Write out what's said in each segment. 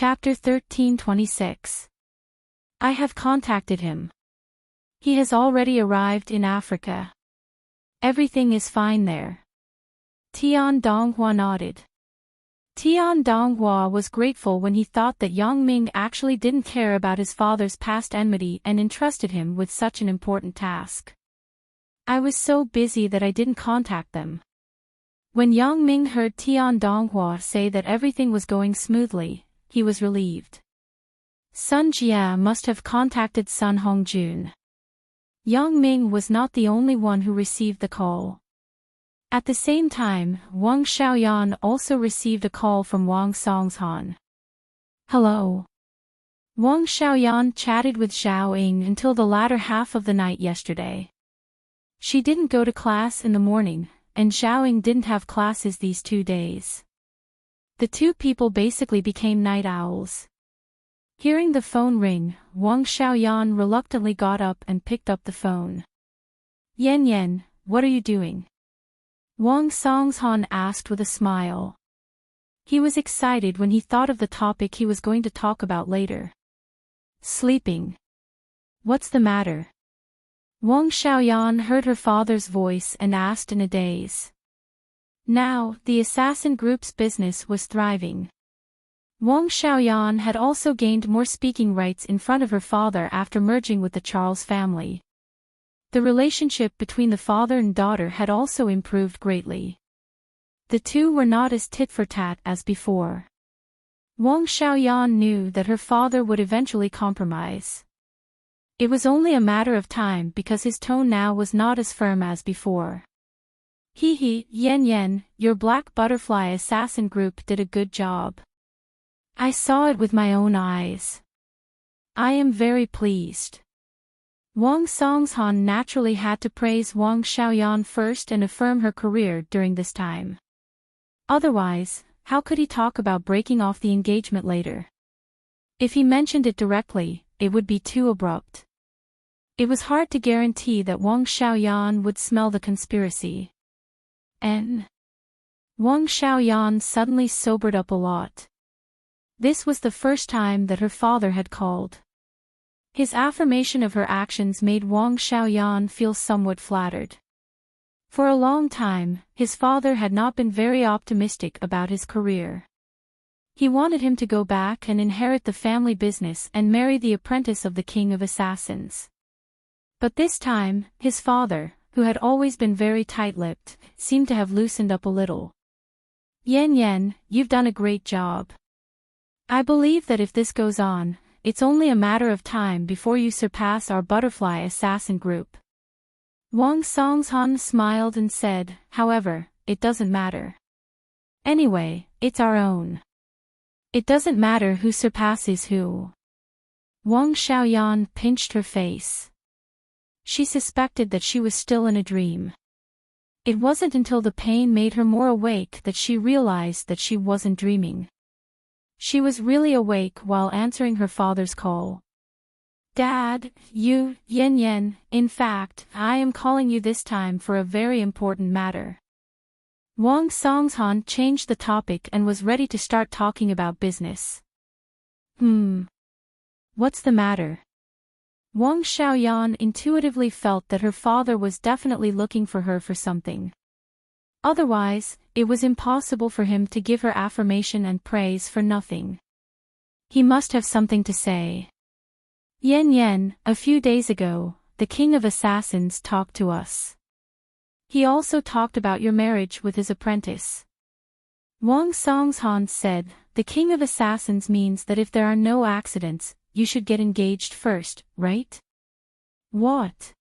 Chapter 1326. I have contacted him. He has already arrived in Africa. Everything is fine there. Tian Donghua nodded. Tian Donghua was grateful when he thought that Yang Ming actually didn't care about his father's past enmity and entrusted him with such an important task. I was so busy that I didn't contact them. When Yang Ming heard Tian Donghua say that everything was going smoothly, he was relieved. Sun Jia must have contacted Sun Hongjun. Yang Ming was not the only one who received the call. At the same time, Wang Xiaoyan also received a call from Wang Songshan. Hello. Wang Xiaoyan chatted with Zhao Ying until the latter half of the night yesterday. She didn't go to class in the morning, and Zhao Ying didn't have classes these 2 days. The two people basically became night owls. Hearing the phone ring, Wang Xiaoyan reluctantly got up and picked up the phone. Yan Yan, what are you doing? Wang Songshan asked with a smile. He was excited when he thought of the topic he was going to talk about later. Sleeping. What's the matter? Wang Xiaoyan heard her father's voice and asked in a daze. Now, the assassin group's business was thriving. Wang Xiaoyan had also gained more speaking rights in front of her father after merging with the Charles family. The relationship between the father and daughter had also improved greatly. The two were not as tit-for-tat as before. Wang Xiaoyan knew that her father would eventually compromise. It was only a matter of time because his tone now was not as firm as before. Hee, Yan Yan, your Black Butterfly assassin group did a good job. I saw it with my own eyes. I am very pleased. Wang Songshan naturally had to praise Wang Xiaoyan first and affirm her career during this time. Otherwise, how could he talk about breaking off the engagement later? If he mentioned it directly, it would be too abrupt. It was hard to guarantee that Wang Xiaoyan would smell the conspiracy. Wang Xiaoyan suddenly sobered up a lot. This was the first time that her father had called. His affirmation of her actions made Wang Xiaoyan feel somewhat flattered. For a long time, his father had not been very optimistic about his career. He wanted him to go back and inherit the family business and marry the apprentice of the king of assassins. But this time, his father, who had always been very tight-lipped, seemed to have loosened up a little. Yan Yan, you've done a great job. I believe that if this goes on, it's only a matter of time before you surpass our butterfly assassin group. Wang Songshan smiled and said, however, it doesn't matter. Anyway, it's our own. It doesn't matter who surpasses who. Wang Xiaoyan pinched her face. She suspected that she was still in a dream. It wasn't until the pain made her more awake that she realized that she wasn't dreaming. She was really awake while answering her father's call. Dad, you, Yan Yan, in fact, I am calling you this time for a very important matter. Wang Songshan changed the topic and was ready to start talking about business. What's the matter? Wang Xiaoyan intuitively felt that her father was definitely looking for her for something. Otherwise, it was impossible for him to give her affirmation and praise for nothing. He must have something to say. Yan Yan, a few days ago, the king of assassins talked to us. He also talked about your marriage with his apprentice. Wang Songshan said, the king of assassins means that if there are no accidents, you should get engaged first, right? What?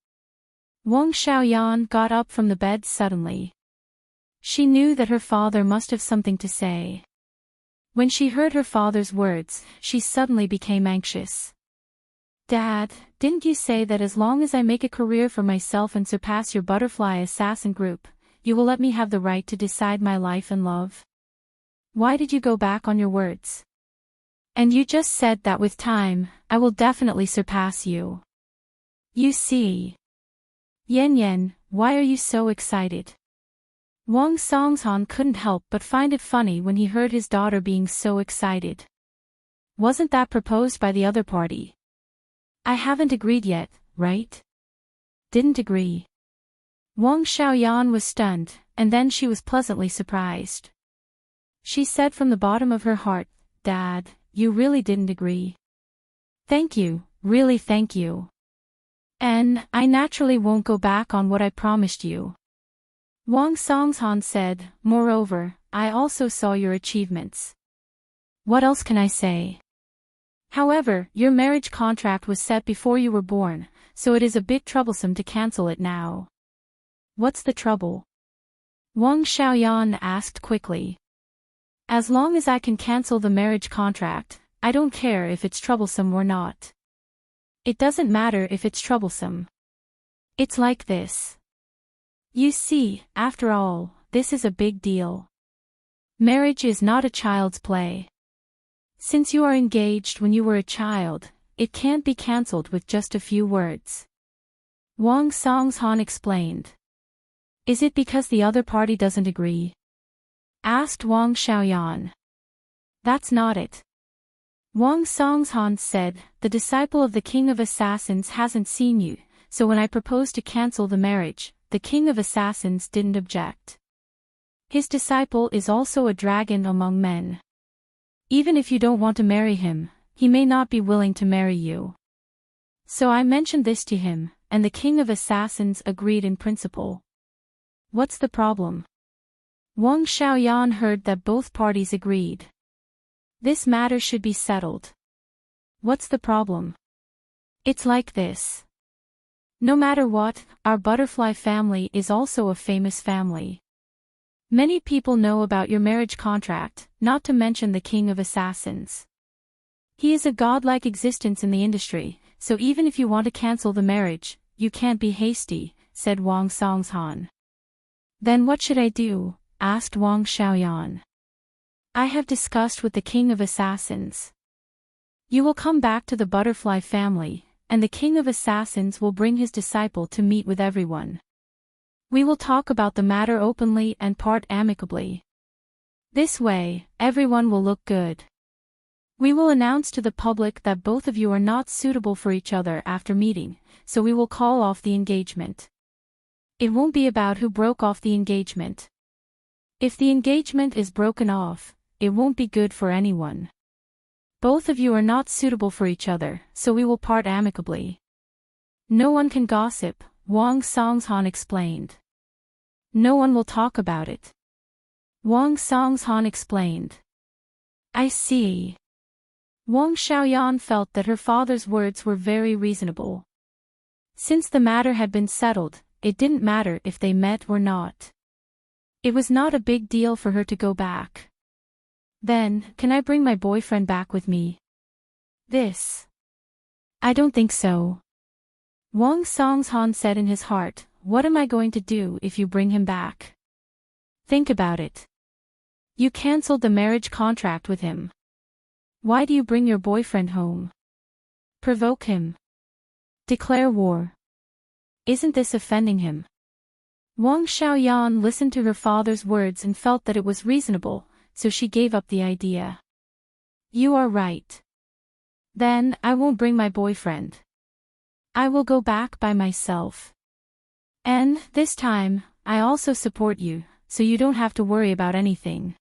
Wang Xiaoyan got up from the bed suddenly. She knew that her father must have something to say. When she heard her father's words, she suddenly became anxious. Dad, didn't you say that as long as I make a career for myself and surpass your butterfly assassin group, you will let me have the right to decide my life and love? Why did you go back on your words? And you just said that with time, I will definitely surpass you. You see. Yan Yan, why are you so excited? Wang Songshan couldn't help but find it funny when he heard his daughter being so excited. Wasn't that proposed by the other party? I haven't agreed yet, right? Didn't agree. Wang Xiaoyan was stunned, and then she was pleasantly surprised. She said from the bottom of her heart, Dad, you really didn't agree. Thank you, really thank you. And I naturally won't go back on what I promised you. Wang Songshan said, moreover, I also saw your achievements. What else can I say? However, your marriage contract was set before you were born, so it is a bit troublesome to cancel it now. What's the trouble? Wang Xiaoyan asked quickly. As long as I can cancel the marriage contract, I don't care if it's troublesome or not. It doesn't matter if it's troublesome. It's like this. You see, after all, this is a big deal. Marriage is not a child's play. Since you are engaged when you were a child, it can't be cancelled with just a few words. Wang Songshan explained. Is it because the other party doesn't agree? Asked Wang Xiaoyan. That's not it. Wang Songshan said, the disciple of the King of Assassins hasn't seen you, so when I proposed to cancel the marriage, the King of Assassins didn't object. His disciple is also a dragon among men. Even if you don't want to marry him, he may not be willing to marry you. So I mentioned this to him, and the King of Assassins agreed in principle. What's the problem? Wang Xiaoyan heard that both parties agreed. This matter should be settled. What's the problem? It's like this. No matter what, our butterfly family is also a famous family. Many people know about your marriage contract, not to mention the King of Assassins. He is a godlike existence in the industry, so even if you want to cancel the marriage, you can't be hasty, said Wang Songshan. Then what should I do? Asked Wang Xiaoyan. I have discussed with the King of Assassins. You will come back to the butterfly family, and the King of Assassins will bring his disciple to meet with everyone. We will talk about the matter openly and part amicably. This way, everyone will look good. We will announce to the public that both of you are not suitable for each other after meeting, so we will call off the engagement. It won't be about who broke off the engagement. If the engagement is broken off, it won't be good for anyone. Both of you are not suitable for each other, so we will part amicably. No one can gossip, Wang Songshan explained. No one will talk about it. Wang Songshan explained. I see. Wang Xiaoyan felt that her father's words were very reasonable. Since the matter had been settled, it didn't matter if they met or not. It was not a big deal for her to go back. Then, can I bring my boyfriend back with me? This. I don't think so. Wang Songshan said in his heart, what am I going to do if you bring him back? Think about it. You cancelled the marriage contract with him. Why do you bring your boyfriend home? Provoke him. Declare war. Isn't this offending him? Wang Xiaoyan listened to her father's words and felt that it was reasonable, so she gave up the idea. You are right. Then, I won't bring my boyfriend. I will go back by myself. And, this time, I also support you, so you don't have to worry about anything.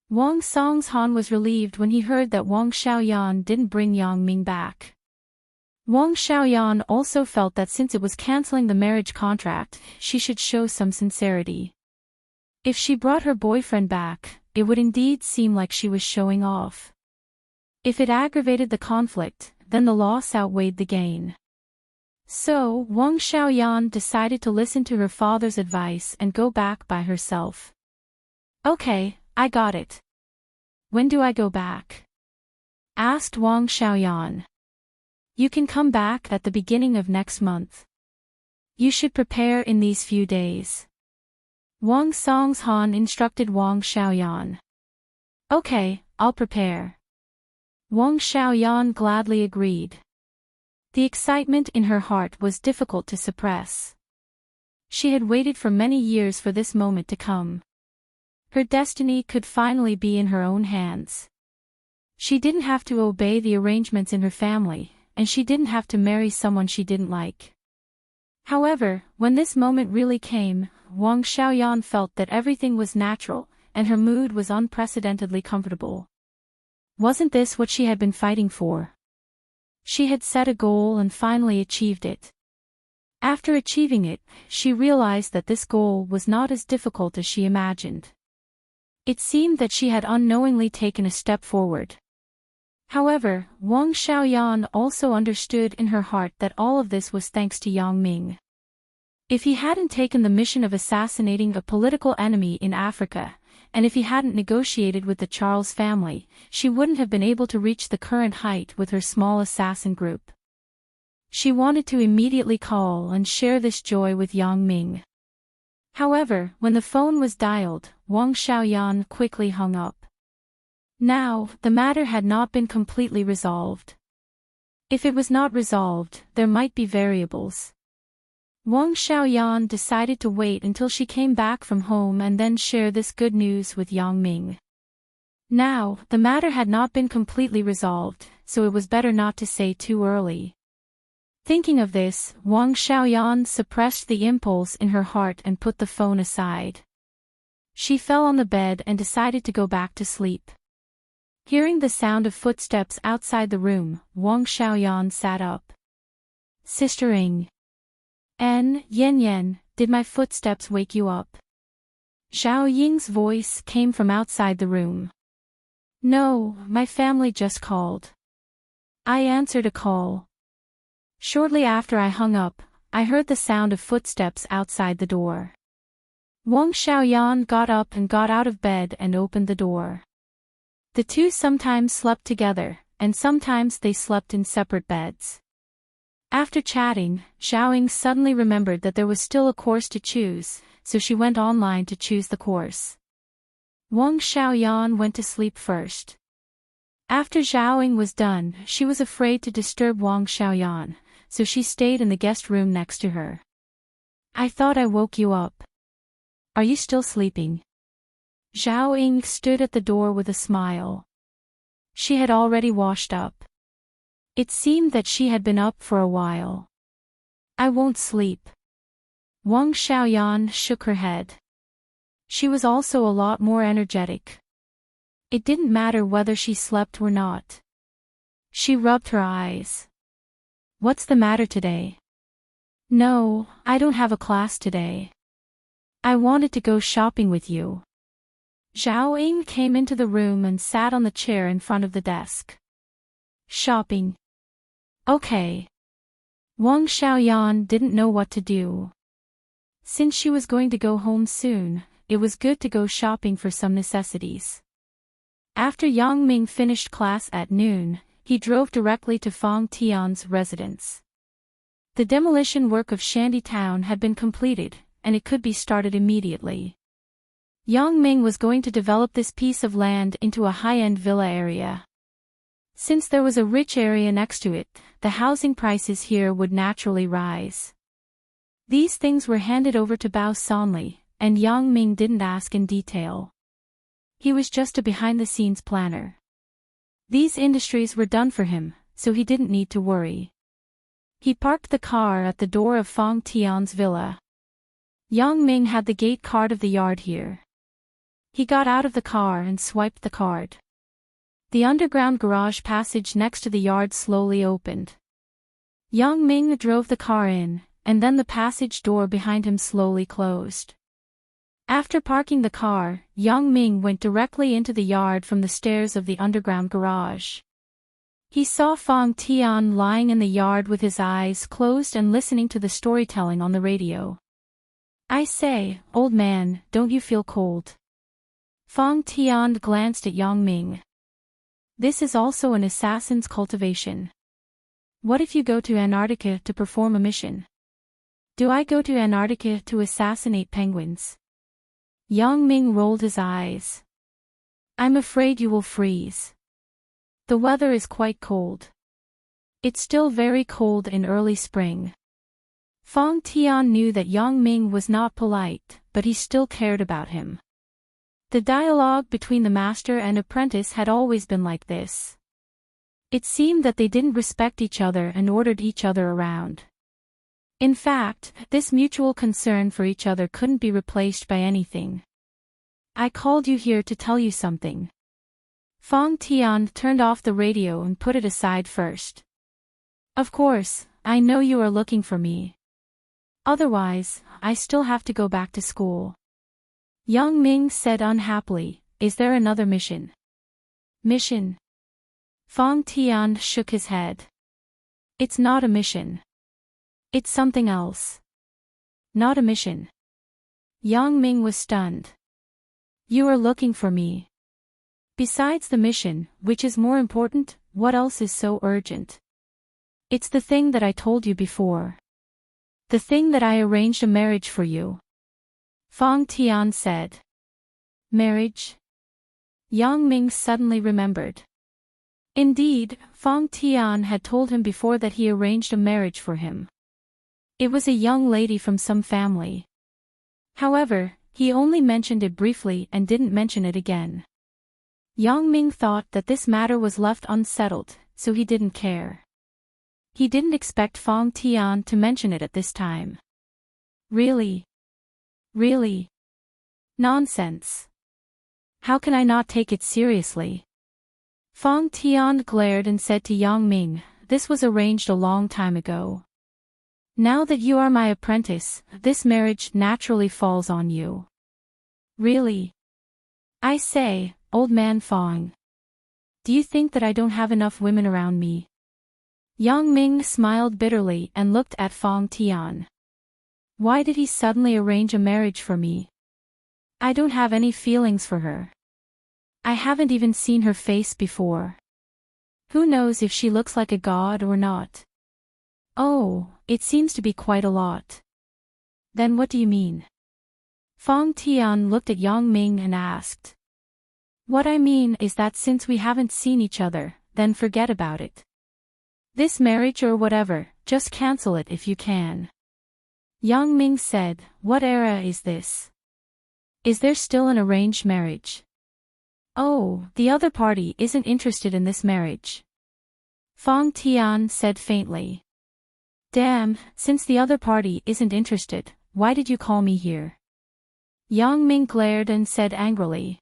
Wang Songshan was relieved when he heard that Wang Xiaoyan didn't bring Yang Ming back. Wang Xiaoyan also felt that since it was cancelling the marriage contract, she should show some sincerity. If she brought her boyfriend back, it would indeed seem like she was showing off. If it aggravated the conflict, then the loss outweighed the gain. So, Wang Xiaoyan decided to listen to her father's advice and go back by herself. Okay, I got it. When do I go back? Asked Wang Xiaoyan. You can come back at the beginning of next month. You should prepare in these few days. Wang Songshan instructed Wang Xiaoyan. Okay, I'll prepare. Wang Xiaoyan gladly agreed. The excitement in her heart was difficult to suppress. She had waited for many years for this moment to come. Her destiny could finally be in her own hands. She didn't have to obey the arrangements in her family, and she didn't have to marry someone she didn't like. However, when this moment really came, Wang Xiaoyan felt that everything was natural, and her mood was unprecedentedly comfortable. Wasn't this what she had been fighting for? She had set a goal and finally achieved it. After achieving it, she realized that this goal was not as difficult as she imagined. It seemed that she had unknowingly taken a step forward. However, Wang Xiaoyan also understood in her heart that all of this was thanks to Yang Ming. If he hadn't taken the mission of assassinating a political enemy in Africa, and if he hadn't negotiated with the Charles family, she wouldn't have been able to reach the current height with her small assassin group. She wanted to immediately call and share this joy with Yang Ming. However, when the phone was dialed, Wang Xiaoyan quickly hung up. Now, the matter had not been completely resolved. If it was not resolved, there might be variables. Wang Xiaoyan decided to wait until she came back from home and then share this good news with Yang Ming. Now, the matter had not been completely resolved, so it was better not to say too early. Thinking of this, Wang Xiaoyan suppressed the impulse in her heart and put the phone aside. She fell on the bed and decided to go back to sleep. Hearing the sound of footsteps outside the room, Wang Xiaoyan sat up. Sister Ing. Yen, did my footsteps wake you up? Zhao Ying's voice came from outside the room. No, my family just called. I answered a call. Shortly after I hung up, I heard the sound of footsteps outside the door. Wang Xiaoyan got up and got out of bed and opened the door. The two sometimes slept together, and sometimes they slept in separate beds. After chatting, Zhao Ying suddenly remembered that there was still a course to choose, so she went online to choose the course. Wang Xiaoyan went to sleep first. After Zhao Ying was done, she was afraid to disturb Wang Xiaoyan, so she stayed in the guest room next to her. I thought I woke you up. Are you still sleeping? Zhao Ying stood at the door with a smile. She had already washed up. It seemed that she had been up for a while. I won't sleep. Wang Xiaoyan shook her head. She was also a lot more energetic. It didn't matter whether she slept or not. She rubbed her eyes. What's the matter today? No, I don't have a class today. I wanted to go shopping with you. Zhao Ying came into the room and sat on the chair in front of the desk. Shopping. Okay. Wang Xiaoyan didn't know what to do. Since she was going to go home soon, it was good to go shopping for some necessities. After Yang Ming finished class at noon, he drove directly to Fang Tian's residence. The demolition work of Shantytown had been completed, and it could be started immediately. Yang Ming was going to develop this piece of land into a high-end villa area. Since there was a rich area next to it, the housing prices here would naturally rise. These things were handed over to Bao Sanli, and Yang Ming didn't ask in detail. He was just a behind-the-scenes planner. These industries were done for him, so he didn't need to worry. He parked the car at the door of Fang Tian's villa. Yang Ming had the gate card of the yard here. He got out of the car and swiped the card. The underground garage passage next to the yard slowly opened. Yang Ming drove the car in, and then the passage door behind him slowly closed. After parking the car, Yang Ming went directly into the yard from the stairs of the underground garage. He saw Fang Tian lying in the yard with his eyes closed and listening to the storytelling on the radio. I say, old man, don't you feel cold? Fang Tian glanced at Yang Ming. This is also an assassin's cultivation. What if you go to Antarctica to perform a mission? Do I go to Antarctica to assassinate penguins? Yang Ming rolled his eyes. I'm afraid you will freeze. The weather is quite cold. It's still very cold in early spring. Fang Tian knew that Yang Ming was not polite, but he still cared about him. The dialogue between the master and apprentice had always been like this. It seemed that they didn't respect each other and ordered each other around. In fact, this mutual concern for each other couldn't be replaced by anything. I called you here to tell you something. Fong Tian turned off the radio and put it aside first. Of course, I know you are looking for me. Otherwise, I still have to go back to school. Yang Ming said unhappily, is there another mission? Mission? Fong Tian shook his head. It's not a mission. It's something else. Not a mission. Yang Ming was stunned. You are looking for me. Besides the mission, which is more important, what else is so urgent? It's the thing that I told you before. The thing that I arranged a marriage for you. Fong Tian said. Marriage? Yang Ming suddenly remembered. Indeed, Fong Tian had told him before that he arranged a marriage for him. It was a young lady from some family. However, he only mentioned it briefly and didn't mention it again. Yang Ming thought that this matter was left unsettled, so he didn't care. He didn't expect Fong Tian to mention it at this time. Really? Really? Nonsense. How can I not take it seriously? Fong Tian glared and said to Yang Ming, this was arranged a long time ago. Now that you are my apprentice, this marriage naturally falls on you. Really? I say, old man Fong. Do you think that I don't have enough women around me? Yang Ming smiled bitterly and looked at Fong Tian. Why did he suddenly arrange a marriage for me? I don't have any feelings for her. I haven't even seen her face before. Who knows if she looks like a god or not? Oh, it seems to be quite a lot. Then what do you mean? Fong Tian looked at Yang Ming and asked. What I mean is that since we haven't seen each other, then forget about it. This marriage or whatever, just cancel it if you can. Yang Ming said, what era is this? Is there still an arranged marriage? Oh, the other party isn't interested in this marriage. Fong Tian said faintly. Damn, since the other party isn't interested, why did you call me here? Yang Ming glared and said angrily.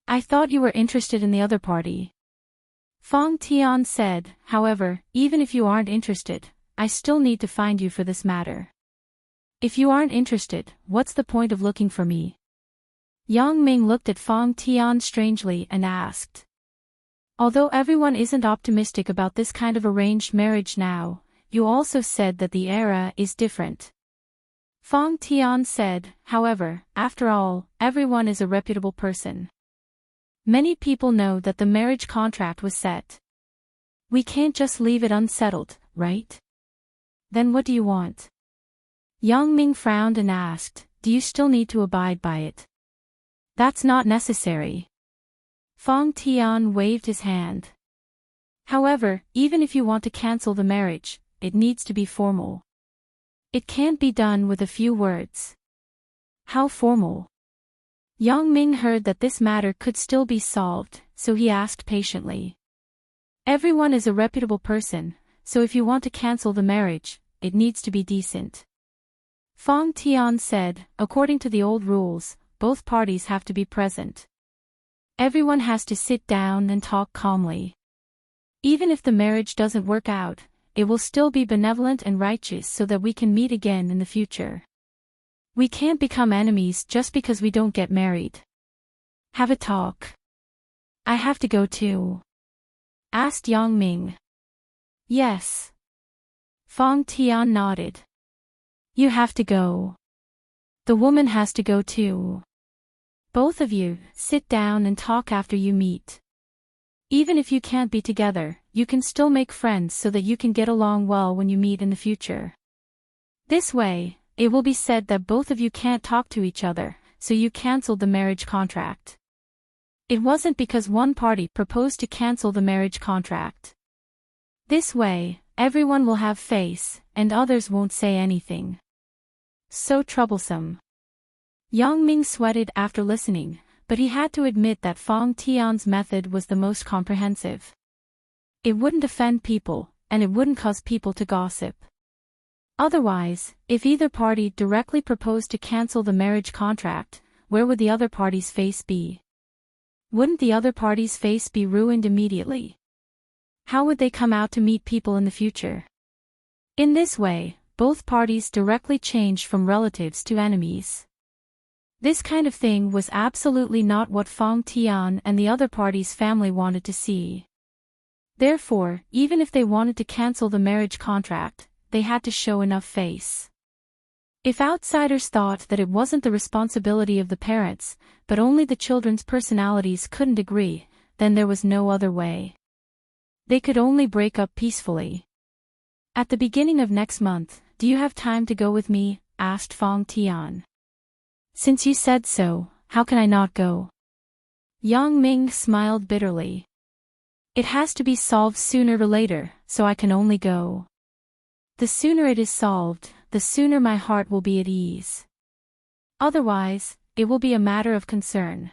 I thought you were interested in the other party. Fong Tian said, however, even if you aren't interested, I still need to find you for this matter. If you aren't interested, what's the point of looking for me? Yang Ming looked at Fong Tian strangely and asked. Although everyone isn't optimistic about this kind of arranged marriage now, you also said that the era is different. Fong Tian said, however, after all, everyone is a reputable person. Many people know that the marriage contract was set. We can't just leave it unsettled, right? Then what do you want? Yang Ming frowned and asked, do you still need to abide by it? That's not necessary. Fong Tian waved his hand. However, even if you want to cancel the marriage, it needs to be formal. It can't be done with a few words. How formal? Yang Ming heard that this matter could still be solved, so he asked patiently. Everyone is a reputable person, so if you want to cancel the marriage, it needs to be decent. Fong Tian said, according to the old rules, both parties have to be present. Everyone has to sit down and talk calmly. Even if the marriage doesn't work out, it will still be benevolent and righteous so that we can meet again in the future. We can't become enemies just because we don't get married. Have a talk. I have to go too. Asked Yang Ming. Yes. Fong Tian nodded. You have to go. The woman has to go too. Both of you, sit down and talk after you meet. Even if you can't be together, you can still make friends so that you can get along well when you meet in the future. This way, it will be said that both of you can't talk to each other, so you cancelled the marriage contract. It wasn't because one party proposed to cancel the marriage contract. This way, everyone will have face, and others won't say anything. So troublesome. Yang Ming sweated after listening, but he had to admit that Fong Tian's method was the most comprehensive. It wouldn't offend people, and it wouldn't cause people to gossip. Otherwise, if either party directly proposed to cancel the marriage contract, where would the other party's face be? Wouldn't the other party's face be ruined immediately? How would they come out to meet people in the future? In this way, both parties directly changed from relatives to enemies. This kind of thing was absolutely not what Fong Tian and the other party's family wanted to see. Therefore, even if they wanted to cancel the marriage contract, they had to show enough face. If outsiders thought that it wasn't the responsibility of the parents, but only the children's personalities couldn't agree, then there was no other way. They could only break up peacefully. At the beginning of next month, do you have time to go with me? Asked Fong Tian. Since you said so, how can I not go? Yang Ming smiled bitterly. It has to be solved sooner or later, so I can only go. The sooner it is solved, the sooner my heart will be at ease. Otherwise, it will be a matter of concern.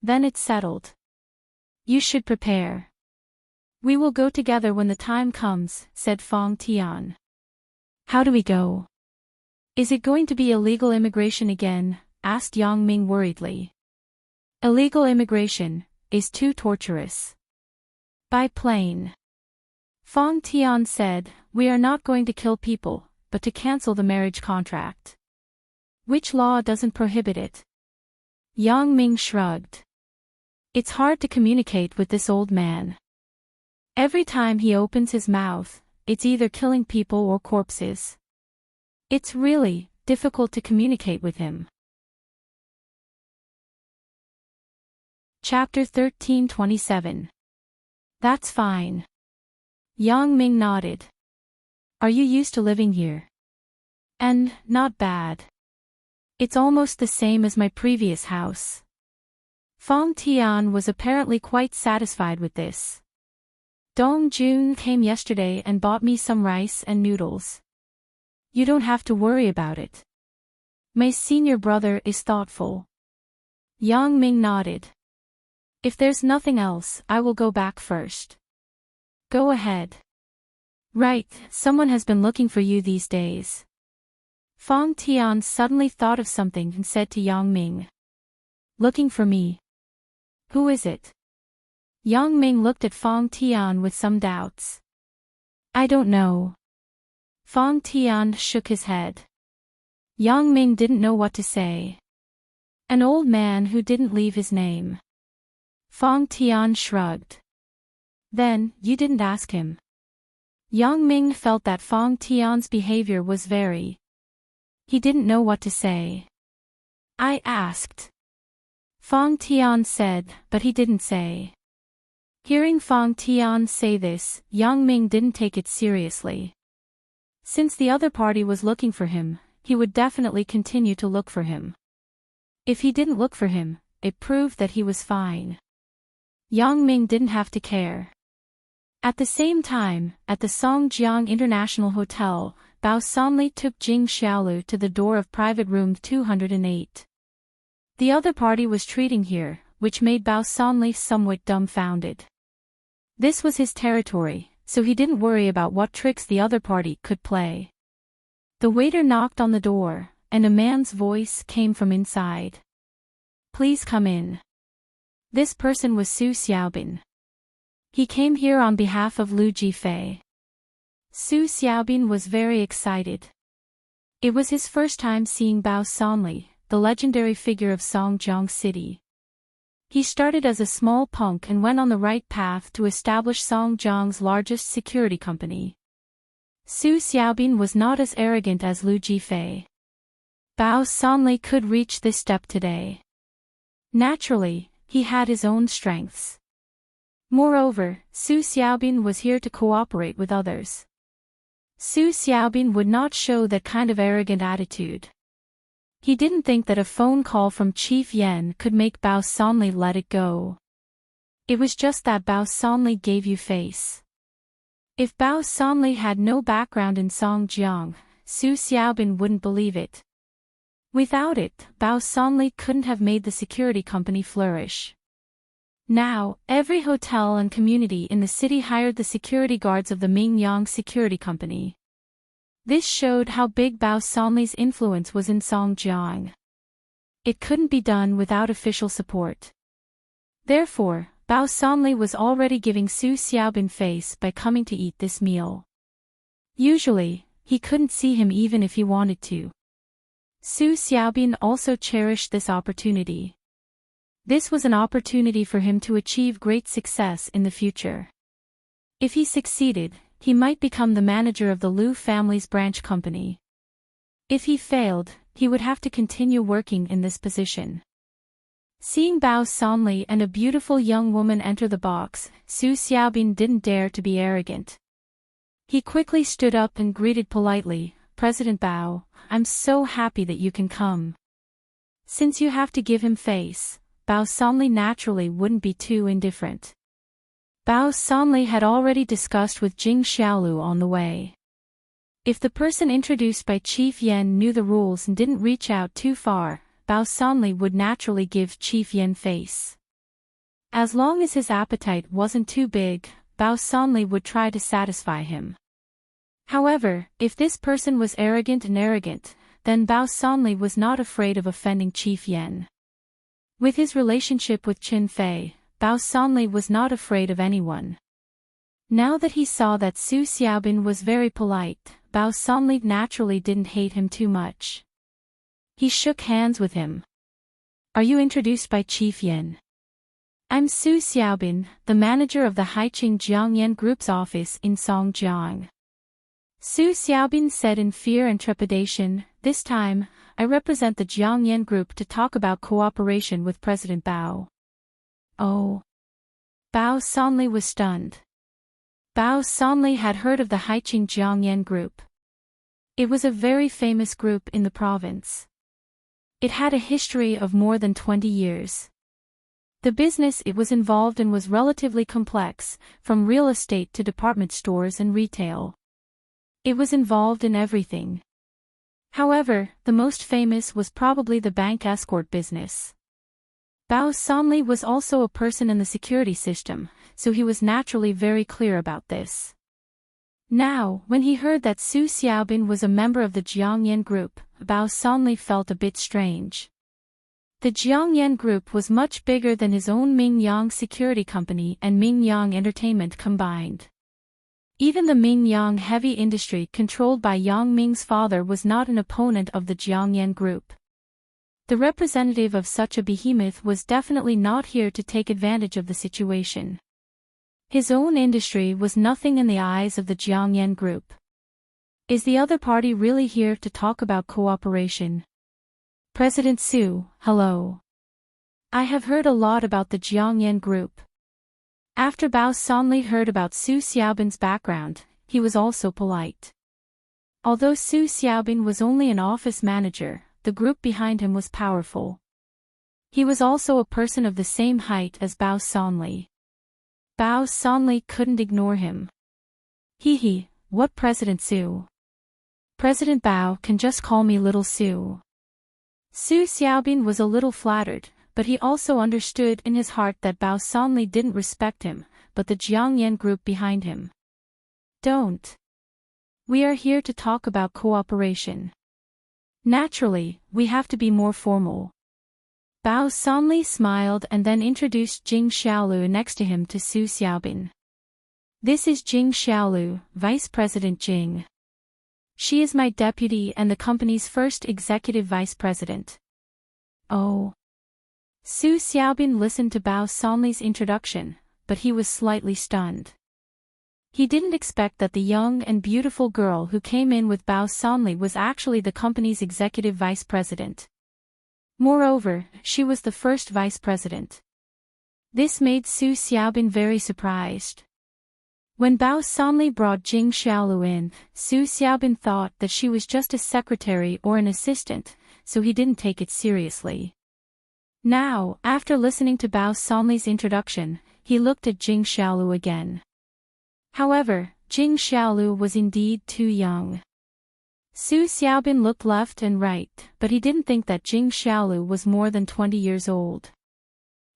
Then it's settled. You should prepare. We will go together when the time comes, said Fong Tian. How do we go? Is it going to be illegal immigration again? Asked Yang Ming worriedly. Illegal immigration is too torturous. By plane. Fong Tian said, we are not going to kill people, but to cancel the marriage contract. Which law doesn't prohibit it? Yang Ming shrugged. It's hard to communicate with this old man. Every time he opens his mouth, it's either killing people or corpses. It's really difficult to communicate with him. Chapter 13:27. That's fine. Yang Ming nodded. Are you used to living here? And, not bad. It's almost the same as my previous house. Fong Tian was apparently quite satisfied with this. Dong Jun came yesterday and bought me some rice and noodles. You don't have to worry about it. My senior brother is thoughtful. Yang Ming nodded. If there's nothing else, I will go back first. Go ahead. Right, someone has been looking for you these days. Fong Tian suddenly thought of something and said to Yang Ming. Looking for me? Who is it? Yang Ming looked at Fong Tian with some doubts. I don't know. Fong Tian shook his head. Yang Ming didn't know what to say. An old man who didn't leave his name. Fong Tian shrugged. Then, you didn't ask him. Yang Ming felt that Fong Tian's behavior was very. He didn't know what to say. I asked. Fong Tian said, but he didn't say. Hearing Fong Tian say this, Yang Ming didn't take it seriously. Since the other party was looking for him, he would definitely continue to look for him. If he didn't look for him, it proved that he was fine. Yang Ming didn't have to care. At the same time, at the Songjiang International Hotel, Bao Sanli took Jing Xiaolu to the door of private room 208. The other party was treating here, which made Bao Sanli somewhat dumbfounded. This was his territory, so he didn't worry about what tricks the other party could play. The waiter knocked on the door, and a man's voice came from inside. Please come in. This person was Su Xiaobin. He came here on behalf of Lu Jifei. Su Xiaobin was very excited. It was his first time seeing Bao Sanli, the legendary figure of Songjiang City. He started as a small punk and went on the right path to establish Songjiang's largest security company. Su Xiaobin was not as arrogant as Lu Jifei. Bao Sanli could reach this step today. Naturally, he had his own strengths. Moreover, Su Xiaobin was here to cooperate with others. Su Xiaobin would not show that kind of arrogant attitude. He didn't think that a phone call from Chief Yen could make Bao Sanli let it go. It was just that Bao Sanli gave you face. If Bao Sanli had no background in Songjiang, Su Xiaobin wouldn't believe it. Without it, Bao Sanli couldn't have made the security company flourish. Now, every hotel and community in the city hired the security guards of the Mingyang Security Company. This showed how big Bao Sanli's influence was in Songjiang. It couldn't be done without official support. Therefore, Bao Sanli was already giving Su Xiaobin face by coming to eat this meal. Usually, he couldn't see him even if he wanted to. Su Xiaobin also cherished this opportunity. This was an opportunity for him to achieve great success in the future. If he succeeded, he might become the manager of the Liu family's branch company. If he failed, he would have to continue working in this position. Seeing Bao Sanli and a beautiful young woman enter the box, Su Xiaobin didn't dare to be arrogant. He quickly stood up and greeted politely, "President Bao, I'm so happy that you can come." Since you have to give him face, Bao Sanli naturally wouldn't be too indifferent. Bao Sanli had already discussed with Jing Xiaolu on the way. If the person introduced by Chief Yan knew the rules and didn't reach out too far, Bao Sanli would naturally give Chief Yan face. As long as his appetite wasn't too big, Bao Sanli would try to satisfy him. However, if this person was arrogant, then Bao Sanli was not afraid of offending Chief Yan. With his relationship with Qin Fei, Bao Sanli was not afraid of anyone. Now that he saw that Su Xiaobin was very polite, Bao Sanli naturally didn't hate him too much. He shook hands with him. "Are you introduced by Chief Yan?" "I'm Su Xiaobin, the manager of the Haiqing Jiangyan Group's office in Songjiang." Su Xiaobin said in fear and trepidation, "This time, I represent the Jiangyan Group to talk about cooperation with President Bao." Oh. Bao Sanli was stunned. Bao Sanli had heard of the Haiqing Jiangyan Group. It was a very famous group in the province. It had a history of more than 20 years. The business it was involved in was relatively complex, from real estate to department stores and retail. It was involved in everything. However, the most famous was probably the bank escort business. Bao Sanli was also a person in the security system, so he was naturally very clear about this. Now, when he heard that Su Xiaobin was a member of the Jiangyan Group, Bao Sanli felt a bit strange. The Jiangyan Group was much bigger than his own Mingyang Security Company and Mingyang Entertainment combined. Even the Mingyang heavy industry controlled by Yang Ming's father was not an opponent of the Jiangyan Group. The representative of such a behemoth was definitely not here to take advantage of the situation. His own industry was nothing in the eyes of the Jiangyan Group. Is the other party really here to talk about cooperation? President Su, hello. I have heard a lot about the Jiangyan Group. After Bao Sanli heard about Su Xiaobin's background, he was also polite. Although Su Xiaobin was only an office manager, the group behind him was powerful. He was also a person of the same height as Bao Sanli. Bao Sanli couldn't ignore him. He, what President Su? President Bao can just call me Little Su. Su Xiaobin was a little flattered, but he also understood in his heart that Bao Sanli didn't respect him, but the Jiangyan Group behind him. Don't. We are here to talk about cooperation. Naturally, we have to be more formal. Bao Sanli smiled and then introduced Jing Xiaolu next to him to Su Xiaobin. This is Jing Xiaolu, Vice President Jing. She is my deputy and the company's first executive vice president. Oh. Su Xiaobin listened to Bao Sanli's introduction, but he was slightly stunned. He didn't expect that the young and beautiful girl who came in with Bao Sanli was actually the company's executive vice president. Moreover, she was the first vice president. This made Su Xiaobin very surprised. When Bao Sanli brought Jing Xiaolu in, Su Xiaobin thought that she was just a secretary or an assistant, so he didn't take it seriously. Now, after listening to Bao Sanli's introduction, he looked at Jing Xiaolu again. However, Jing Xiaolu was indeed too young. Su Xiaobin looked left and right, but he didn't think that Jing Xiaolu was more than 20 years old.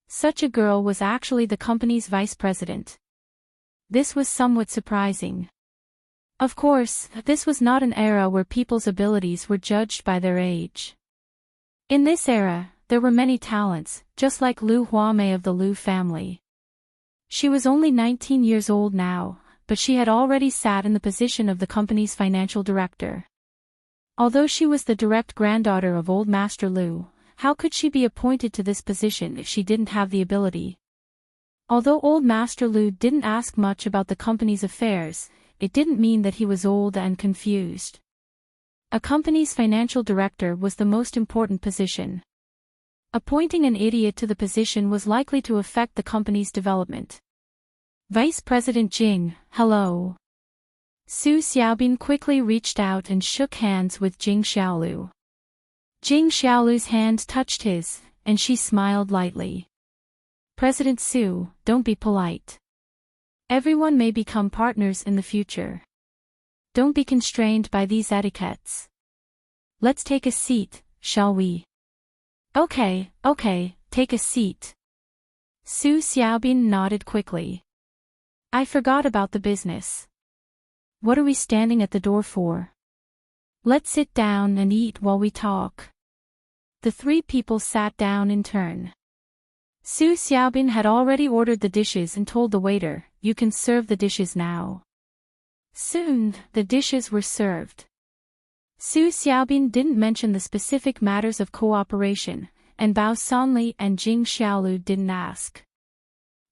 Such a girl was actually the company's vice president. This was somewhat surprising. Of course, this was not an era where people's abilities were judged by their age. In this era, there were many talents, just like Lu Huamei of the Lu family. She was only 19 years old now, but she had already sat in the position of the company's financial director. Although she was the direct granddaughter of Old Master Lu, how could she be appointed to this position if she didn't have the ability? Although Old Master Lu didn't ask much about the company's affairs, it didn't mean that he was old and confused. A company's financial director was the most important position. Appointing an idiot to the position was likely to affect the company's development. Vice President Jing, hello. Su Xiaobin quickly reached out and shook hands with Jing Xiaolu. Jing Xiaolu's hand touched his, and she smiled lightly. President Su, don't be polite. Everyone may become partners in the future. Don't be constrained by these etiquettes. Let's take a seat, shall we? Okay, take a seat. Su Xiaobin nodded quickly. I forgot about the business. What are we standing at the door for? Let's sit down and eat while we talk. The three people sat down in turn. Su Xiaobin had already ordered the dishes and told the waiter, you can serve the dishes now. Soon, the dishes were served. Su Xiaobin didn't mention the specific matters of cooperation, and Bao Sanli and Jing Xiaolu didn't ask.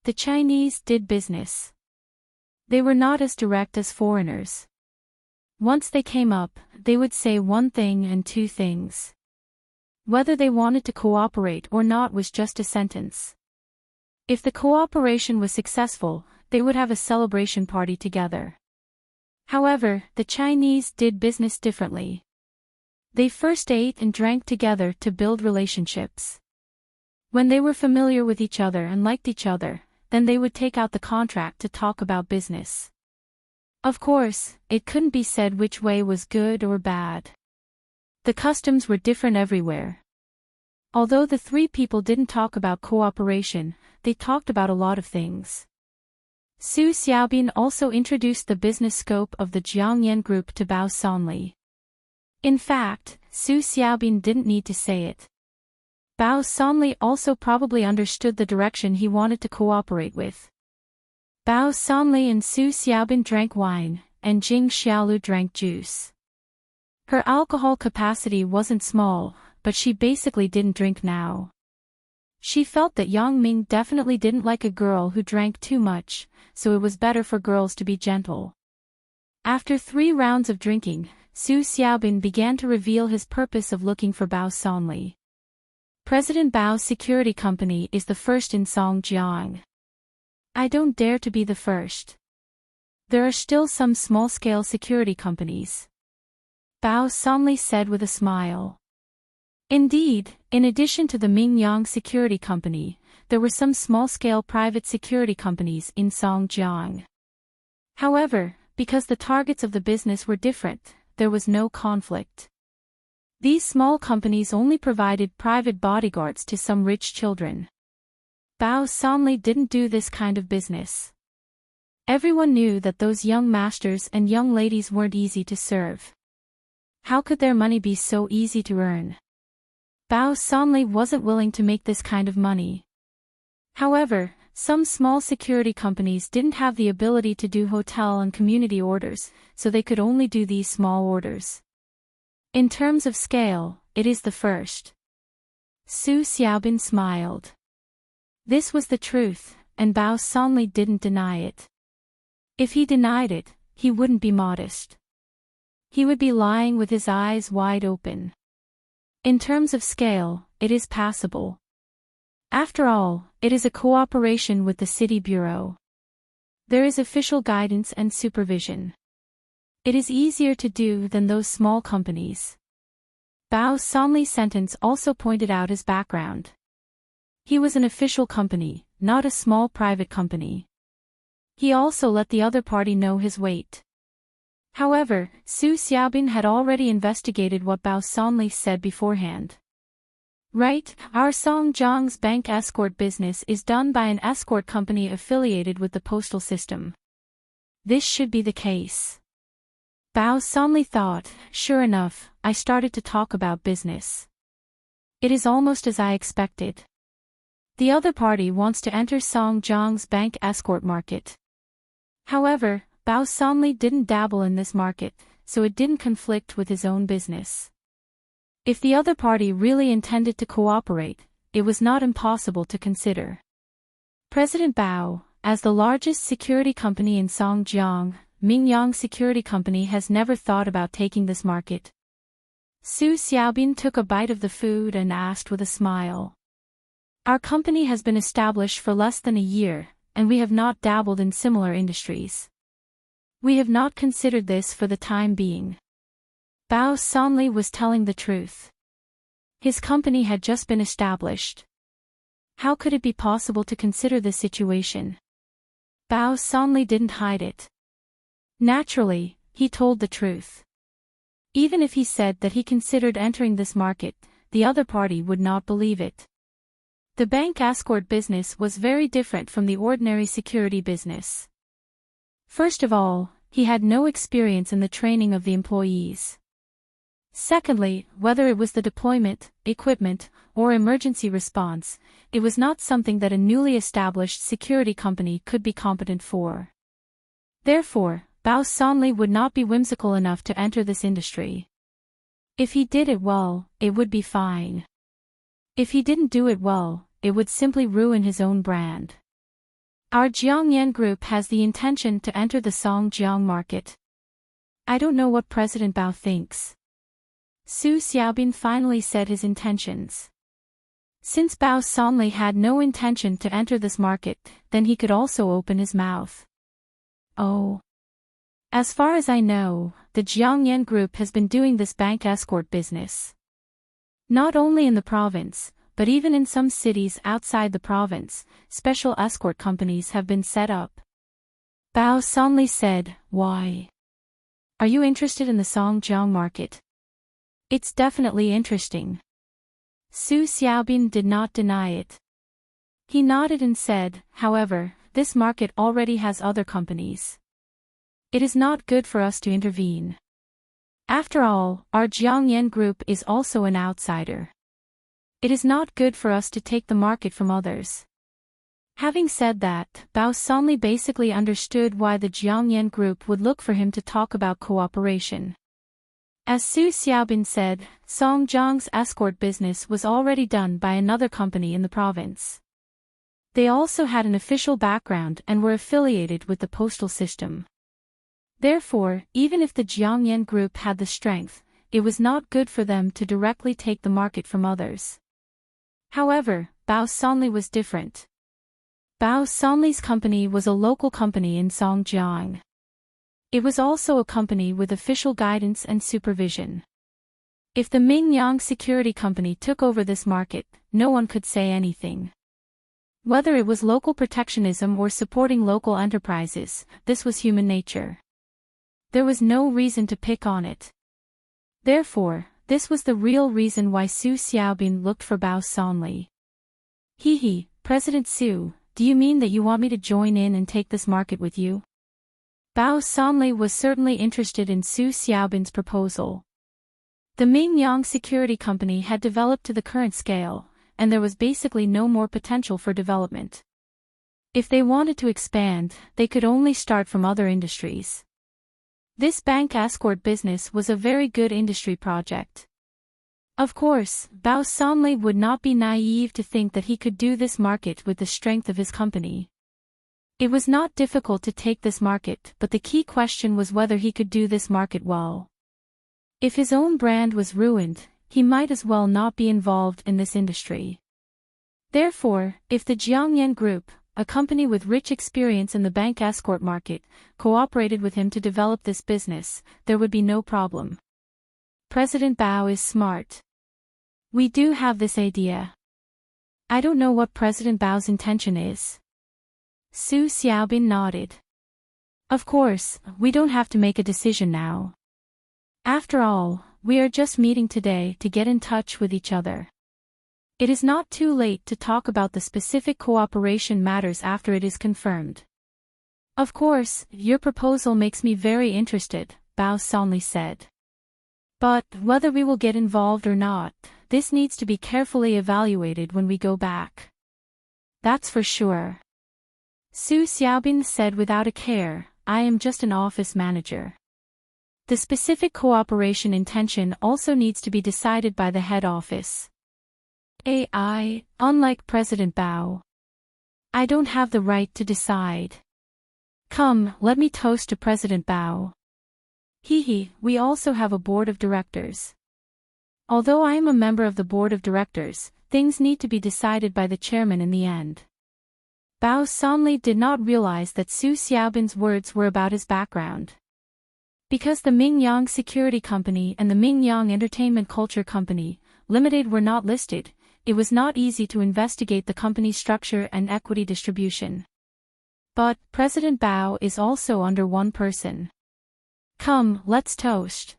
The Chinese did business. They were not as direct as foreigners. Once they came up, they would say one thing and two things. Whether they wanted to cooperate or not was just a sentence. If the cooperation was successful, they would have a celebration party together. However, the Chinese did business differently. They first ate and drank together to build relationships. When they were familiar with each other and liked each other, then they would take out the contract to talk about business. Of course, it couldn't be said which way was good or bad. The customs were different everywhere. Although the three people didn't talk about cooperation, they talked about a lot of things. Su Xiaobin also introduced the business scope of the Jiangyan Group to Bao Sanli. In fact, Su Xiaobin didn't need to say it. Bao Sanli also probably understood the direction he wanted to cooperate with. Bao Sanli and Su Xiaobin drank wine, and Jing Xiaolu drank juice. Her alcohol capacity wasn't small, but she basically didn't drink now. She felt that Yang Ming definitely didn't like a girl who drank too much, so it was better for girls to be gentle. After 3 rounds of drinking, Su Xiaobin began to reveal his purpose of looking for Bao Sanli. President Bao's security company is the first in Songjiang. I don't dare to be the first. There are still some small-scale security companies. Bao Sanli said with a smile. Indeed, in addition to the Mingyang Security Company, there were some small-scale private security companies in Songjiang. However, because the targets of the business were different, there was no conflict. These small companies only provided private bodyguards to some rich children. Bao Sanli didn't do this kind of business. Everyone knew that those young masters and young ladies weren't easy to serve. How could their money be so easy to earn? Bao Sanli wasn't willing to make this kind of money. However, some small security companies didn't have the ability to do hotel and community orders, so they could only do these small orders. In terms of scale, it is the first. Su Xiaobin smiled. This was the truth, and Bao Sanli didn't deny it. If he denied it, he wouldn't be modest. He would be lying with his eyes wide open. In terms of scale, it is passable. After all, it is a cooperation with the city bureau. There is official guidance and supervision. It is easier to do than those small companies. Bao Sanli's sentence also pointed out his background. He was an official company, not a small private company. He also let the other party know his weight. However, Su Xiaobin had already investigated what Bao Sanli said beforehand. Right, our Songjiang's bank escort business is done by an escort company affiliated with the postal system. This should be the case. Bao Sanli thought. Sure enough, I started to talk about business. It is almost as I expected. The other party wants to enter Songjiang's bank escort market. However, Bao Sanli didn't dabble in this market, so it didn't conflict with his own business. If the other party really intended to cooperate, it was not impossible to consider. President Bao, as the largest security company in Songjiang, Mingyang Security Company has never thought about taking this market. Su Xiaobin took a bite of the food and asked with a smile. Our company has been established for less than a year, and we have not dabbled in similar industries. We have not considered this for the time being. Bao Sanli was telling the truth. His company had just been established. How could it be possible to consider this situation? Bao Sanli didn't hide it. Naturally, he told the truth. Even if he said that he considered entering this market, the other party would not believe it. The bank escort business was very different from the ordinary security business. First of all, he had no experience in the training of the employees. Secondly, whether it was the deployment, equipment, or emergency response, it was not something that a newly established security company could be competent for. Therefore, Bao Sanli would not be whimsical enough to enter this industry. If he did it well, it would be fine. If he didn't do it well, it would simply ruin his own brand. Our Jiangyan Group has the intention to enter the Songjiang market. I don't know what President Bao thinks. Su Xiaobin finally said his intentions. Since Bao Sanli had no intention to enter this market, then he could also open his mouth. Oh. As far as I know, the Jiangyan Group has been doing this bank escort business. Not only in the province, but even in some cities outside the province, special escort companies have been set up. Bao Sanli said, why? Are you interested in the Songjiang market? It's definitely interesting. Su Xiaobin did not deny it. He nodded and said, however, this market already has other companies. It is not good for us to intervene. After all, our Jiangyan Group is also an outsider. It is not good for us to take the market from others. Having said that, Bao Sanli basically understood why the Jiangyan Group would look for him to talk about cooperation. As Su Xiaobin said, Songjiang's escort business was already done by another company in the province. They also had an official background and were affiliated with the postal system. Therefore, even if the Jiangyan Group had the strength, it was not good for them to directly take the market from others. However, Bao Sanli was different. Bao Sanli's company was a local company in Songjiang. It was also a company with official guidance and supervision. If the Mingyang Security Company took over this market, no one could say anything. Whether it was local protectionism or supporting local enterprises, this was human nature. There was no reason to pick on it. Therefore, this was the real reason why Su Xiaobin looked for Bao Sanli. Hehe, President Su, do you mean that you want me to join in and take this market with you? Bao Sanli was certainly interested in Su Xiaobin's proposal. The Mingyang Security Company had developed to the current scale, and there was basically no more potential for development. If they wanted to expand, they could only start from other industries. This bank escort business was a very good industry project. Of course, Bao Sanli would not be naive to think that he could do this market with the strength of his company. It was not difficult to take this market, but the key question was whether he could do this market well. If his own brand was ruined, he might as well not be involved in this industry. Therefore, if the Jiangyan Group, a company with rich experience in the bank escort market, cooperated with him to develop this business, there would be no problem. President Bao is smart. We do have this idea. I don't know what President Bao's intention is. Su Xiaobin nodded. Of course, we don't have to make a decision now. After all, we are just meeting today to get in touch with each other. It is not too late to talk about the specific cooperation matters after it is confirmed. Of course, your proposal makes me very interested, Bao Sonli said. But, whether we will get involved or not, this needs to be carefully evaluated when we go back. That's for sure. Su Xiaobin said without a care, I am just an office manager. The specific cooperation intention also needs to be decided by the head office. Unlike President Bao, I don't have the right to decide. Come, let me toast to President Bao. We also have a board of directors. Although I am a member of the board of directors, things need to be decided by the chairman in the end. Bao Sonli did not realize that Su Xiaobin's words were about his background. Because the Mingyang Security Company and the Mingyang Entertainment Culture Company, Limited were not listed, it was not easy to investigate the company's structure and equity distribution. But, President Bao is also under one person. Come, let's toast.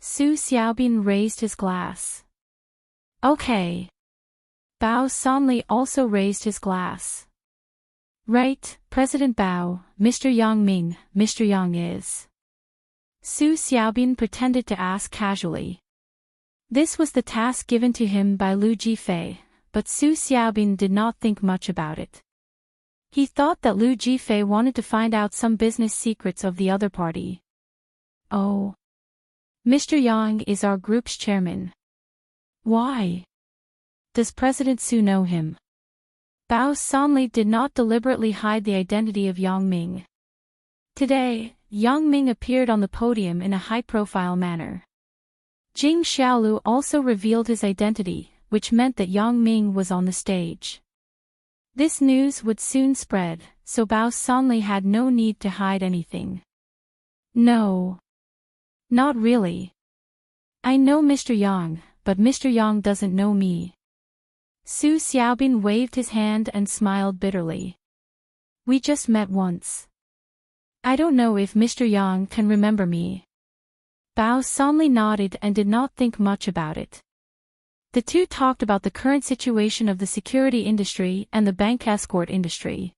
Su Xiaobin raised his glass. Okay. Bao Sonli also raised his glass. Right, President Bao, Mr. Yang Ming, Mr. Yang is. Su Xiaobin pretended to ask casually. This was the task given to him by Lu Jifei, but Su Xiaobin did not think much about it. He thought that Lu Jifei wanted to find out some business secrets of the other party. Oh. Mr. Yang is our group's chairman. Why? Does President Su know him? Bao Sonli did not deliberately hide the identity of Yang Ming. Today, Yang Ming appeared on the podium in a high-profile manner. Jing Xiaolu also revealed his identity, which meant that Yang Ming was on the stage. This news would soon spread, so Bao Sonli had no need to hide anything. No. Not really. I know Mr. Yang, but Mr. Yang doesn't know me. Su Xiaobin waved his hand and smiled bitterly. We just met once. I don't know if Mr. Yang can remember me. Bao Sonli nodded and did not think much about it. The two talked about the current situation of the security industry and the bank escort industry.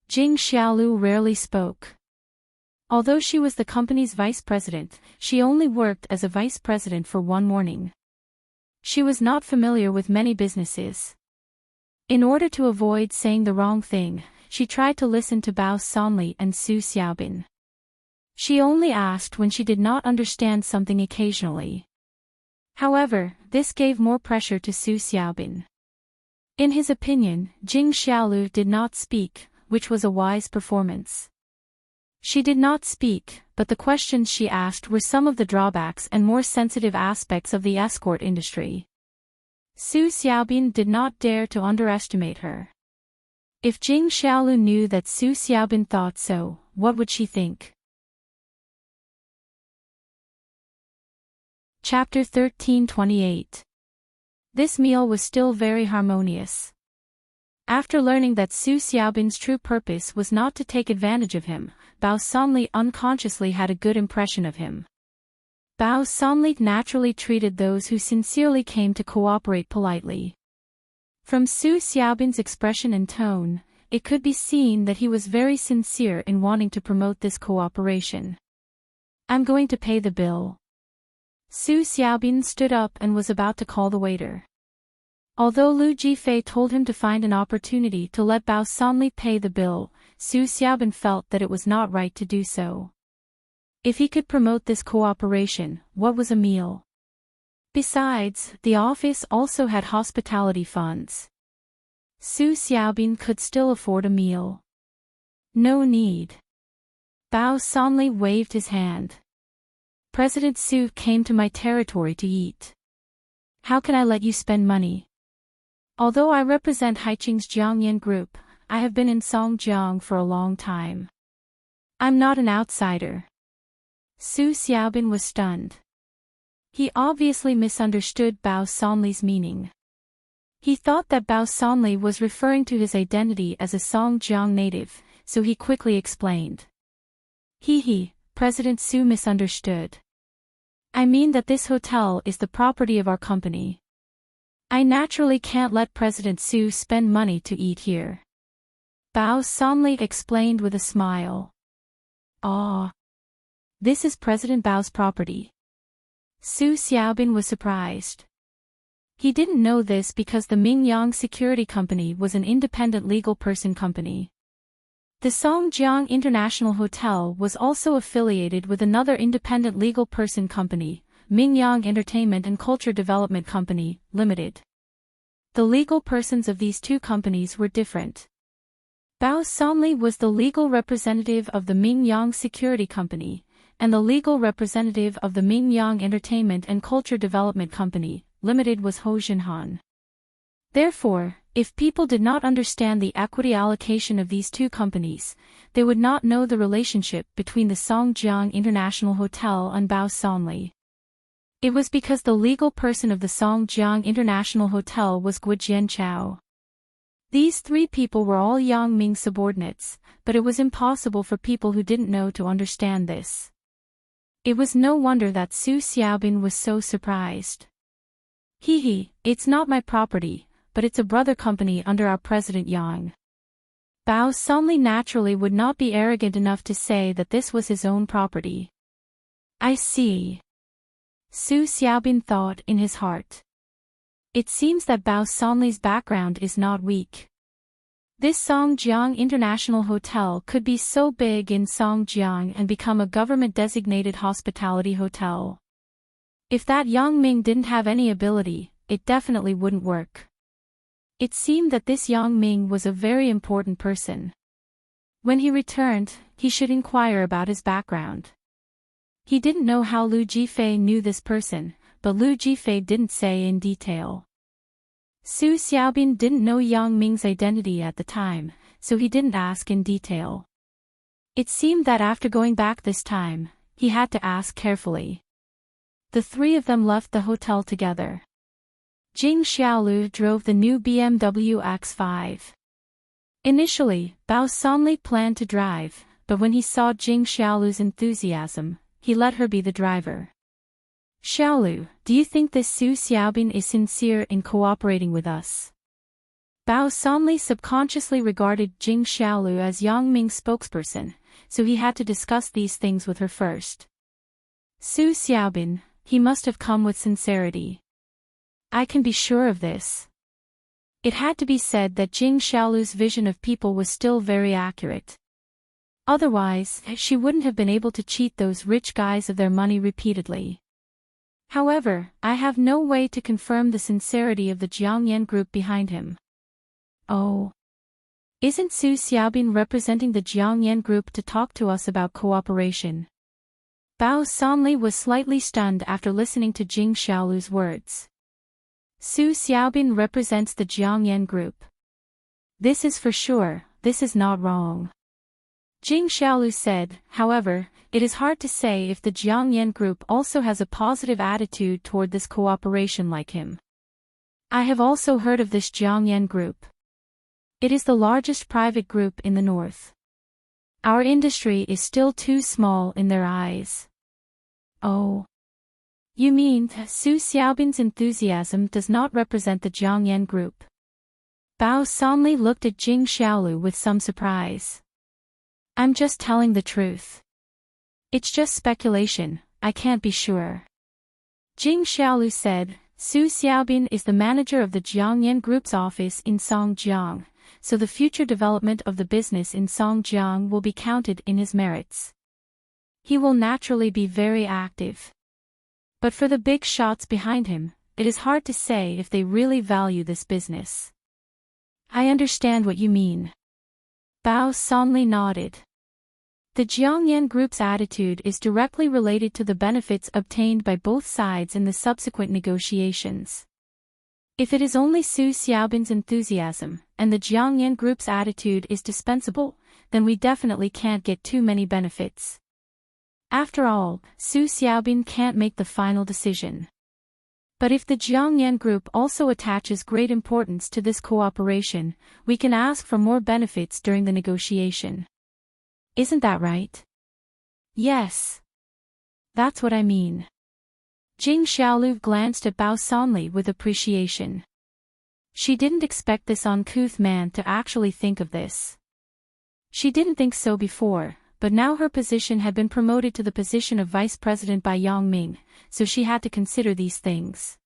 Jing Xiaolu rarely spoke. Although she was the company's vice president, she only worked as a vice president for one morning. She was not familiar with many businesses. In order to avoid saying the wrong thing, she tried to listen to Bao Sonli and Su Xiaobin. She only asked when she did not understand something occasionally. However, this gave more pressure to Su Xiaobin. In his opinion, Jing Xiaolu did not speak, which was a wise performance. She did not speak, but the questions she asked were some of the drawbacks and more sensitive aspects of the escort industry. Su Xiaobin did not dare to underestimate her. If Jing Xiaolu knew that Su Xiaobin thought so, what would she think? Chapter 1328. This meal was still very harmonious. After learning that Su Xiaobin's true purpose was not to take advantage of him, Bao Sonli unconsciously had a good impression of him. Bao Sonli naturally treated those who sincerely came to cooperate politely. From Su Xiaobin's expression and tone, it could be seen that he was very sincere in wanting to promote this cooperation. I'm going to pay the bill. Su Xiaobin stood up and was about to call the waiter. Although Lu Jifei told him to find an opportunity to let Bao Sonli pay the bill, Su Xiaobin felt that it was not right to do so. If he could promote this cooperation, what was a meal? Besides, the office also had hospitality funds. Su Xiaobin could still afford a meal. No need. Bao Sonli waved his hand. President Su came to my territory to eat. How can I let you spend money? Although I represent Haiqing's Jiangyan group, I have been in Songjiang for a long time. I'm not an outsider. Su Xiaobin was stunned. He obviously misunderstood Bao Sonli's meaning. He thought that Bao Sonli was referring to his identity as a Songjiang native, so he quickly explained. President Su misunderstood. I mean that this hotel is the property of our company. I naturally can't let President Su spend money to eat here. Bao Sanli explained with a smile. Ah. This is President Bao's property. Su Xiaobin was surprised. He didn't know this because the Mingyang Security Company was an independent legal person company. The Songjiang International Hotel was also affiliated with another independent legal person company, Mingyang Entertainment and Culture Development Company, Limited. The legal persons of these two companies were different. Bao Sanli was the legal representative of the Mingyang Security Company, and the legal representative of the Mingyang Entertainment and Culture Development Company, Limited was Ho Jinhan. Therefore, if people did not understand the equity allocation of these two companies, they would not know the relationship between the Songjiang International Hotel and Bao Sanli. It was because the legal person of the Songjiang International Hotel was Guo Jianchao. These three people were all Yang Ming subordinates, but it was impossible for people who didn't know to understand this. It was no wonder that Su Xiaobin was so surprised. It's not my property, but it's a brother company under our President Yang. Bao Sanli naturally would not be arrogant enough to say that this was his own property. I see. Su Xiaobin thought in his heart. It seems that Bao Sanli's background is not weak. This Songjiang International Hotel could be so big in Songjiang and become a government-designated hospitality hotel. If that Yang Ming didn't have any ability, it definitely wouldn't work. It seemed that this Yang Ming was a very important person. When he returned, he should inquire about his background. He didn't know how Lu Jifei knew this person, but Lu Jifei didn't say in detail. Su Xiaobin didn't know Yang Ming's identity at the time, so he didn't ask in detail. It seemed that after going back this time, he had to ask carefully. The three of them left the hotel together. Jing Xiaolu drove the new BMW X5. Initially, Bao Sanli planned to drive, but when he saw Jing Xiaolu's enthusiasm, he let her be the driver. Xiaolu, do you think this Su Xiaobin is sincere in cooperating with us? Bao Sanli subconsciously regarded Jing Xiaolu as Yang Ming's spokesperson, so he had to discuss these things with her first. Su Xiaobin, he must have come with sincerity. I can be sure of this. It had to be said that Jing Xiaolu's vision of people was still very accurate. Otherwise, she wouldn't have been able to cheat those rich guys of their money repeatedly. However, I have no way to confirm the sincerity of the Jiangyan group behind him. Oh. Isn't Su Xiaobin representing the Jiangyan group to talk to us about cooperation? Bao Sanli was slightly stunned after listening to Jing Xiaolu's words. Su Xiaobin represents the Jiangyan group. This is for sure, this is not wrong. Jing Xiaolu said, however, it is hard to say if the Jiangyan group also has a positive attitude toward this cooperation like him. I have also heard of this Jiangyan group. It is the largest private group in the north. Our industry is still too small in their eyes. Oh. You mean, Su Xiaobin's enthusiasm does not represent the Jiangyan group? Bao Sanli looked at Jing Xiaolu with some surprise. I'm just telling the truth. It's just speculation, I can't be sure. Jing Xiaolu said, Su Xiaobin is the manager of the Jiangyan group's office in Songjiang, so the future development of the business in Songjiang will be counted in his merits. He will naturally be very active. But for the big shots behind him, it is hard to say if they really value this business. I understand what you mean. Bao Sanli nodded. The Jiangyan group's attitude is directly related to the benefits obtained by both sides in the subsequent negotiations. If it is only Su Xiaobin's enthusiasm, and the Jiangyan group's attitude is dispensable, then we definitely can't get too many benefits. After all, Su Xiaobin can't make the final decision. But if the Jiangyan group also attaches great importance to this cooperation, we can ask for more benefits during the negotiation. Isn't that right? Yes. That's what I mean. Jing Xiaolu glanced at Bao Sanli with appreciation. She didn't expect this uncouth man to actually think of this. She didn't think so before, but now her position had been promoted to the position of vice president by Yang Ming, so she had to consider these things.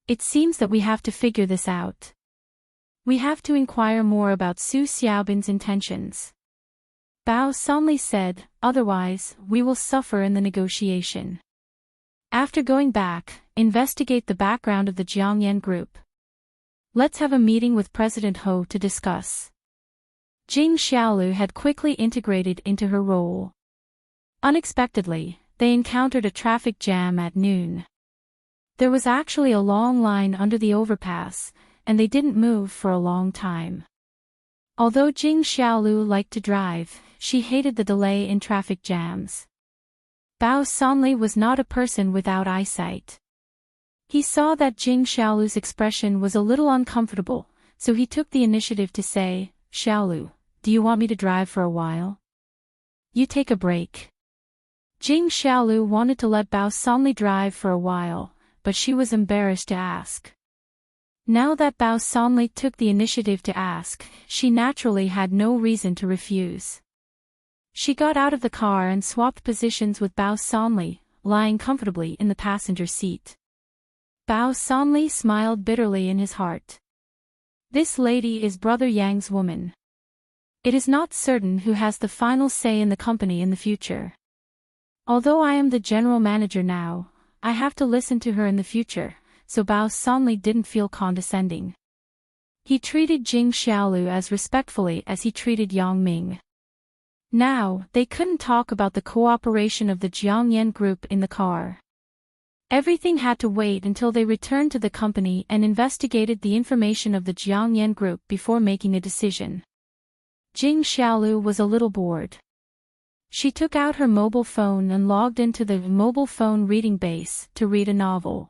It seems that we have to figure this out. We have to inquire more about Su Xiaobin's intentions. Bao Sanli said, otherwise, we will suffer in the negotiation. After going back, investigate the background of the Jiangyan group. Let's have a meeting with President Ho to discuss. Jing Xiaolu had quickly integrated into her role. Unexpectedly, they encountered a traffic jam at noon. There was actually a long line under the overpass, and they didn't move for a long time. Although Jing Xiaolu liked to drive, she hated the delay in traffic jams. Bao Sanli was not a person without eyesight. He saw that Jing Xiaolu's expression was a little uncomfortable, so he took the initiative to say, Xiaolu, do you want me to drive for a while? You take a break. Jing Xiaolu wanted to let Bao Sanli drive for a while, but she was embarrassed to ask. Now that Bao Sanli took the initiative to ask, she naturally had no reason to refuse. She got out of the car and swapped positions with Bao Sanli, lying comfortably in the passenger seat. Bao Sanli smiled bitterly in his heart. This lady is Brother Yang's woman. It is not certain who has the final say in the company in the future. Although I am the general manager now, I have to listen to her in the future, so Bao Sanli didn't feel condescending. He treated Jing Xiaolu as respectfully as he treated Yang Ming. Now, they couldn't talk about the cooperation of the Jiangyan group in the car. Everything had to wait until they returned to the company and investigated the information of the Jiangyan group before making a decision. Jing Xiaolu was a little bored. She took out her mobile phone and logged into the mobile phone reading base to read a novel.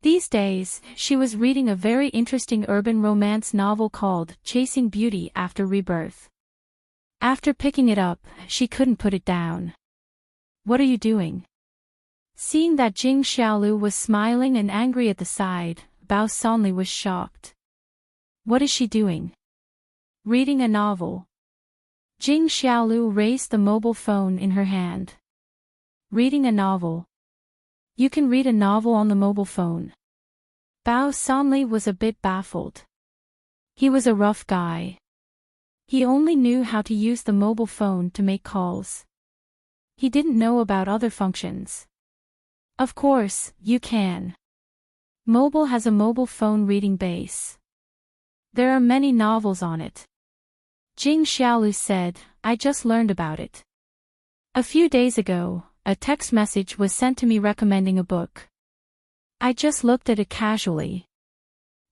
These days, she was reading a very interesting urban romance novel called Chasing Beauty After Rebirth. After picking it up, she couldn't put it down. What are you doing? Seeing that Jing Xiaolu was smiling and angry at the side, Bao Sanli was shocked. What is she doing? Reading a novel. Jing Xiaolu raised the mobile phone in her hand. Reading a novel. You can read a novel on the mobile phone. Bao Sanli was a bit baffled. He was a rough guy. He only knew how to use the mobile phone to make calls. He didn't know about other functions. Of course, you can. Mobile has a mobile phone reading base. There are many novels on it. Jing Xiaolu said, I just learned about it. A few days ago, a text message was sent to me recommending a book. I just looked at it casually.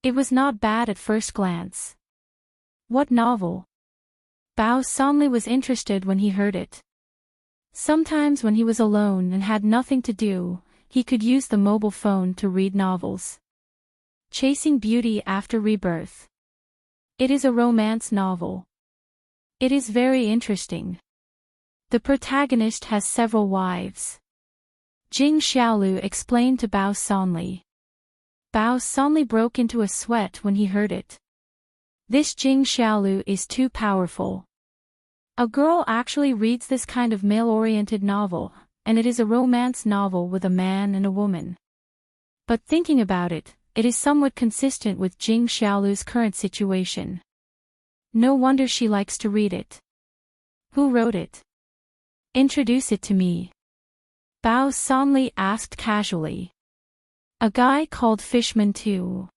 It was not bad at first glance. What novel? Bao Sanli was interested when he heard it. Sometimes when he was alone and had nothing to do, he could use the mobile phone to read novels. Chasing Beauty After Rebirth. It is a romance novel. It is very interesting. The protagonist has several wives. Jing Xiaolu explained to Bao Sanli. Bao Sanli broke into a sweat when he heard it. This Jing Xiaolu is too powerful. A girl actually reads this kind of male-oriented novel, and it is a romance novel with a man and a woman. But thinking about it, it is somewhat consistent with Jing Xiaolu's current situation. No wonder she likes to read it. Who wrote it? Introduce it to me. Bao Sanli asked casually. A guy called Fishman too.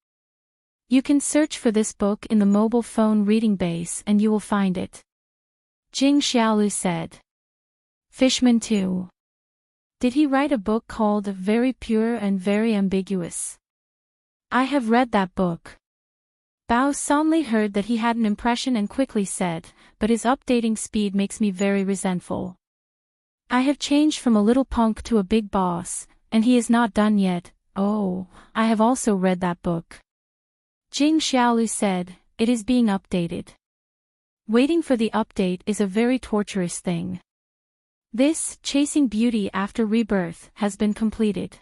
You can search for this book in the mobile phone reading base and you will find it. Jing Xiaolu said. Fishman too. Did he write a book called Very Pure and Very Ambiguous? I have read that book. Bao Sanli heard that he had an impression and quickly said, but his updating speed makes me very resentful. I have changed from a little punk to a big boss, and he is not done yet. Oh, I have also read that book. Jing Xiaolu said, it is being updated. Waiting for the update is a very torturous thing. This, Chasing Beauty After Rebirth, has been completed.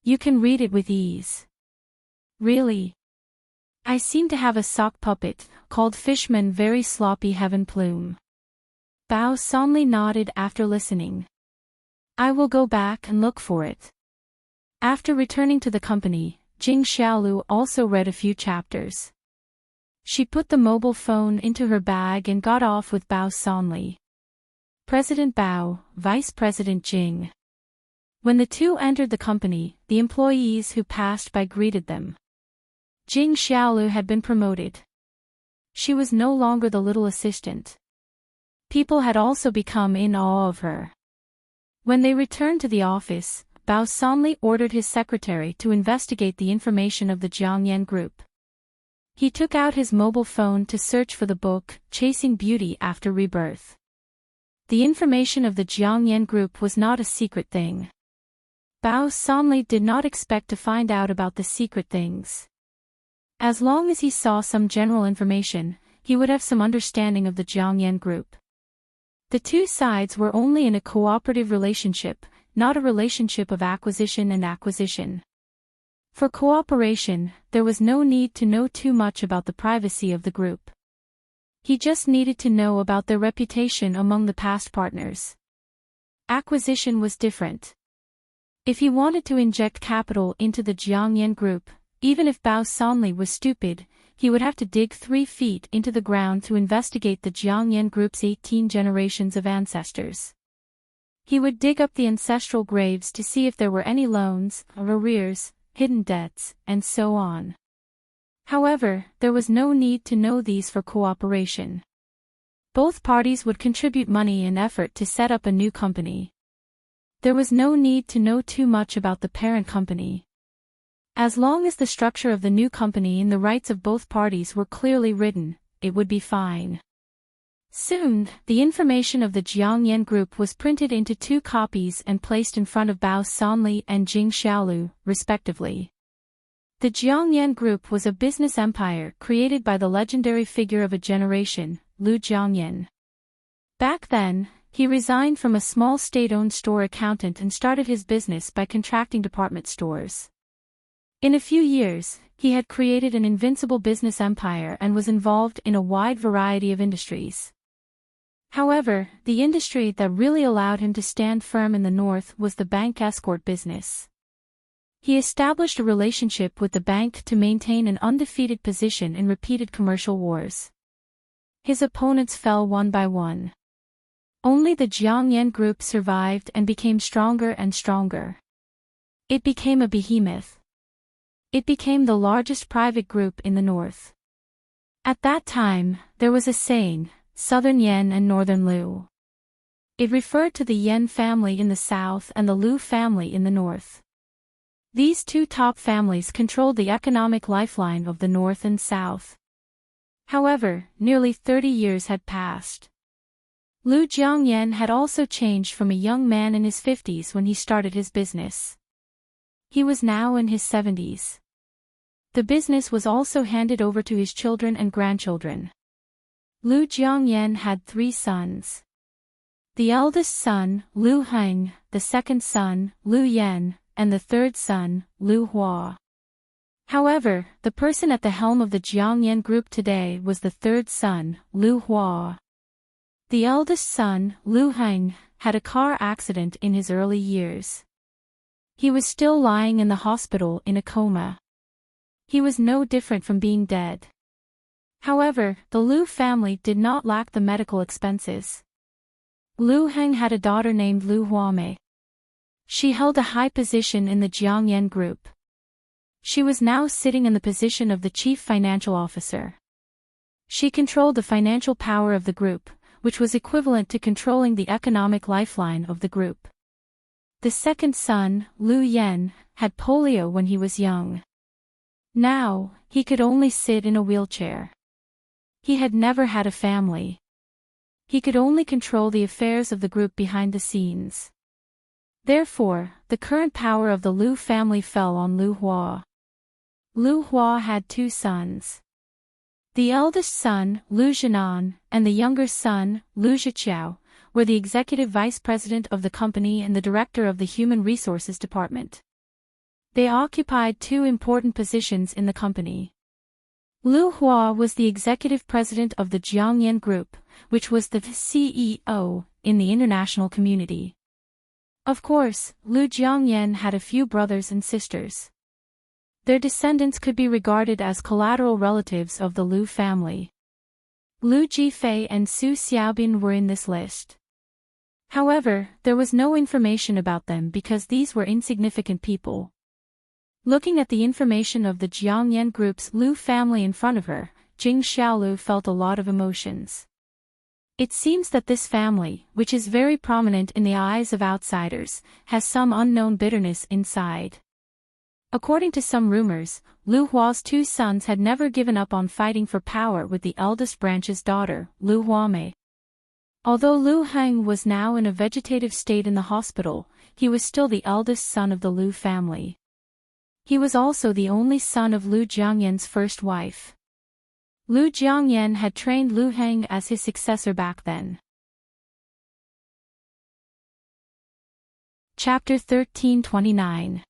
You can read it with ease. Really? I seem to have a sock puppet, called Fishman Very Sloppy Heaven Plume. Bao solemnly nodded after listening. I will go back and look for it. After returning to the company, Jing Xiaolu also read a few chapters. She put the mobile phone into her bag and got off with Bao solemnly. President Bao, Vice President Jing. When the two entered the company, the employees who passed by greeted them. Jing Xiaolu had been promoted. She was no longer the little assistant. People had also become in awe of her. When they returned to the office, Bao solemnly ordered his secretary to investigate the information of the Jiangyan group. He took out his mobile phone to search for the book, Chasing Beauty After Rebirth. The information of the Jiangyan group was not a secret thing. Bao solemnly did not expect to find out about the secret things. As long as he saw some general information, he would have some understanding of the Jiangyan group. The two sides were only in a cooperative relationship, not a relationship of acquisition and acquisition. For cooperation, there was no need to know too much about the privacy of the group. He just needed to know about their reputation among the past partners. Acquisition was different. If he wanted to inject capital into the Jiangyan group, even if Bao solemnly was stupid, he would have to dig 3 feet into the ground to investigate the Jiangyan group's 18 generations of ancestors. He would dig up the ancestral graves to see if there were any loans, arrears, hidden debts, and so on. However, there was no need to know these for cooperation. Both parties would contribute money and effort to set up a new company. There was no need to know too much about the parent company. As long as the structure of the new company and the rights of both parties were clearly written, it would be fine. Soon, the information of the Jiangyan group was printed into 2 copies and placed in front of Bao solemnly and Jing Xiaolu, respectively. The Jiangyan group was a business empire created by the legendary figure of a generation, Lu Jiangyan. Back then, he resigned from a small state-owned store accountant and started his business by contracting department stores. In a few years, he had created an invincible business empire and was involved in a wide variety of industries. However, the industry that really allowed him to stand firm in the north was the bank escort business. He established a relationship with the bank to maintain an undefeated position in repeated commercial wars. His opponents fell one by one. Only the Jiangyan group survived and became stronger and stronger. It became a behemoth. It became the largest private group in the north. At that time, there was a saying, Southern Yan and Northern Lu. It referred to the Yan family in the south and the Lu family in the north. These 2 top families controlled the economic lifeline of the north and south. However, nearly 30 years had passed. Lu Jiangyan had also changed from a young man in his 50s when he started his business. He was now in his 70s. The business was also handed over to his children and grandchildren. Lu Jiangyan had 3 sons. The eldest son, Lu Heng, the second son, Lu Yan, and the third son, Lu Hua. However, the person at the helm of the Jiangyan group today was the third son, Lu Hua. The eldest son, Lu Heng, had a car accident in his early years. He was still lying in the hospital in a coma. He was no different from being dead. However, the Lu family did not lack the medical expenses. Lu Heng had a daughter named Lu Huamei. She held a high position in the Jiangyan group. She was now sitting in the position of the chief financial officer. She controlled the financial power of the group, which was equivalent to controlling the economic lifeline of the group. The second son, Lu Yan, had polio when he was young. Now, he could only sit in a wheelchair. He had never had a family. He could only control the affairs of the group behind the scenes. Therefore, the current power of the Lu family fell on Lu Hua. Lu Hua had 2 sons. The eldest son, Lu Zhenan, and the younger son, Lu Zhiqiao, were the executive vice president of the company and the director of the human resources department. They occupied two important positions in the company. Lu Hua was the executive president of the Jiangyan Group, which was the CEO in the international community. Of course, Lu Jiangyan had a few brothers and sisters. Their descendants could be regarded as collateral relatives of the Lu family. Lu Jifei and Su Xiaobin were in this list. However, there was no information about them because these were insignificant people. Looking at the information of the Jiangyan Group's Lu family in front of her, Jing Xiaolu felt a lot of emotions. It seems that this family, which is very prominent in the eyes of outsiders, has some unknown bitterness inside. According to some rumors, Lu Hua's two sons had never given up on fighting for power with the eldest branch's daughter, Lu Huamei. Although Lu Heng was now in a vegetative state in the hospital, he was still the eldest son of the Lu family. He was also the only son of Lu Jiangyan's first wife. Lu Jiangyan had trained Lu Heng as his successor back then. Chapter 1329.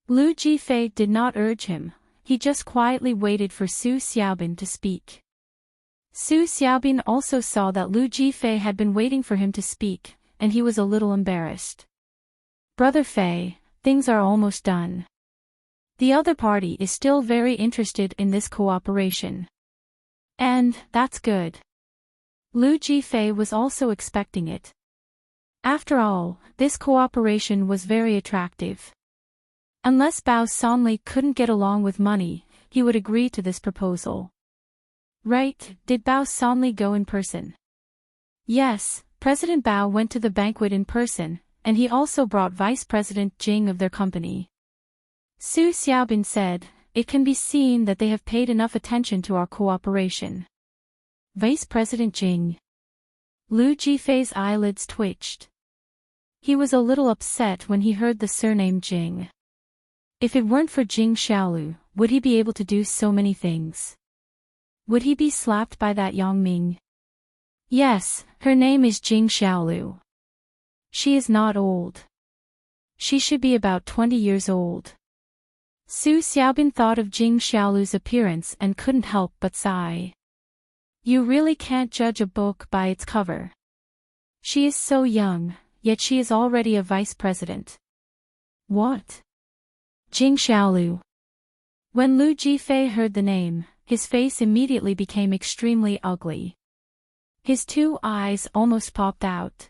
Lu Jifei did not urge him, he just quietly waited for Su Xiaobin to speak. Su Xiaobin also saw that Lu Jifei had been waiting for him to speak, and he was a little embarrassed. Brother Fei, things are almost done. The other party is still very interested in this cooperation. And, that's good. Lu Jifei was also expecting it. After all, this cooperation was very attractive. Unless Bao Sanli couldn't get along with money, he would agree to this proposal. Right, did Bao Sanli go in person? Yes, President Bao went to the banquet in person, and he also brought Vice President Jing of their company. Su Xiaobin said, "It can be seen that they have paid enough attention to our cooperation." Vice President Jing. Lu Jifei's eyelids twitched. He was a little upset when he heard the surname Jing. If it weren't for Jing Xiaolu, would he be able to do so many things? Would he be slapped by that Yang Ming? Yes, her name is Jing Xiaolu. She is not old. She should be about 20 years old. Su Xiaobin thought of Jing Xiaolu's appearance and couldn't help but sigh. You really can't judge a book by its cover. She is so young, yet she is already a vice president. What? Jing Xiaolu. When Lu Jifei heard the name, his face immediately became extremely ugly. His two eyes almost popped out.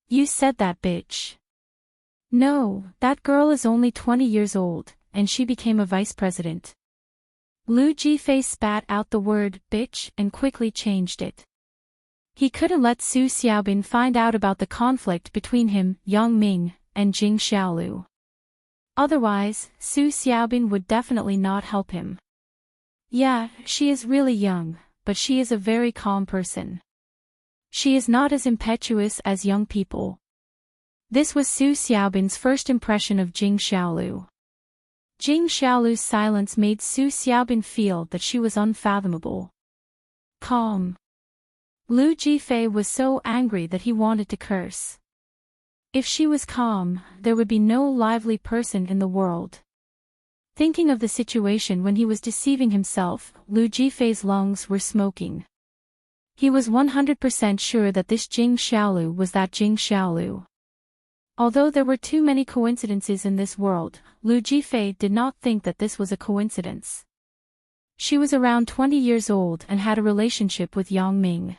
You said that, bitch. No, that girl is only 20 years old, and she became a vice president. Lu Jifei spat out the word bitch and quickly changed it. He couldn't let Su Xiaobin find out about the conflict between him, Yang Ming, and Jing Xiaolu. Otherwise, Su Xiaobin would definitely not help him. Yeah, she is really young, but she is a very calm person. She is not as impetuous as young people. This was Su Xiaobin's first impression of Jing Xiaolu. Jing Xiaolu's silence made Su Xiaobin feel that she was unfathomable. Calm. Lu Jifei was so angry that he wanted to curse. If she was calm, there would be no lively person in the world. Thinking of the situation when he was deceiving himself, Lu Jifei's lungs were smoking. He was 100% sure that this Jing Xiaolu was that Jing Xiaolu. Although there were too many coincidences in this world, Lu Jifei did not think that this was a coincidence. She was around 20 years old and had a relationship with Yang Ming.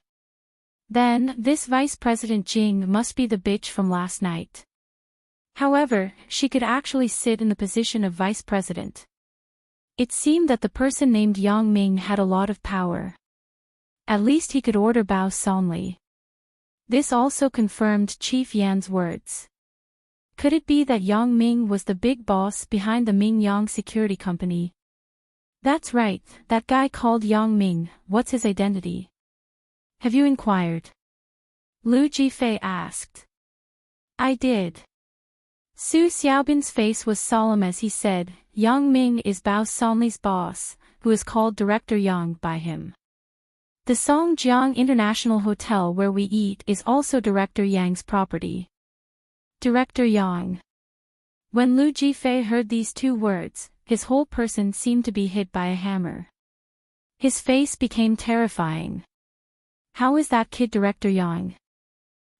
Then, this Vice President Jing must be the bitch from last night. However, she could actually sit in the position of Vice President. It seemed that the person named Yang Ming had a lot of power. At least he could order Bao Sanli. This also confirmed Chief Yan's words. Could it be that Yang Ming was the big boss behind the Ming Yang Security Company? That's right, that guy called Yang Ming, what's his identity? Have you inquired? Lu Jifei asked. I did. Su Xiaobin's face was solemn as he said, Yang Ming is Bao Sanli's boss, who is called Director Yang by him. The Songjiang International Hotel where we eat is also Director Yang's property. Director Yang. When Lu Jifei heard these two words, his whole person seemed to be hit by a hammer. His face became terrifying. How is that kid Director Yang?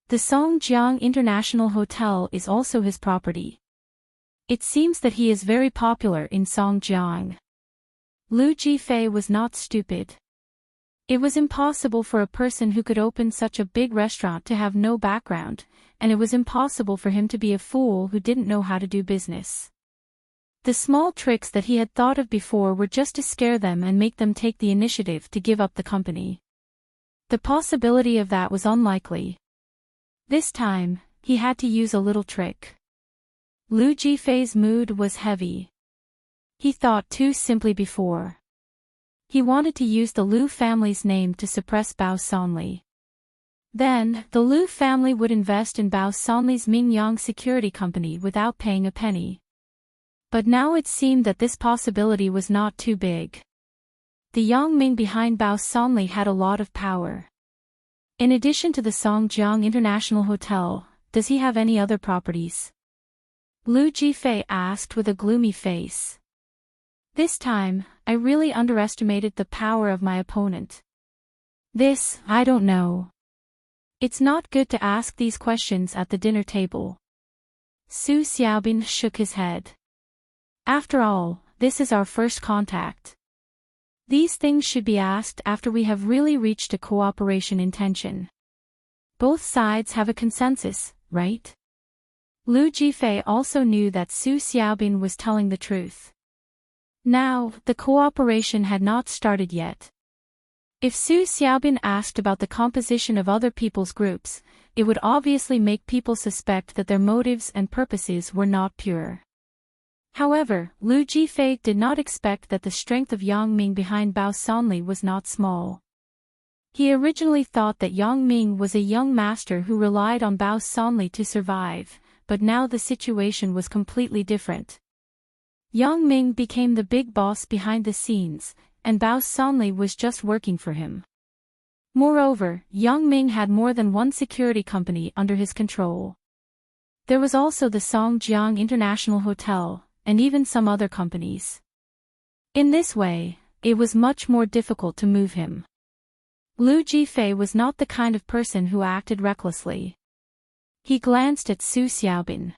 The Songjiang International Hotel is also his property. It seems that he is very popular in Songjiang. Lu Jifei was not stupid. It was impossible for a person who could open such a big restaurant to have no background, and it was impossible for him to be a fool who didn't know how to do business. The small tricks that he had thought of before were just to scare them and make them take the initiative to give up the company. The possibility of that was unlikely. This time, he had to use a little trick. Lu Jifei's mood was heavy. He thought too simply before. He wanted to use the Lu family's name to suppress Bao Sanli. Then, the Lu family would invest in Bao Sanli's Mingyang Security Company without paying a penny. But now it seemed that this possibility was not too big. The Yang Ming behind Bao Sanli had a lot of power. In addition to the Songjiang International Hotel, does he have any other properties? Lu Jifei asked with a gloomy face. This time, I really underestimated the power of my opponent. This, I don't know. It's not good to ask these questions at the dinner table. Su Xiaobin shook his head. After all, this is our first contact. These things should be asked after we have really reached a cooperation intention. Both sides have a consensus, right? Lu Jifei also knew that Su Xiaobin was telling the truth. Now, the cooperation had not started yet. If Su Xiaobin asked about the composition of other people's groups, it would obviously make people suspect that their motives and purposes were not pure. However, Lu Jifei did not expect that the strength of Yang Ming behind Bao Sanli was not small. He originally thought that Yang Ming was a young master who relied on Bao Sanli to survive, but now the situation was completely different. Yang Ming became the big boss behind the scenes, and Bao Sanli was just working for him. Moreover, Yang Ming had more than one security company under his control. There was also the Songjiang International Hotel, and even some other companies. In this way, it was much more difficult to move him. Lu Jifei was not the kind of person who acted recklessly. He glanced at Su Xiaobin.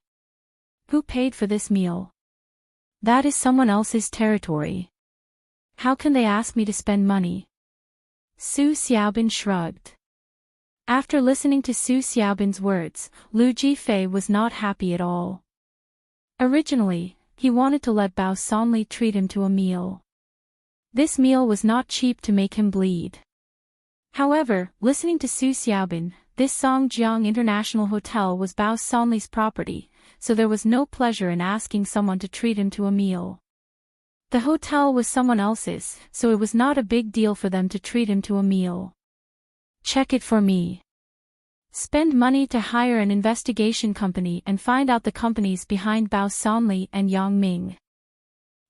Who paid for this meal? That is someone else's territory. How can they ask me to spend money? Su Xiaobin shrugged. After listening to Su Xiaobin's words, Lu Jifei was not happy at all. Originally, he wanted to let Bao Sanli treat him to a meal. This meal was not cheap to make him bleed. However, listening to Su Xiaobin, this Songjiang International Hotel was Bao Sanli's property, so there was no pleasure in asking someone to treat him to a meal. The hotel was someone else's, so it was not a big deal for them to treat him to a meal. Check it for me. Spend money to hire an investigation company and find out the companies behind Bao Sanli and Yang Ming.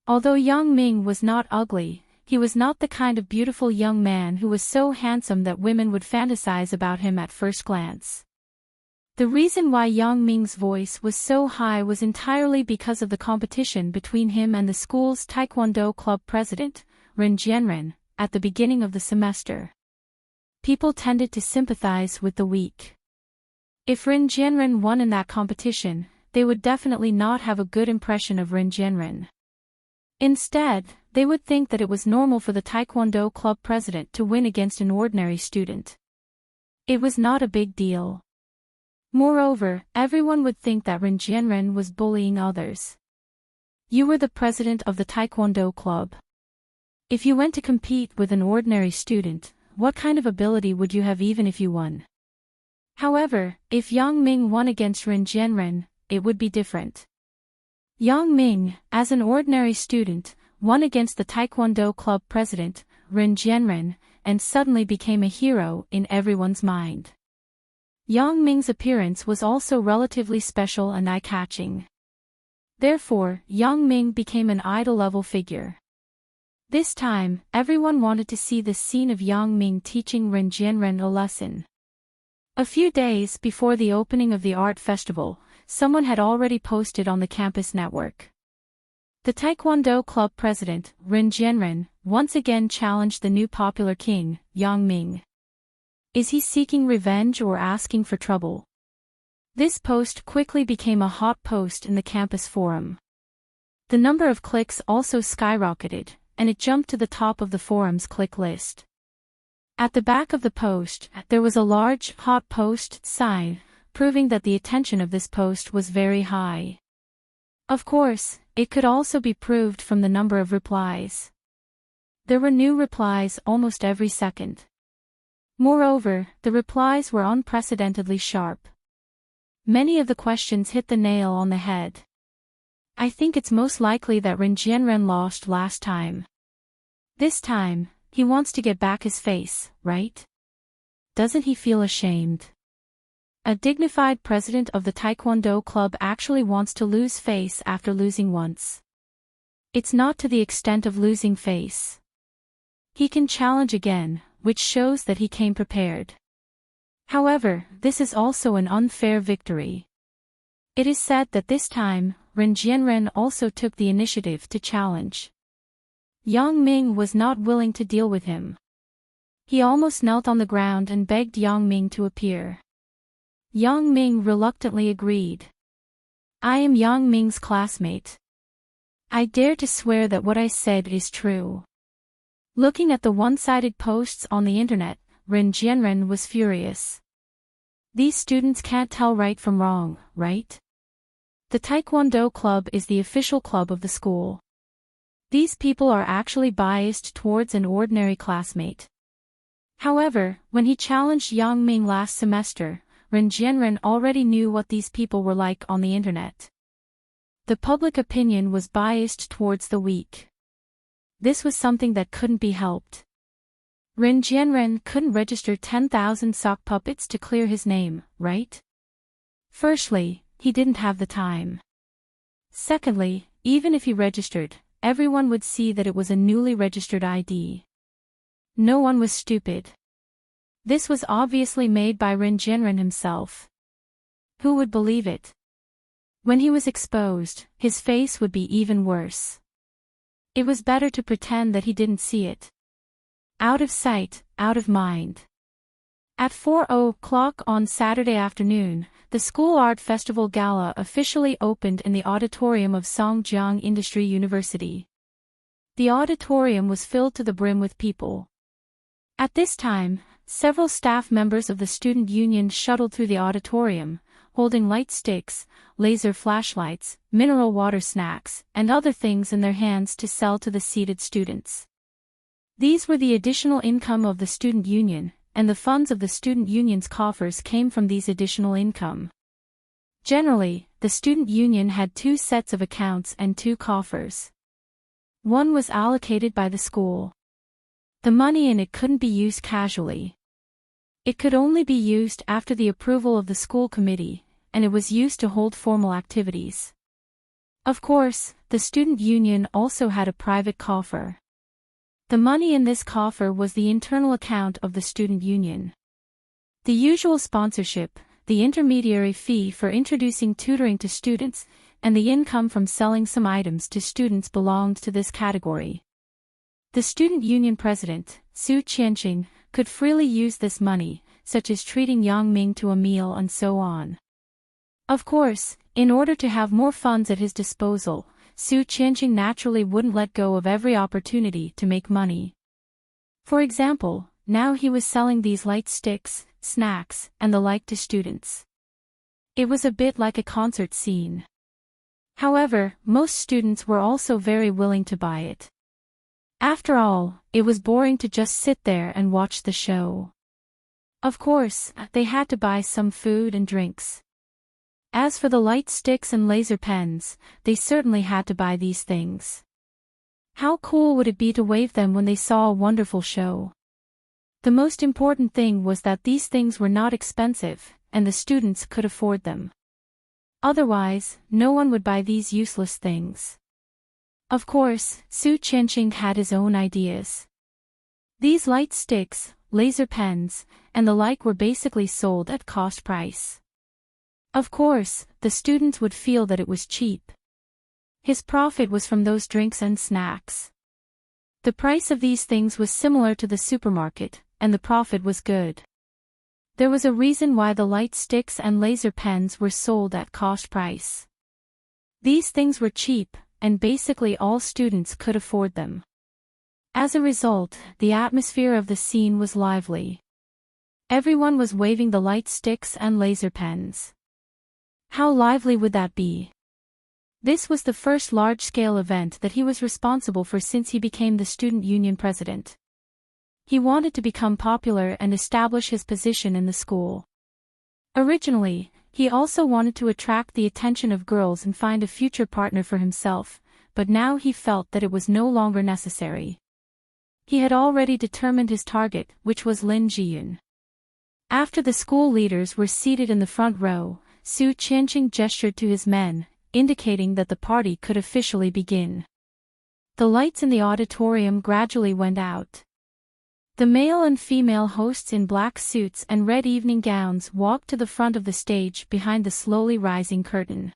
Although Yang Ming was not ugly, he was not the kind of beautiful young man who was so handsome that women would fantasize about him at first glance. The reason why Yang Ming's voice was so high was entirely because of the competition between him and the school's Taekwondo club president, Ren Jianren, at the beginning of the semester. People tended to sympathize with the weak. If Ren Jianren won in that competition, they would definitely not have a good impression of Ren Jianren. Instead, they would think that it was normal for the Taekwondo club president to win against an ordinary student. It was not a big deal. Moreover, everyone would think that Ren Jianren was bullying others. You were the president of the Taekwondo club. If you went to compete with an ordinary student, what kind of ability would you have even if you won? However, if Yang Ming won against Ren Jianren, it would be different. Yang Ming, as an ordinary student, won against the Taekwondo club president, Ren Jianren, and suddenly became a hero in everyone's mind. Yang Ming's appearance was also relatively special and eye-catching. Therefore, Yang Ming became an idol-level figure. This time, everyone wanted to see the scene of Yang Ming teaching Ren Jianren a lesson. A few days before the opening of the art festival, someone had already posted on the campus network. The Taekwondo club president, Ren Jianren, once again challenged the new popular king, Yang Ming. Is he seeking revenge or asking for trouble? This post quickly became a hot post in the campus forum. The number of clicks also skyrocketed, and it jumped to the top of the forum's click list. At the back of the post, there was a large, hot post sign, proving that the attention of this post was very high. Of course, it could also be proved from the number of replies. There were new replies almost every second. Moreover, the replies were unprecedentedly sharp. Many of the questions hit the nail on the head. I think it's most likely that Ren Jianren lost last time. This time, he wants to get back his face, right? Doesn't he feel ashamed? A dignified president of the Taekwondo club actually wants to lose face after losing once. It's not to the extent of losing face. He can challenge again, which shows that he came prepared. However, this is also an unfair victory. It is said that this time, Ren Jianren also took the initiative to challenge. Yang Ming was not willing to deal with him. He almost knelt on the ground and begged Yang Ming to appear. Yang Ming reluctantly agreed. I am Yang Ming's classmate. I dare to swear that what I said is true. Looking at the one-sided posts on the internet, Ren Jianren was furious. These students can't tell right from wrong, right? The Taekwondo club is the official club of the school. These people are actually biased towards an ordinary classmate. However, when he challenged Yang Ming last semester, Ren Jianren already knew what these people were like on the internet. The public opinion was biased towards the weak. This was something that couldn't be helped. Ren Jianren couldn't register 10,000 sock puppets to clear his name, right? Firstly, he didn't have the time. Secondly, even if he registered, everyone would see that it was a newly registered ID. No one was stupid. This was obviously made by Ren Jianren himself. Who would believe it? When he was exposed, his face would be even worse. It was better to pretend that he didn't see it. Out of sight, out of mind. At 4:00 on Saturday afternoon, the School Art Festival Gala officially opened in the auditorium of Songjiang Industry University. The auditorium was filled to the brim with people. At this time, several staff members of the student union shuttled through the auditorium, holding light sticks, laser flashlights, mineral water snacks, and other things in their hands to sell to the seated students. These were the additional income of the student union, and the funds of the student union's coffers came from these additional income. Generally, the student union had 2 sets of accounts and 2 coffers. One was allocated by the school. The money in it couldn't be used casually. It could only be used after the approval of the school committee, and it was used to hold formal activities. Of course, the student union also had a private coffer. The money in this coffer was the internal account of the student union. The usual sponsorship, the intermediary fee for introducing tutoring to students, and the income from selling some items to students belonged to this category. The student union president, Su Qianqing, could freely use this money, such as treating Yang Ming to a meal and so on. Of course, in order to have more funds at his disposal, Su Qianqing naturally wouldn't let go of every opportunity to make money. For example, now he was selling these light sticks, snacks, and the like to students. It was a bit like a concert scene. However, most students were also very willing to buy it. After all, it was boring to just sit there and watch the show. Of course, they had to buy some food and drinks. As for the light sticks and laser pens, they certainly had to buy these things. How cool would it be to wave them when they saw a wonderful show? The most important thing was that these things were not expensive, and the students could afford them. Otherwise, no one would buy these useless things. Of course, Su Qianqing had his own ideas. These light sticks, laser pens, and the like were basically sold at cost price. Of course, the students would feel that it was cheap. His profit was from those drinks and snacks. The price of these things was similar to the supermarket, and the profit was good. There was a reason why the light sticks and laser pens were sold at cost price. These things were cheap, and basically all students could afford them. As a result, the atmosphere of the scene was lively. Everyone was waving the light sticks and laser pens. How lively would that be? This was the first large-scale event that he was responsible for since he became the student union president. He wanted to become popular and establish his position in the school. Originally, he also wanted to attract the attention of girls and find a future partner for himself, but now he felt that it was no longer necessary. He had already determined his target, which was Lin Jiyun. After the school leaders were seated in the front row, Su Qianqing gestured to his men, indicating that the party could officially begin. The lights in the auditorium gradually went out. The male and female hosts in black suits and red evening gowns walked to the front of the stage behind the slowly rising curtain.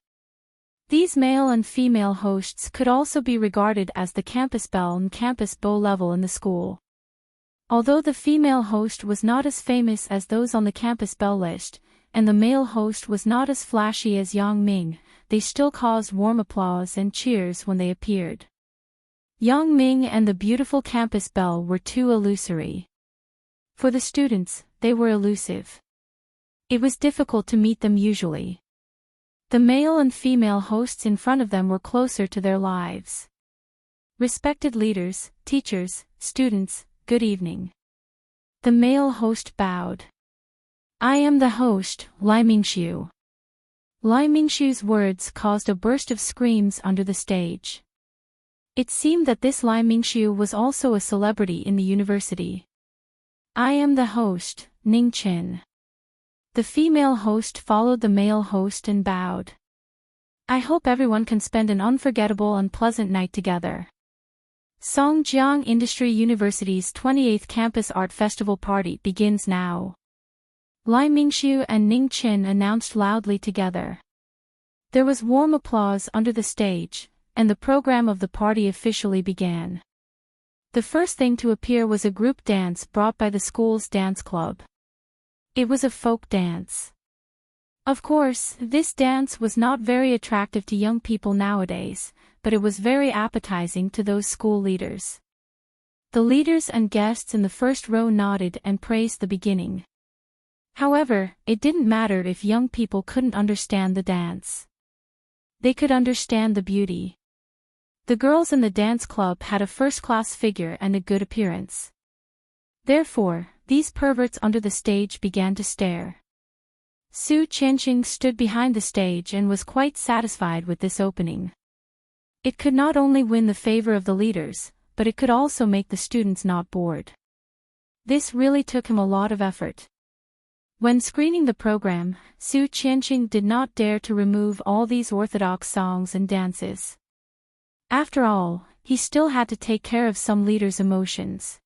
These male and female hosts could also be regarded as the campus belle and campus beau level in the school. Although the female host was not as famous as those on the campus belle list, and the male host was not as flashy as Yang Ming, they still caused warm applause and cheers when they appeared. Yang Ming and the beautiful campus belle were too illusory. For the students, they were elusive. It was difficult to meet them usually. The male and female hosts in front of them were closer to their lives. Respected leaders, teachers, students, good evening. The male host bowed. I am the host, Lai Mingxiu. Lai Mingxiu's words caused a burst of screams under the stage. It seemed that this Lai Mingxiu was also a celebrity in the university. I am the host, Ning Qin. The female host followed the male host and bowed. I hope everyone can spend an unforgettable and pleasant night together. Songjiang Industry University's 28th Campus Art Festival party begins now. Lai Mingxiu and Ning Qin announced loudly together. There was warm applause under the stage, and the program of the party officially began. The first thing to appear was a group dance brought by the school's dance club. It was a folk dance. Of course, this dance was not very attractive to young people nowadays, but it was very appetizing to those school leaders. The leaders and guests in the first row nodded and praised the beginning. However, it didn't matter if young people couldn't understand the dance. They could understand the beauty. The girls in the dance club had a first-class figure and a good appearance. Therefore, these perverts under the stage began to stare. Su Qianqing stood behind the stage and was quite satisfied with this opening. It could not only win the favor of the leaders, but it could also make the students not bored. This really took him a lot of effort. When screening the program, Su Qianqing did not dare to remove all these orthodox songs and dances. After all, he still had to take care of some leaders' emotions.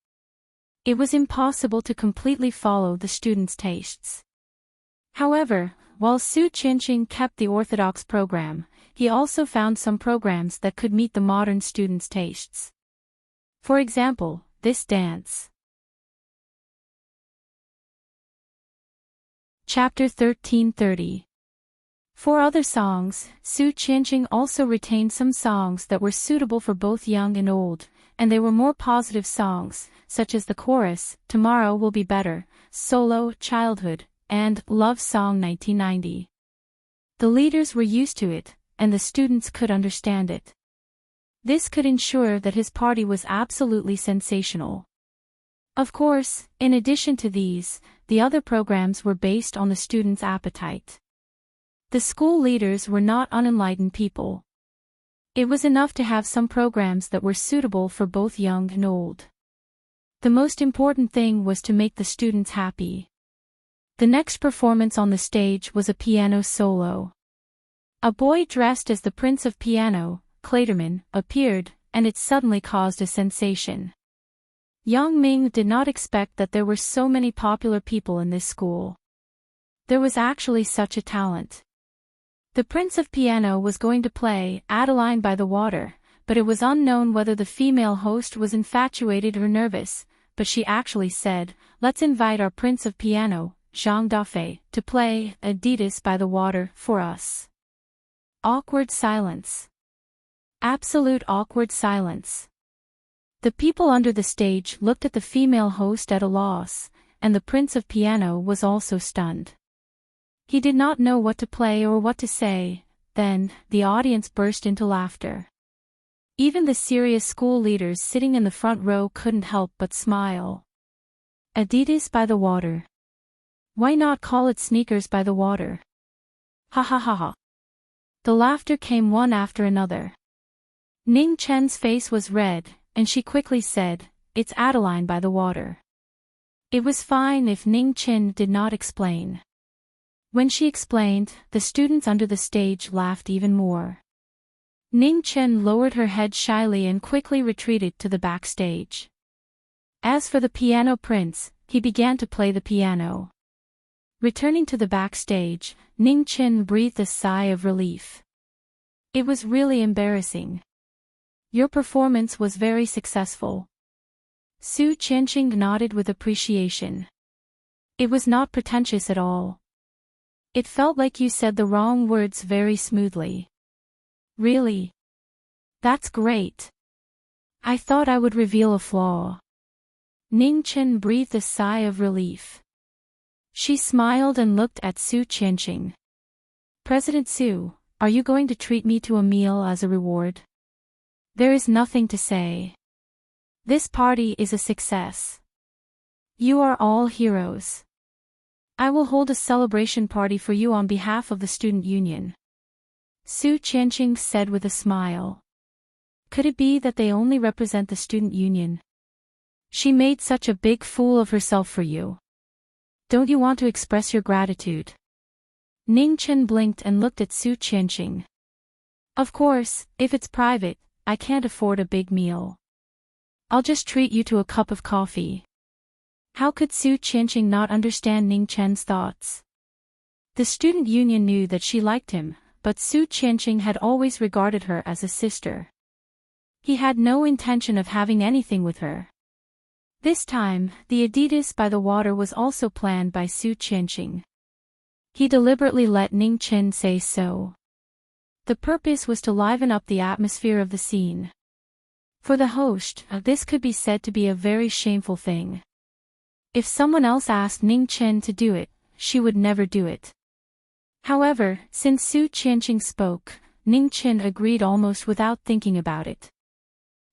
It was impossible to completely follow the students' tastes. However, while Su Qianqing kept the orthodox program, he also found some programs that could meet the modern students' tastes. For example, this dance. Chapter 1330. For other songs, Su Qianqing also retained some songs that were suitable for both young and old, and they were more positive songs, such as the chorus, Tomorrow Will Be Better, Solo, Childhood, and Love Song 1990. The leaders were used to it, and the students could understand it. This could ensure that his party was absolutely sensational. Of course, in addition to these, the other programs were based on the students' appetite. The school leaders were not unenlightened people. It was enough to have some programs that were suitable for both young and old. The most important thing was to make the students happy. The next performance on the stage was a piano solo. A boy dressed as the Prince of Piano, Clayderman, appeared, and it suddenly caused a sensation. Yang Ming did not expect that there were so many popular people in this school. There was actually such a talent. The Prince of Piano was going to play Adeline by the Water, but it was unknown whether the female host was infatuated or nervous, but she actually said, "Let's invite our Prince of Piano, Zhang Dafei, to play Adidas by the Water for us." Awkward silence. Absolute awkward silence. The people under the stage looked at the female host at a loss, and the Prince of Piano was also stunned. He did not know what to play or what to say. Then, the audience burst into laughter. Even the serious school leaders sitting in the front row couldn't help but smile. Adidas by the Water. Why not call it sneakers by the water? Ha ha ha ha. The laughter came one after another. Ning Chen's face was red, and she quickly said, "It's Adeline by the Water." It was fine if Ning Chen did not explain. When she explained, the students under the stage laughed even more. Ning Chen lowered her head shyly and quickly retreated to the backstage. As for the piano prince, he began to play the piano. Returning to the backstage, Ning Chen breathed a sigh of relief. It was really embarrassing. Your performance was very successful. Su Qianqing nodded with appreciation. It was not pretentious at all. It felt like you said the wrong words very smoothly. Really? That's great. I thought I would reveal a flaw. Ning Chen breathed a sigh of relief. She smiled and looked at Su Qianqing. "President Su, are you going to treat me to a meal as a reward?" "There is nothing to say. This party is a success. You are all heroes. I will hold a celebration party for you on behalf of the student union," Su Qianqing said with a smile. Could it be that they only represent the student union? She made such a big fool of herself for you. Don't you want to express your gratitude? Ning Chen blinked and looked at Su Qianqing. "Of course, if it's private, I can't afford a big meal. I'll just treat you to a cup of coffee." How could Su Qianqing not understand Ning Chen's thoughts? The student union knew that she liked him, but Su Qianqing had always regarded her as a sister. He had no intention of having anything with her. This time, the Adidas by the Water was also planned by Su Qianqing. He deliberately let Ning Chen say so. The purpose was to liven up the atmosphere of the scene. For the host, this could be said to be a very shameful thing. If someone else asked Ning Chen to do it, she would never do it. However, since Su Qianqing spoke, Ning Chen agreed almost without thinking about it.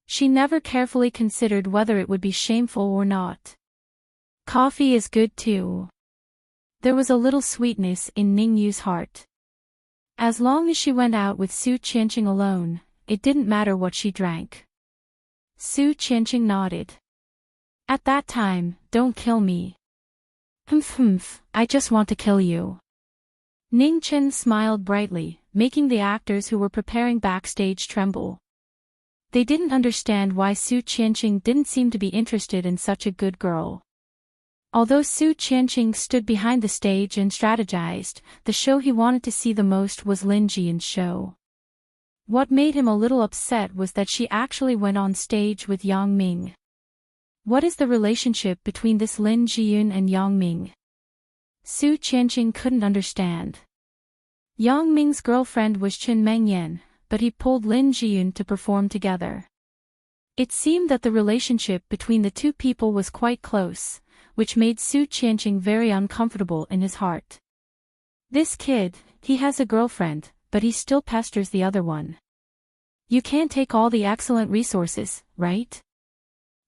She never carefully considered whether it would be shameful or not. Coffee is good too. There was a little sweetness in Ning Yu's heart. As long as she went out with Su Qianqing alone, it didn't matter what she drank. Su Qianqing nodded. At that time, "Don't kill me." Humph, I just want to kill you." Ning Chen smiled brightly, making the actors who were preparing backstage tremble. They didn't understand why Su Qianqing didn't seem to be interested in such a good girl. Although Su Qianqing stood behind the stage and strategized, the show he wanted to see the most was Lin Jiyun's show. What made him a little upset was that she actually went on stage with Yang Ming. What is the relationship between this Lin Jiyun and Yang Ming? Su Qianqing couldn't understand. Yang Ming's girlfriend was Chen Mengyan, but he pulled Lin Jiyun to perform together. It seemed that the relationship between the two people was quite close, which made Su Qianqing very uncomfortable in his heart. This kid, he has a girlfriend, but he still pesters the other one. You can't take all the excellent resources, right?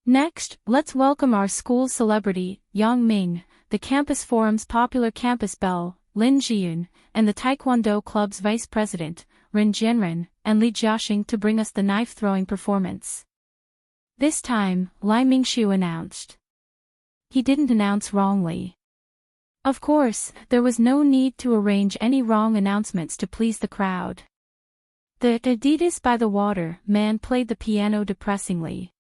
Next, let's welcome our school's celebrity, Yang Ming, the campus forum's popular campus belle, Lin Jiyun, and the Taekwondo club's vice president, Ren Jianren, and Li Jiaxing to bring us the knife-throwing performance. This time, Lai Mingxiu announced. He didn't announce wrongly. Of course, there was no need to arrange any wrong announcements to please the crowd. The Adidas by the Water man played the piano depressingly.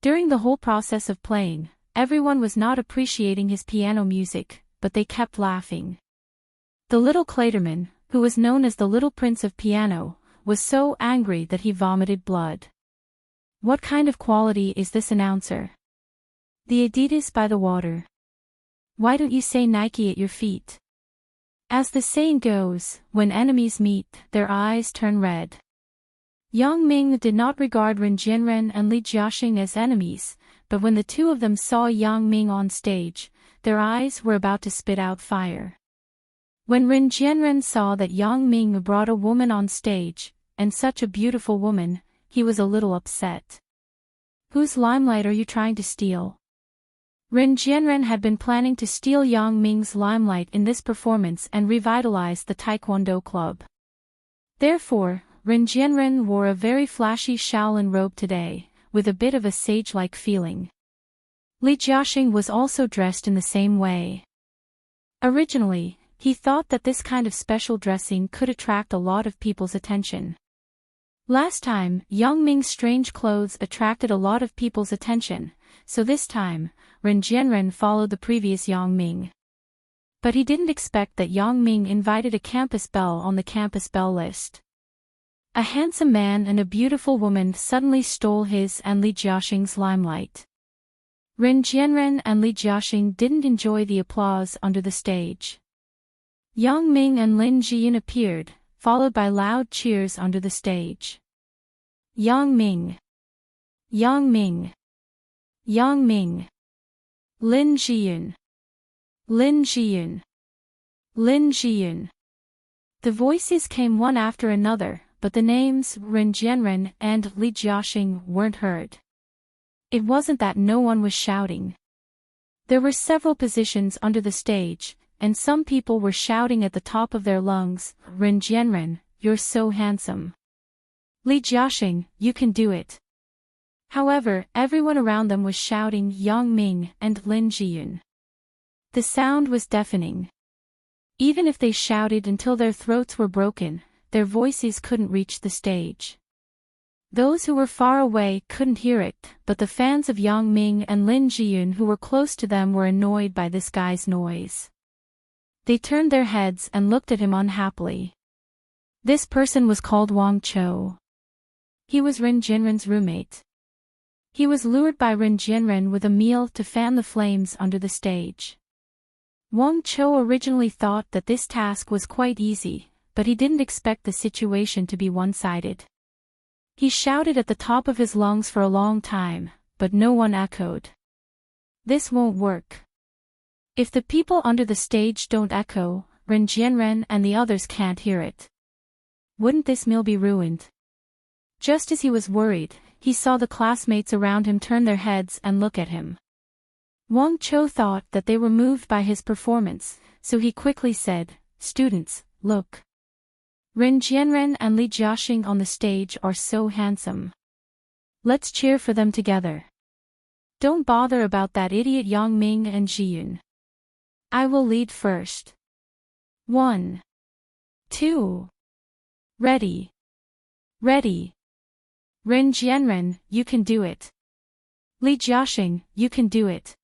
During the whole process of playing, everyone was not appreciating his piano music, but they kept laughing. The little Clayterman, who was known as the Little Prince of Piano, was so angry that he vomited blood. What kind of quality is this announcer? The Adidas by the Water. Why don't you say Nike at your feet? As the saying goes, when enemies meet, their eyes turn red. Yang Ming did not regard Ren Jianren and Li Jiaxing as enemies, but when the two of them saw Yang Ming on stage, their eyes were about to spit out fire. When Ren Jianren saw that Yang Ming brought a woman on stage, and such a beautiful woman, he was a little upset. Whose limelight are you trying to steal? Ren Jianren had been planning to steal Yang Ming's limelight in this performance and revitalize the Taekwondo club. Therefore, Ren Jianren wore a very flashy Shaolin robe today, with a bit of a sage-like feeling. Li Jiaxing was also dressed in the same way. Originally, he thought that this kind of special dressing could attract a lot of people's attention. Last time, Yang Ming's strange clothes attracted a lot of people's attention, so this time, Ren Jianren followed the previous Yang Ming. But he didn't expect that Yang Ming invited a campus belle on the campus belle list. A handsome man and a beautiful woman suddenly stole his and Li Jiaxing's limelight. Ren Jianren and Li Jiaxing didn't enjoy the applause under the stage. Yang Ming and Lin Jian appeared, followed by loud cheers under the stage. Yang Ming. Yang Ming. Yang Ming. Lin Jian. Lin Jian. Lin Jian. The voices came one after another, but the names Ren Jianren and Li Jiaxing weren't heard. It wasn't that no one was shouting. There were several positions under the stage, and some people were shouting at the top of their lungs, "Ren Jianren, you're so handsome. Li Jiaxing, you can do it." However, everyone around them was shouting Yang Ming and Lin Jian. The sound was deafening. Even if they shouted until their throats were broken, their voices couldn't reach the stage. Those who were far away couldn't hear it, but the fans of Yang Ming and Lin Jian who were close to them were annoyed by this guy's noise. They turned their heads and looked at him unhappily. This person was called Wang Chou. He was Ren Jianren's roommate. He was lured by Ren Jianren with a meal to fan the flames under the stage. Wang Chou originally thought that this task was quite easy, but he didn't expect the situation to be one-sided. He shouted at the top of his lungs for a long time, but no one echoed. This won't work. If the people under the stage don't echo, Ren Jianren and the others can't hear it. Wouldn't this meal be ruined? Just as he was worried, he saw the classmates around him turn their heads and look at him. Wang Chou thought that they were moved by his performance, so he quickly said, "Students, look. Ren Jianren and Li Jiaxing on the stage are so handsome. Let's cheer for them together. Don't bother about that idiot Yang Ming and Jian. I will lead first. 1, 2. Ready. Ready. Ren Jianren, you can do it. Li Jiaxing, you can do it.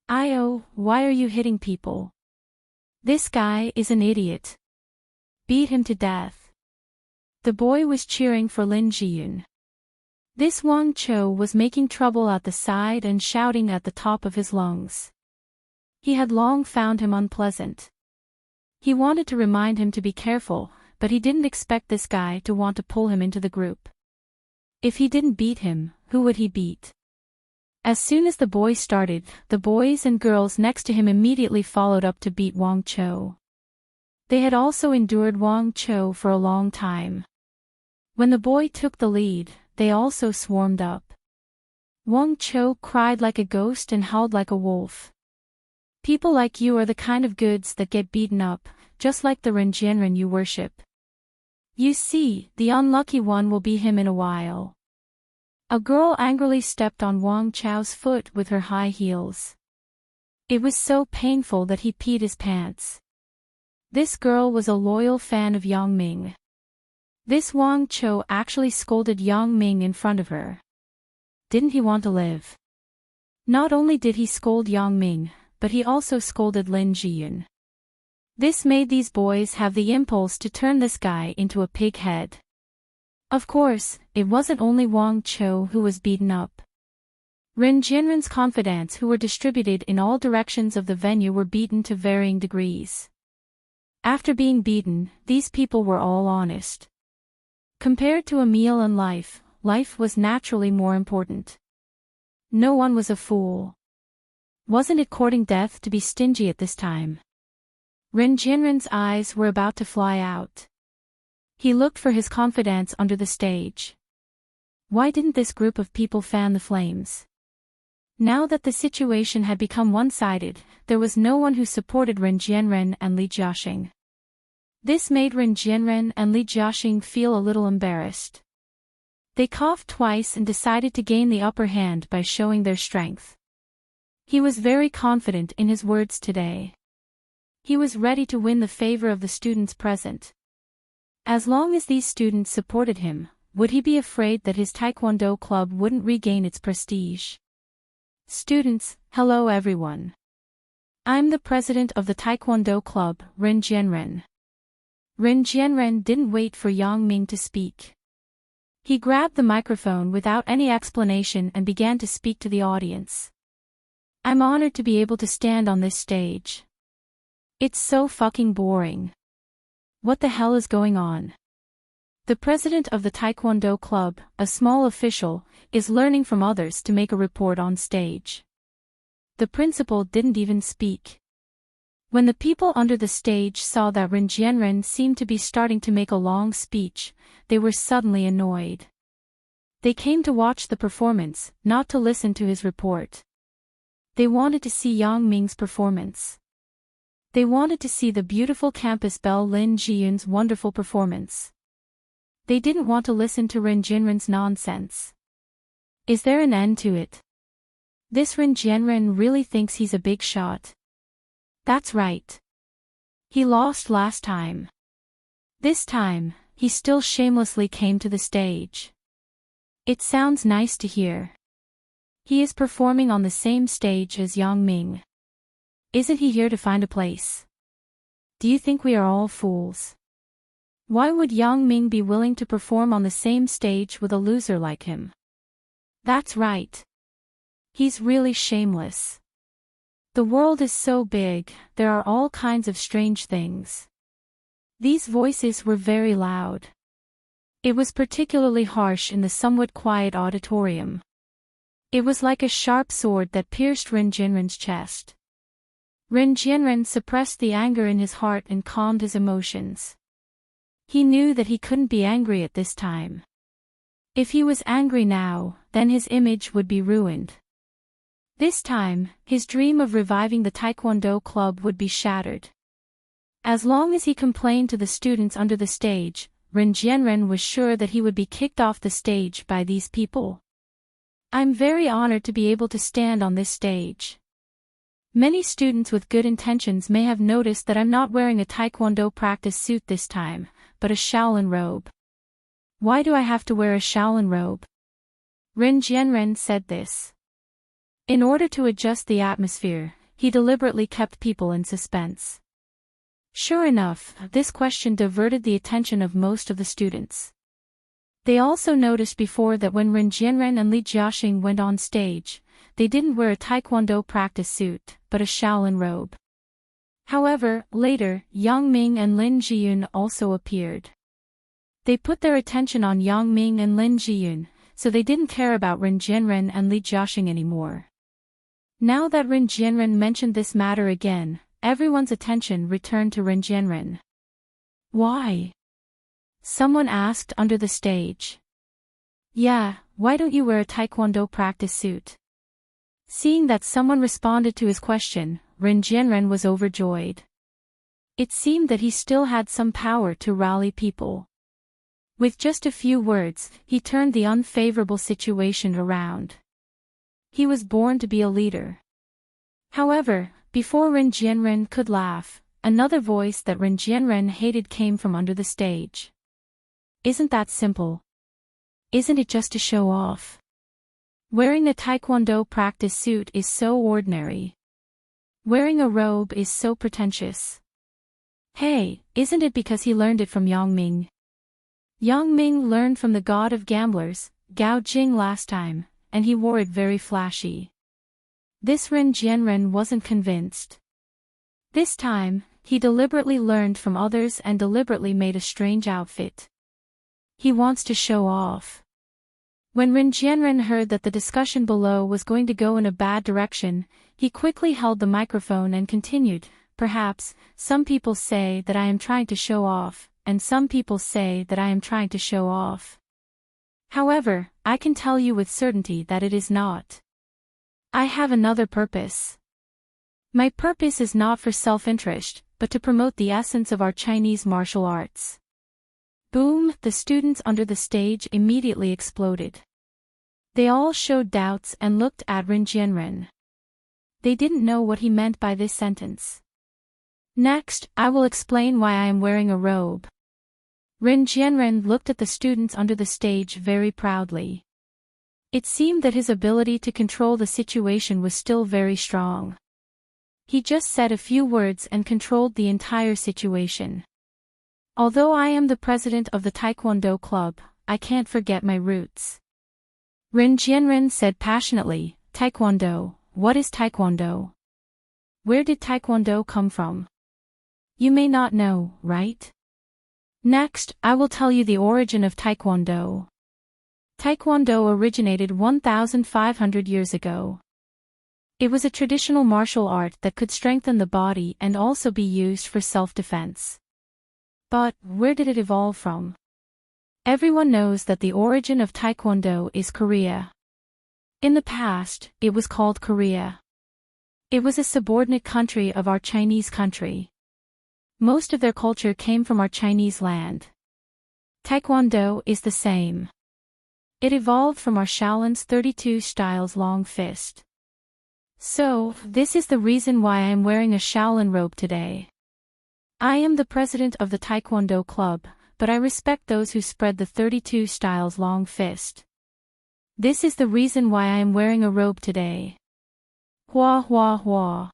Oh, why are you hitting people? This guy is an idiot. Beat him to death." The boy was cheering for Lin Jian. This Wang Chou was making trouble at the side and shouting at the top of his lungs. He had long found him unpleasant. He wanted to remind him to be careful, but he didn't expect this guy to want to pull him into the group. If he didn't beat him, who would he beat? As soon as the boy started, the boys and girls next to him immediately followed up to beat Wang Chou. They had also endured Wang Chou for a long time. When the boy took the lead, they also swarmed up. Wang Chou cried like a ghost and howled like a wolf. People like you are the kind of goods that get beaten up, just like the Ren Jianren you worship. You see, the unlucky one will be him in a while. A girl angrily stepped on Wang Chou's foot with her high heels. It was so painful that he peed his pants. This girl was a loyal fan of Yang Ming. This Wang Cho actually scolded Yang Ming in front of her. Didn't he want to live? Not only did he scold Yang Ming, but he also scolded Lin Jiyun. This made these boys have the impulse to turn this guy into a pig head. Of course, it wasn't only Wang Cho who was beaten up. Ren Jianren's confidants who were distributed in all directions of the venue were beaten to varying degrees. After being beaten, these people were all honest. Compared to a meal and life, life was naturally more important. No one was a fool. Wasn't it courting death to be stingy at this time? Ren Jianren's eyes were about to fly out. He looked for his confidants under the stage. Why didn't this group of people fan the flames? Now that the situation had become one-sided, there was no one who supported Ren Jianren and Li Jiaxing. This made Ren Jianren and Li Jiaxing feel a little embarrassed. They coughed twice and decided to gain the upper hand by showing their strength. He was very confident in his words today. He was ready to win the favor of the students present. As long as these students supported him, would he be afraid that his Taekwondo club wouldn't regain its prestige? Students, hello everyone. I'm the president of the Taekwondo club, Ren Jianren. Ren Jianren didn't wait for Yang Ming to speak. He grabbed the microphone without any explanation and began to speak to the audience. I'm honored to be able to stand on this stage. It's so fucking boring. What the hell is going on? The president of the Taekwondo club, a small official, is learning from others to make a report on stage. The principal didn't even speak. When the people under the stage saw that Ren Jianren seemed to be starting to make a long speech, they were suddenly annoyed. They came to watch the performance, not to listen to his report. They wanted to see Yang Ming's performance. They wanted to see the beautiful campus belle Lin Jiyun's wonderful performance. They didn't want to listen to Ren Jianren's nonsense. Is there an end to it? This Ren Jianren really thinks he's a big shot. That's right. He lost last time. This time, he still shamelessly came to the stage. It sounds nice to hear. He is performing on the same stage as Yang Ming. Isn't he here to find a place? Do you think we are all fools? Why would Yang Ming be willing to perform on the same stage with a loser like him? That's right. He's really shameless. The world is so big, there are all kinds of strange things. These voices were very loud. It was particularly harsh in the somewhat quiet auditorium. It was like a sharp sword that pierced Ren Jianren's chest. Ren Jianren suppressed the anger in his heart and calmed his emotions. He knew that he couldn't be angry at this time. If he was angry now, then his image would be ruined. This time, his dream of reviving the Taekwondo club would be shattered. As long as he complained to the students under the stage, Ren Jianren was sure that he would be kicked off the stage by these people. I'm very honored to be able to stand on this stage. Many students with good intentions may have noticed that I'm not wearing a Taekwondo practice suit this time, but a Shaolin robe. Why do I have to wear a Shaolin robe? Ren Jianren said this. In order to adjust the atmosphere, he deliberately kept people in suspense. Sure enough, this question diverted the attention of most of the students. They also noticed before that when Ren Jianren and Li Jiaxing went on stage, they didn't wear a Taekwondo practice suit, but a Shaolin robe. However, later, Yang Ming and Lin Jiyun also appeared. They put their attention on Yang Ming and Lin Jiyun, so they didn't care about Ren Jianren and Li Jiaxing anymore. Now that Ren Jianren mentioned this matter again, everyone's attention returned to Ren Jianren. Why? Someone asked under the stage. Yeah, why don't you wear a Taekwondo practice suit? Seeing that someone responded to his question, Ren Jianren was overjoyed. It seemed that he still had some power to rally people. With just a few words, he turned the unfavorable situation around. He was born to be a leader. However, before Ren Jianren could laugh, another voice that Ren Jianren hated came from under the stage. isn't that simple? Isn't it just to show off? Wearing a taekwondo practice suit is so ordinary. Wearing a robe is so pretentious. Hey, isn't it because he learned it from Yang Ming? Yang Ming learned from the god of gamblers, Gao Jing last time, and he wore it very flashy. This Ren Jianren wasn't convinced. This time, he deliberately learned from others and deliberately made a strange outfit. He wants to show off. When Ren Jianren heard that the discussion below was going to go in a bad direction, he quickly held the microphone and continued, perhaps, some people say that I am trying to show off, and some people say that I am trying to show off. However, I can tell you with certainty that it is not. I have another purpose. My purpose is not for self-interest, but to promote the essence of our Chinese martial arts. Boom! The students under the stage immediately exploded. They all showed doubts and looked at Ren Jianren. They didn't know what he meant by this sentence. Next, I will explain why I am wearing a robe. Ren Jianren looked at the students under the stage very proudly. It seemed that his ability to control the situation was still very strong. He just said a few words and controlled the entire situation. Although I am the president of the Taekwondo club, I can't forget my roots. Ren Jianren said passionately, Taekwondo, what is Taekwondo? Where did Taekwondo come from? You may not know, right? Next, I will tell you the origin of Taekwondo. Taekwondo originated 1,500 years ago. It was a traditional martial art that could strengthen the body and also be used for self-defense. But, where did it evolve from? Everyone knows that the origin of Taekwondo is Korea. In the past, it was called Korea. It was a subordinate country of our Chinese country. Most of their culture came from our Chinese land. Taekwondo is the same. It evolved from our Shaolin's 32 styles long fist. So, this is the reason why I am wearing a Shaolin robe today. I am the president of the Taekwondo club, but I respect those who spread the 32 styles long fist. This is the reason why I am wearing a robe today. Hua hua hua.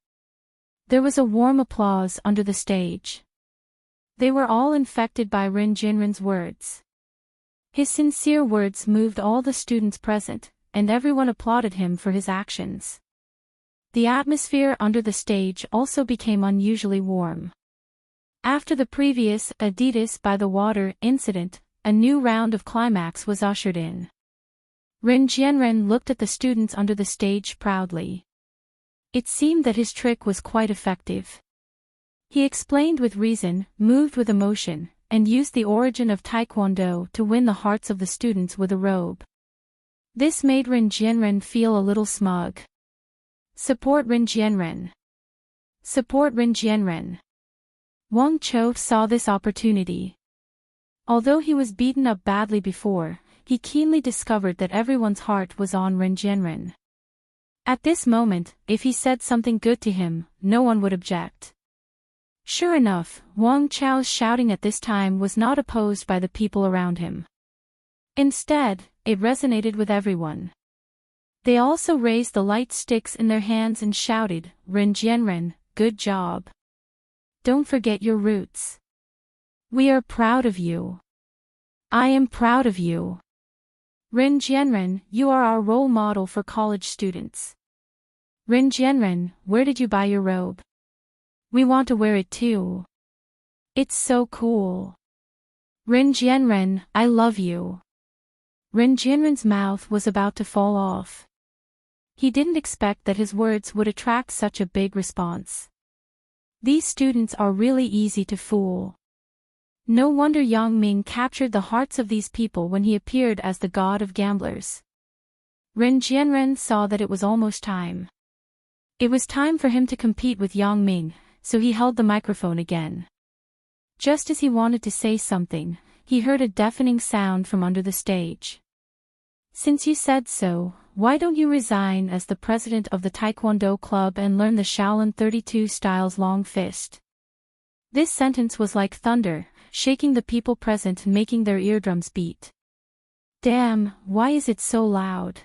There was a warm applause under the stage. They were all infected by Ren Jianren's words. His sincere words moved all the students present, and everyone applauded him for his actions. The atmosphere under the stage also became unusually warm. After the previous Adidas by the water incident, a new round of climax was ushered in. Ren Jianren looked at the students under the stage proudly. It seemed that his trick was quite effective. He explained with reason, moved with emotion, and used the origin of Taekwondo to win the hearts of the students with a robe. This made Ren Jianren feel a little smug. Support Ren Jianren. Support Ren Jianren. Wang Chou saw this opportunity. Although he was beaten up badly before, he keenly discovered that everyone's heart was on Ren Jianren. At this moment, if he said something good to him, no one would object. Sure enough, Wang Chou's shouting at this time was not opposed by the people around him. Instead, it resonated with everyone. They also raised the light sticks in their hands and shouted, Ren Jianren, good job. Don't forget your roots. We are proud of you. I am proud of you. Ren Jianren, you are our role model for college students. Ren Jianren, where did you buy your robe? We want to wear it too. It's so cool. Ren Jianren, I love you. Ren Jianren's mouth was about to fall off. He didn't expect that his words would attract such a big response. These students are really easy to fool. No wonder Yang Ming captured the hearts of these people when he appeared as the god of gamblers. Ren Jianren saw that it was almost time. It was time for him to compete with Yang Ming, so he held the microphone again. Just as he wanted to say something, he heard a deafening sound from under the stage. Since you said so, why don't you resign as the president of the Taekwondo club and learn the Shaolin 32 styles long fist? This sentence was like thunder, shaking the people present and making their eardrums beat. Damn, why is it so loud?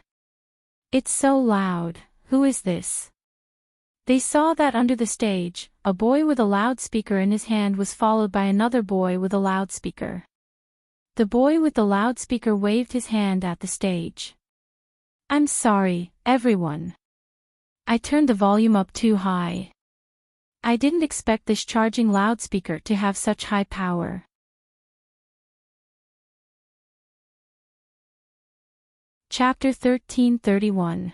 It's so loud, who is this? They saw that under the stage, a boy with a loudspeaker in his hand was followed by another boy with a loudspeaker. The boy with the loudspeaker waved his hand at the stage. I'm sorry, everyone. I turned the volume up too high. I didn't expect this charging loudspeaker to have such high power. Chapter 1331.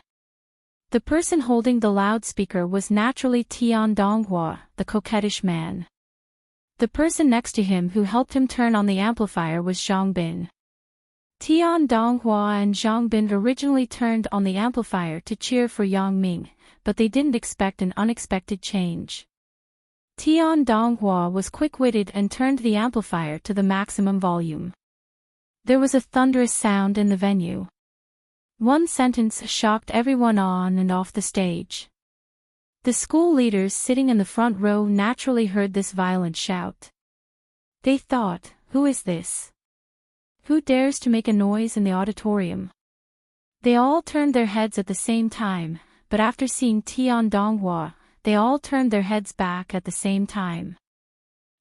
The person holding the loudspeaker was naturally Tian Donghua, the coquettish man. The person next to him who helped him turn on the amplifier was Zhang Bin. Tian Donghua and Zhang Bin originally turned on the amplifier to cheer for Yang Ming, but they didn't expect an unexpected change. Tian Donghua was quick-witted and turned the amplifier to the maximum volume. There was a thunderous sound in the venue. One sentence shocked everyone on and off the stage. The school leaders sitting in the front row naturally heard this violent shout. They thought, who is this? Who dares to make a noise in the auditorium? They all turned their heads at the same time, but after seeing Tian Donghua, they all turned their heads back at the same time.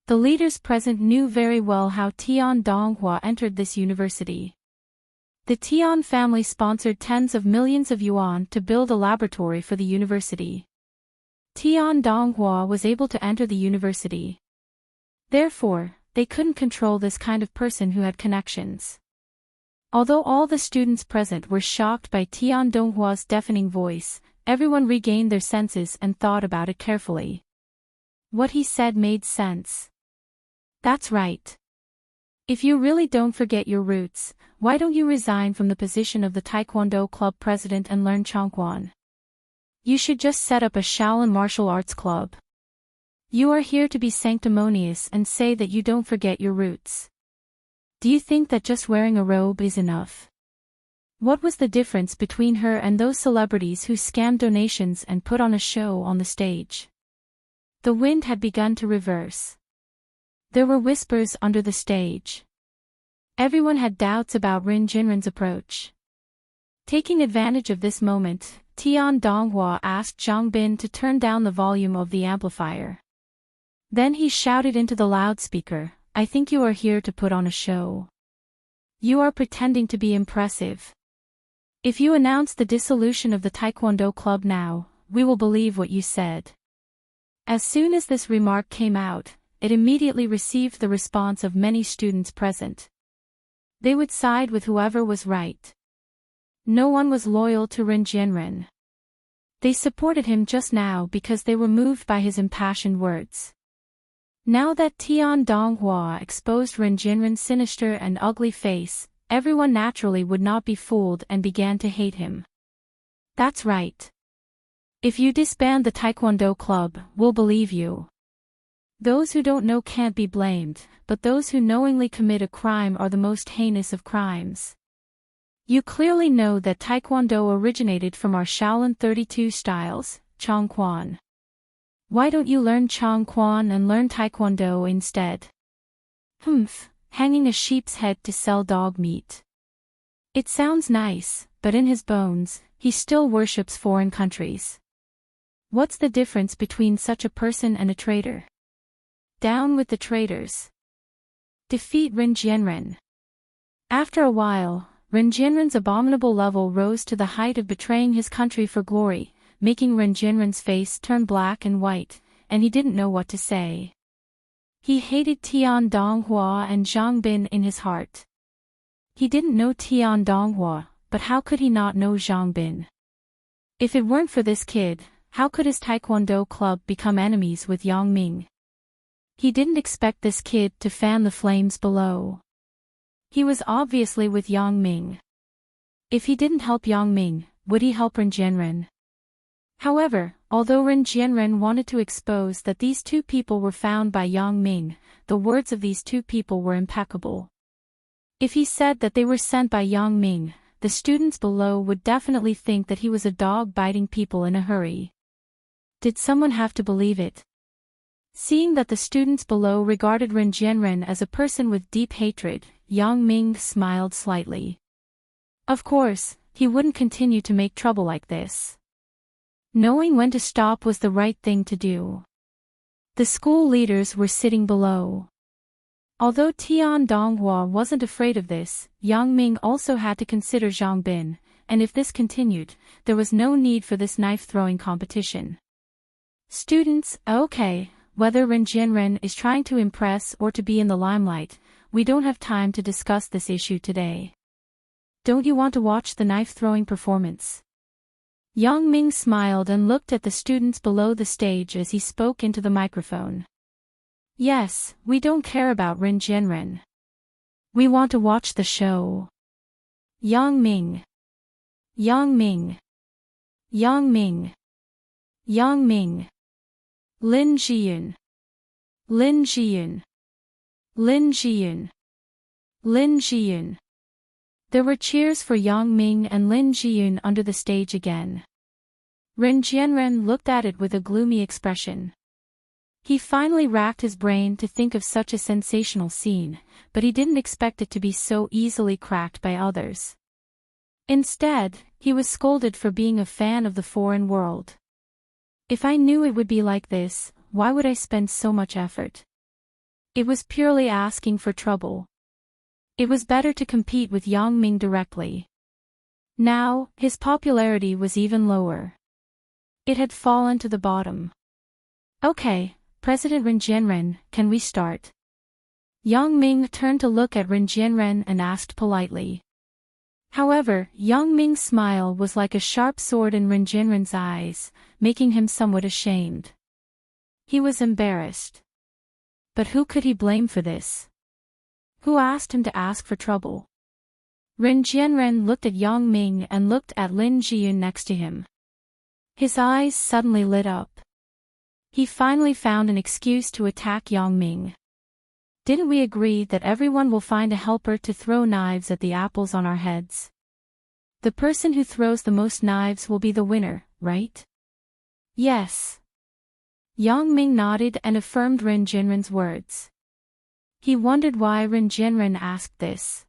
The leaders present knew very well how Tian Donghua entered this university. The Tian family sponsored tens of millions of yuan to build a laboratory for the university. Tian Donghua was able to enter the university. Therefore, they couldn't control this kind of person who had connections. Although all the students present were shocked by Tian Donghua's deafening voice, everyone regained their senses and thought about it carefully. What he said made sense. That's right. If you really don't forget your roots, why don't you resign from the position of the Taekwondo club president and learn Chongquan? You should just set up a Shaolin martial arts club. You are here to be sanctimonious and say that you don't forget your roots. Do you think that just wearing a robe is enough? What was the difference between her and those celebrities who scammed donations and put on a show on the stage? The wind had begun to reverse. There were whispers under the stage. Everyone had doubts about Rin Jinren's approach. Taking advantage of this moment, Tian Donghua asked Zhang Bin to turn down the volume of the amplifier. Then he shouted into the loudspeaker, I think you are here to put on a show. You are pretending to be impressive. If you announce the dissolution of the Taekwondo club now, we will believe what you said. As soon as this remark came out, it immediately received the response of many students present. They would side with whoever was right. No one was loyal to Rin Jianren. They supported him just now because they were moved by his impassioned words. Now that Tian Donghua exposed Rin Jinren's sinister and ugly face, everyone naturally would not be fooled and began to hate him. That's right. If you disband the Taekwondo club, we'll believe you. Those who don't know can't be blamed, but those who knowingly commit a crime are the most heinous of crimes. You clearly know that Taekwondo originated from our Shaolin 32 styles, Chongquan. Why don't you learn Chongquan and learn Taekwondo instead? Hanging a sheep's head to sell dog meat. It sounds nice, but in his bones, he still worships foreign countries. What's the difference between such a person and a traitor? Down with the traitors. Defeat Rin Jianren. After a while, Rin Jianren's abominable level rose to the height of betraying his country for glory, making Rin Jianren's face turn black and white, and he didn't know what to say. He hated Tian Donghua and Zhang Bin in his heart. He didn't know Tian Donghua, but how could he not know Zhang Bin? If it weren't for this kid, how could his Taekwondo club become enemies with Yang Ming? He didn't expect this kid to fan the flames below. He was obviously with Yang Ming. If he didn't help Yang Ming, would he help Rin Jianren? However, although Rin Jianren wanted to expose that these two people were found by Yang Ming, the words of these two people were impeccable. If he said that they were sent by Yang Ming, the students below would definitely think that he was a dog biting people in a hurry. Did someone have to believe it? Seeing that the students below regarded Ren Jianren as a person with deep hatred, Yang Ming smiled slightly. Of course, he wouldn't continue to make trouble like this. Knowing when to stop was the right thing to do. The school leaders were sitting below. Although Tian Donghua wasn't afraid of this, Yang Ming also had to consider Zhang Bin, and if this continued, there was no need for this knife-throwing competition. Students, okay, whether Ren Jianren is trying to impress or to be in the limelight, we don't have time to discuss this issue today. Don't you want to watch the knife-throwing performance? Yang Ming smiled and looked at the students below the stage as he spoke into the microphone. Yes, we don't care about Ren Jianren. We want to watch the show. Yang Ming. Yang Ming. Yang Ming. Yang Ming. Lin Jiyun. Lin Jiyun. Lin Jiyun. Lin Jiyun. There were cheers for Yang Ming and Lin Jiyun under the stage again. Ren Jianren looked at it with a gloomy expression. He finally racked his brain to think of such a sensational scene, but he didn't expect it to be so easily cracked by others. Instead, he was scolded for being a fan of the foreign world. If I knew it would be like this, why would I spend so much effort? It was purely asking for trouble. It was better to compete with Yang Ming directly. Now, his popularity was even lower. It had fallen to the bottom. Okay, President Ren Jianren, can we start? Yang Ming turned to look at Ren Jianren and asked politely. However, Yang Ming's smile was like a sharp sword in Ren Jianren's eyes, making him somewhat ashamed. He was embarrassed. But who could he blame for this? Who asked him to ask for trouble? Ren Jianren looked at Yang Ming and looked at Lin Jiyun next to him. His eyes suddenly lit up. He finally found an excuse to attack Yang Ming. Didn't we agree that everyone will find a helper to throw knives at the apples on our heads? The person who throws the most knives will be the winner, right? Yes. Yang Ming nodded and affirmed Ren Jianren's words. He wondered why Ren Jianren asked this.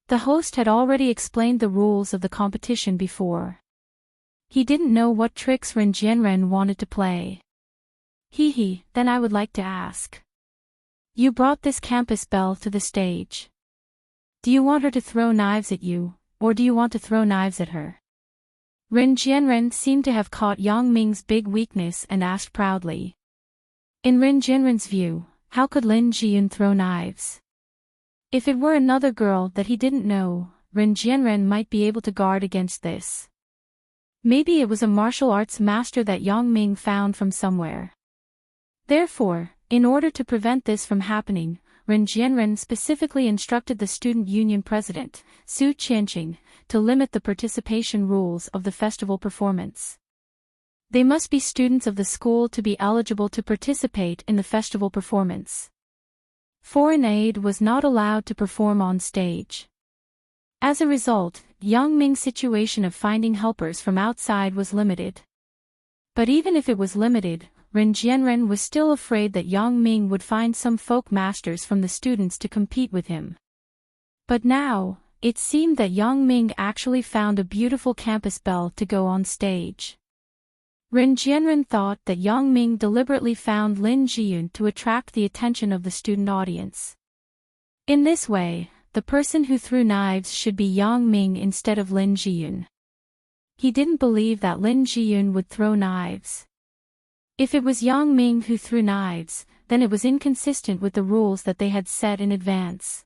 The host had already explained the rules of the competition before. He didn't know what tricks Ren Jianren wanted to play. Then I would like to ask. You brought this campus belle to the stage. Do you want her to throw knives at you, or do you want to throw knives at her? Ren Jianren seemed to have caught Yang Ming's big weakness and asked proudly. In Ren Jianren's view, how could Lin Jiyun throw knives? If it were another girl that he didn't know, Ren Jianren might be able to guard against this. Maybe it was a martial arts master that Yang Ming found from somewhere. Therefore, in order to prevent this from happening, Ren Jianren specifically instructed the student union president, Su Qianqing, to limit the participation rules of the festival performance. They must be students of the school to be eligible to participate in the festival performance. Foreign aid was not allowed to perform on stage. As a result, Yang Ming's situation of finding helpers from outside was limited. But even if it was limited, Ren Jianren was still afraid that Yang Ming would find some folk masters from the students to compete with him. But now, it seemed that Yang Ming actually found a beautiful campus belle to go on stage. Ren Jianren thought that Yang Ming deliberately found Lin Jiyun to attract the attention of the student audience. In this way, the person who threw knives should be Yang Ming instead of Lin Jiyun. He didn't believe that Lin Jiyun would throw knives. If it was Yang Ming who threw knives, then it was inconsistent with the rules that they had set in advance.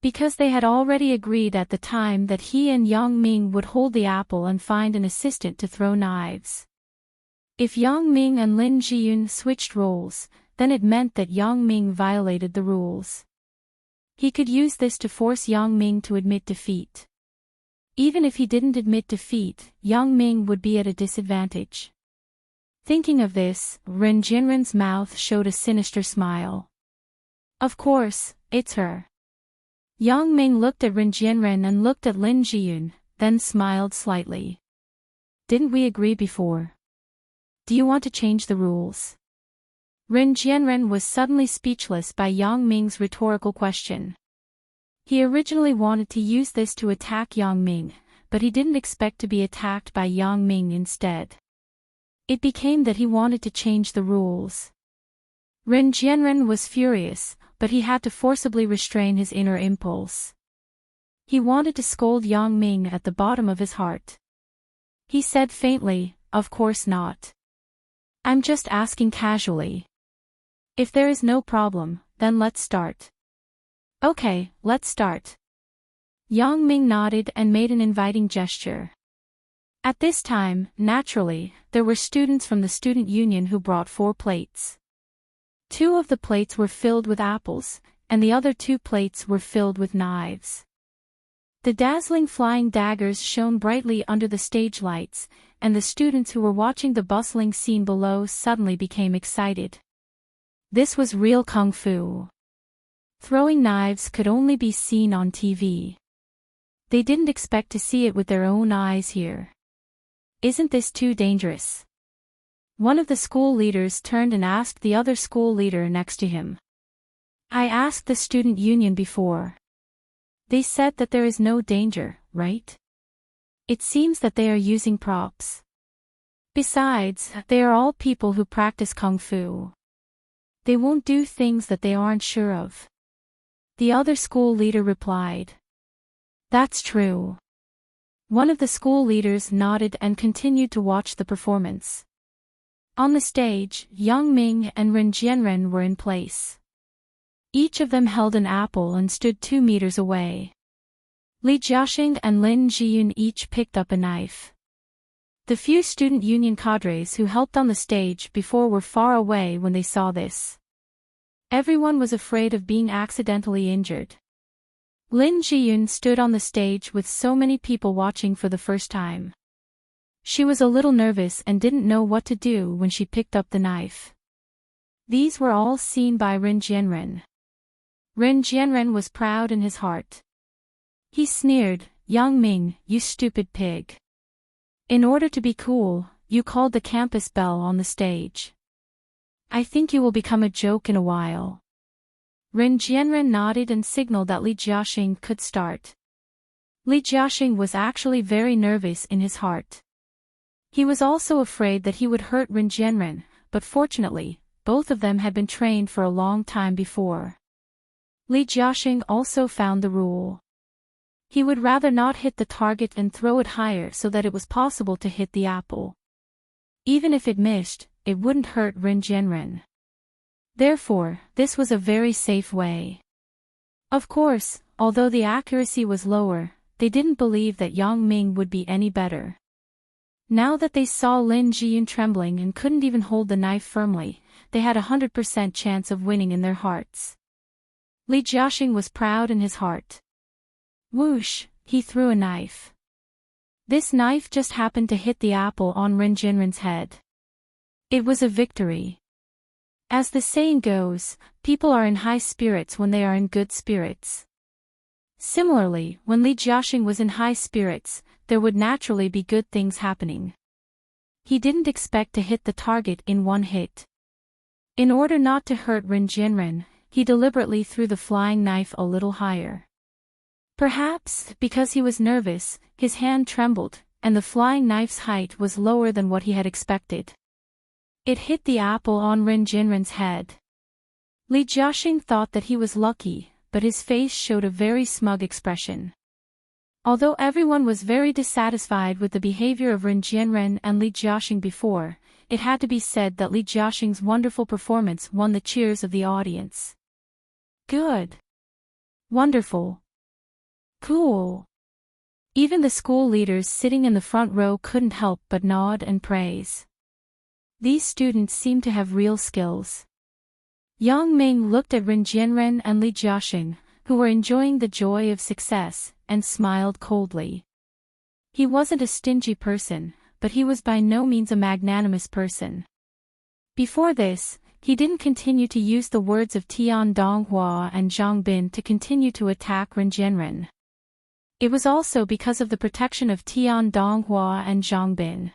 Because they had already agreed at the time that he and Yang Ming would hold the apple and find an assistant to throw knives. If Yang Ming and Lin Jiyun switched roles, then it meant that Yang Ming violated the rules. He could use this to force Yang Ming to admit defeat. Even if he didn't admit defeat, Yang Ming would be at a disadvantage. Thinking of this, Ren Jianren's mouth showed a sinister smile. Of course, it's her. Yang Ming looked at Ren Jianren and looked at Lin Jiyun, then smiled slightly. Didn't we agree before? Do you want to change the rules? Ren Jianren was suddenly speechless by Yang Ming's rhetorical question. He originally wanted to use this to attack Yang Ming, but he didn't expect to be attacked by Yang Ming instead. It became that he wanted to change the rules. Ren Jianren was furious, but he had to forcibly restrain his inner impulse. He wanted to scold Yang Ming at the bottom of his heart. He said faintly, "Of course not. I'm just asking casually. If there is no problem, then let's start." "Okay, let's start." Yang Ming nodded and made an inviting gesture. At this time, naturally, there were students from the student union who brought 4 plates. 2 of the plates were filled with apples, and the other 2 plates were filled with knives. The dazzling flying daggers shone brightly under the stage lights, and the students who were watching the bustling scene below suddenly became excited. This was real kung fu. Throwing knives could only be seen on TV. They didn't expect to see it with their own eyes here. "Isn't this too dangerous?" One of the school leaders turned and asked the other school leader next to him. "I asked the student union before. They said that there is no danger, right? It seems that they are using props. Besides, they are all people who practice kung fu. They won't do things that they aren't sure of." The other school leader replied. "That's true." One of the school leaders nodded and continued to watch the performance. On the stage, Yang Ming and Ren Jianren were in place. Each of them held an apple and stood 2 meters away. Li Jiaxing and Lin Jiyun each picked up a knife. The few student union cadres who helped on the stage before were far away when they saw this. Everyone was afraid of being accidentally injured. Lin Jiyun stood on the stage with so many people watching for the first time. She was a little nervous and didn't know what to do when she picked up the knife. These were all seen by Ren Jianren. Ren Jianren was proud in his heart. He sneered, "Yang Ming, you stupid pig. In order to be cool, you called the campus bell on the stage. I think you will become a joke in a while." Ren Jianren nodded and signaled that Li Jiaxing could start. Li Jiaxing was actually very nervous in his heart. He was also afraid that he would hurt Ren Jianren, but fortunately, both of them had been trained for a long time before. Li Jiaxing also found the rule. He would rather not hit the target and throw it higher so that it was possible to hit the apple. Even if it missed, it wouldn't hurt Ren Jianren. Therefore, this was a very safe way. Of course, although the accuracy was lower, they didn't believe that Yang Ming would be any better. Now that they saw Lin Jiyun trembling and couldn't even hold the knife firmly, they had 100% chance of winning in their hearts. Li Jiaxing was proud in his heart. Whoosh, he threw a knife. This knife just happened to hit the apple on Ren Jianren's head. It was a victory. As the saying goes, people are in high spirits when they are in good spirits. Similarly, when Li Jiaxing was in high spirits, there would naturally be good things happening. He didn't expect to hit the target in one hit. In order not to hurt Ren Jianren, he deliberately threw the flying knife a little higher. Perhaps, because he was nervous, his hand trembled, and the flying knife's height was lower than what he had expected. It hit the apple on Ren Jianren's head. Li Jiaxing thought that he was lucky, but his face showed a very smug expression. Although everyone was very dissatisfied with the behavior of Ren Jianren and Li Jiaxing before, it had to be said that Li Jiaxing's wonderful performance won the cheers of the audience. Good. Wonderful. Cool. Even the school leaders sitting in the front row couldn't help but nod and praise. These students seemed to have real skills. Yang Ming looked at Ren Jianren and Li Jiaxing, who were enjoying the joy of success, and smiled coldly. He wasn't a stingy person, but he was by no means a magnanimous person. Before this, he didn't continue to use the words of Tian Donghua and Zhang Bin to continue to attack Ren Jianren. It was also because of the protection of Tian Donghua and Zhang Bin.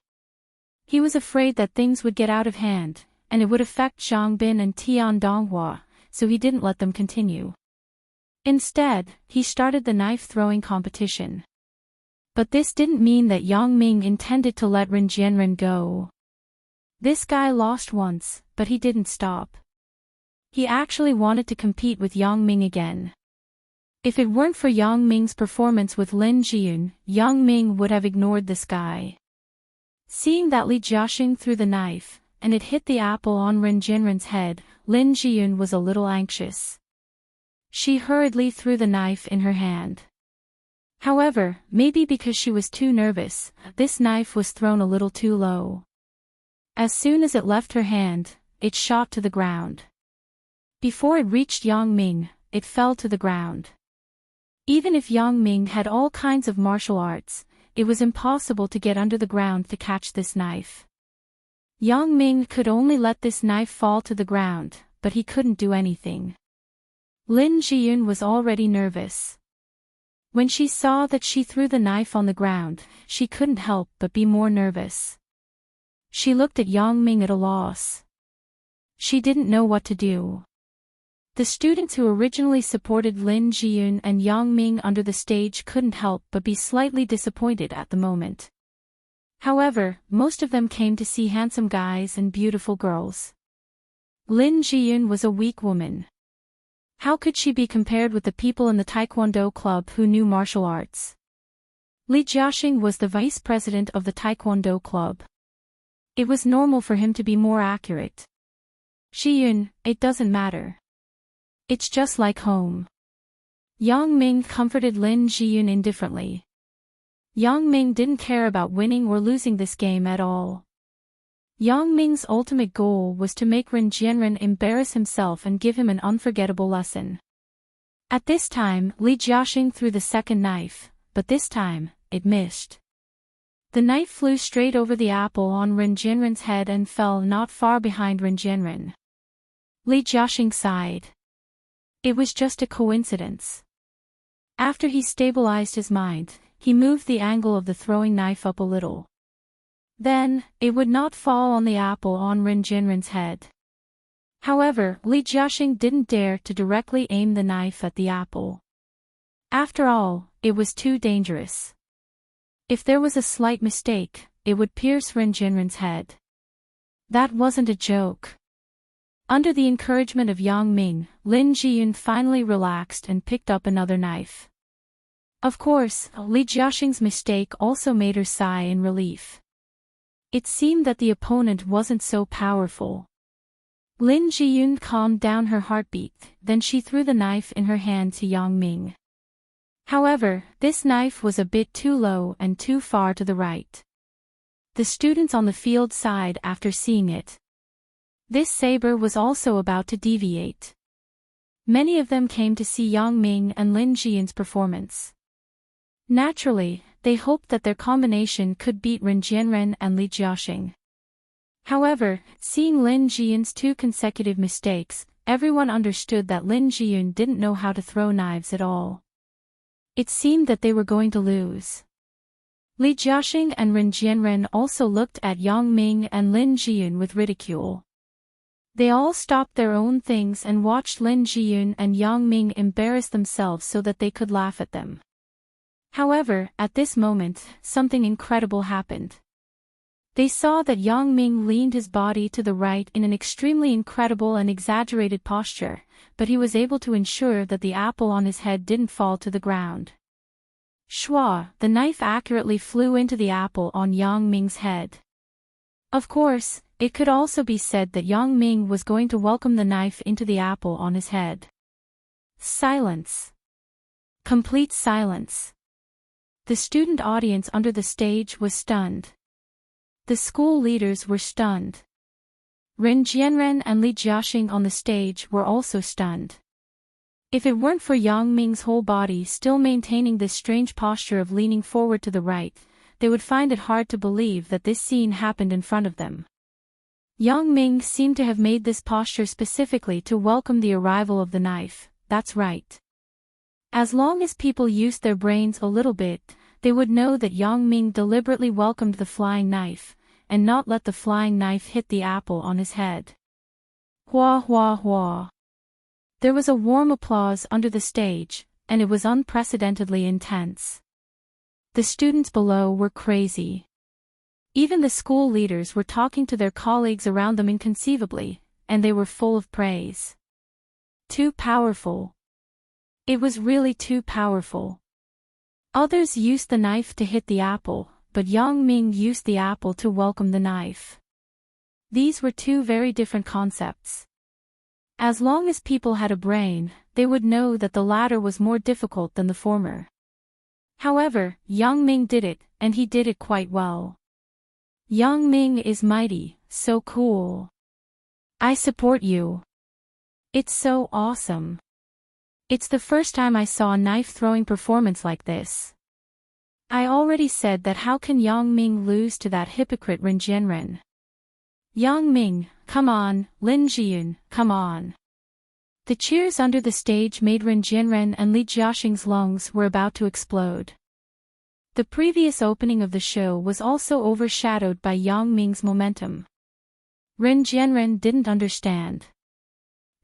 He was afraid that things would get out of hand, and it would affect Zhang Bin and Tian Donghua, so he didn't let them continue. Instead, he started the knife-throwing competition. But this didn't mean that Yang Ming intended to let Ren Jianren go. This guy lost once, but he didn't stop. He actually wanted to compete with Yang Ming again. If it weren't for Yang Ming's performance with Lin Jiyun, Yang Ming would have ignored this guy. Seeing that Li Jiaxing threw the knife, and it hit the apple on Ren Jianren's head, Lin Jiyun was a little anxious. She hurriedly threw the knife in her hand. However, maybe because she was too nervous, this knife was thrown a little too low. As soon as it left her hand, it shot to the ground. Before it reached Yang Ming, it fell to the ground. Even if Yang Ming had all kinds of martial arts, it was impossible to get under the ground to catch this knife. Yang Ming could only let this knife fall to the ground, but he couldn't do anything. Lin Jiyun was already nervous. When she saw that she threw the knife on the ground, she couldn't help but be more nervous. She looked at Yang Ming at a loss. She didn't know what to do. The students who originally supported Lin Jiyun and Yang Ming under the stage couldn't help but be slightly disappointed at the moment. However, most of them came to see handsome guys and beautiful girls. Lin Jiyun was a weak woman. How could she be compared with the people in the Taekwondo club who knew martial arts? Li Jiaxing was the vice president of the Taekwondo club. It was normal for him to be more accurate. Xiyun, it doesn't matter. It's just like home. Yang Ming comforted Lin Jiyun indifferently. Yang Ming didn't care about winning or losing this game at all. Yang Ming's ultimate goal was to make Ren Jianren embarrass himself and give him an unforgettable lesson. At this time, Li Jiaxing threw the second knife, but this time, it missed. The knife flew straight over the apple on Ren Jianren's head and fell not far behind Ren Jianren. Li Jiaxing sighed. It was just a coincidence. After he stabilized his mind, he moved the angle of the throwing knife up a little. Then, it would not fall on the apple on Ren Jianren's head. However, Li Jiaxing didn't dare to directly aim the knife at the apple. After all, it was too dangerous. If there was a slight mistake, it would pierce Ren Jianren's head. That wasn't a joke. Under the encouragement of Yang Ming, Lin Jiyun finally relaxed and picked up another knife. Of course, Li Jiaxing's mistake also made her sigh in relief. It seemed that the opponent wasn't so powerful. Lin Jiyun calmed down her heartbeat, then she threw the knife in her hand to Yang Ming. However, this knife was a bit too low and too far to the right. The students on the field sighed after seeing it. This saber was also about to deviate. Many of them came to see Yang Ming and Lin Jiyun's performance. Naturally, they hoped that their combination could beat Ren Jianren and Li Jiaxing. However, seeing Lin Jiyun's two consecutive mistakes, everyone understood that Lin Jiyun didn't know how to throw knives at all. It seemed that they were going to lose. Li Jiaxing and Ren Jianren also looked at Yang Ming and Lin Jiyun with ridicule. They all stopped their own things and watched Lin Jiyun and Yang Ming embarrass themselves so that they could laugh at them. However, at this moment, something incredible happened. They saw that Yang Ming leaned his body to the right in an extremely incredible and exaggerated posture, but he was able to ensure that the apple on his head didn't fall to the ground. Shwa, the knife accurately flew into the apple on Yang Ming's head. Of course, it could also be said that Yang Ming was going to welcome the knife into the apple on his head. Silence. Complete silence. The student audience under the stage was stunned. The school leaders were stunned. Ren Jianren and Li Jiaxing on the stage were also stunned. If it weren't for Yang Ming's whole body still maintaining this strange posture of leaning forward to the right, they would find it hard to believe that this scene happened in front of them. Yang Ming seemed to have made this posture specifically to welcome the arrival of the knife, that's right. As long as people used their brains a little bit, they would know that Yang Ming deliberately welcomed the flying knife, and not let the flying knife hit the apple on his head. Hua hua hua. There was a warm applause under the stage, and it was unprecedentedly intense. The students below were crazy. Even the school leaders were talking to their colleagues around them inconceivably, and they were full of praise. Too powerful. It was really too powerful. Others used the knife to hit the apple, but Yang Ming used the apple to welcome the knife. These were two very different concepts. As long as people had a brain, they would know that the latter was more difficult than the former. However, Yang Ming did it, and he did it quite well. Yang Ming is mighty, so cool. I support you. It's so awesome. It's the first time I saw a knife-throwing performance like this. I already said that how can Yang Ming lose to that hypocrite Ren Jianren? Yang Ming, come on, Lin Jiyun, come on. The cheers under the stage made Ren Jianren and Li Jiaxing's lungs were about to explode. The previous opening of the show was also overshadowed by Yang Ming's momentum. Ren Jianren didn't understand.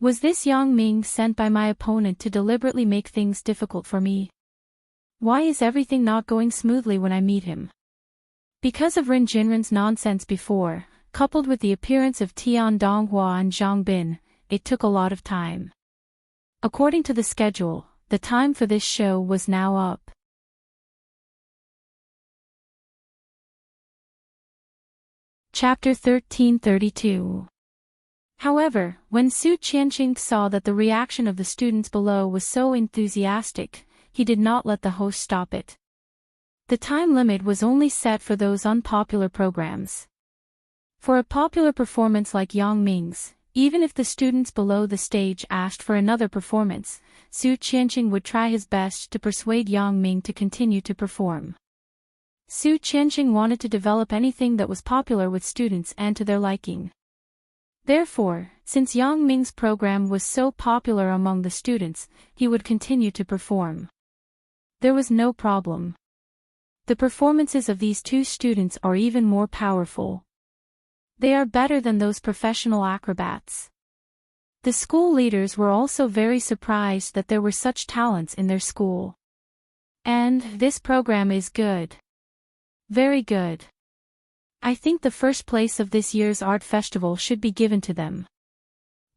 Was this Yang Ming sent by my opponent to deliberately make things difficult for me? Why is everything not going smoothly when I meet him? Because of Ren Jianren's nonsense before, coupled with the appearance of Tian Donghua and Zhang Bin, it took a lot of time. According to the schedule, the time for this show was now up. Chapter 1332. However, when Su Qianqing saw that the reaction of the students below was so enthusiastic, he did not let the host stop it. The time limit was only set for those unpopular programs. For a popular performance like Yang Ming's, even if the students below the stage asked for another performance, Su Qianqing would try his best to persuade Yang Ming to continue to perform. Su Qianqing wanted to develop anything that was popular with students and to their liking. Therefore, since Yang Ming's program was so popular among the students, he would continue to perform. There was no problem. The performances of these two students are even more powerful. They are better than those professional acrobats. The school leaders were also very surprised that there were such talents in their school. And this program is good. Very good. I think the first place of this year's art festival should be given to them.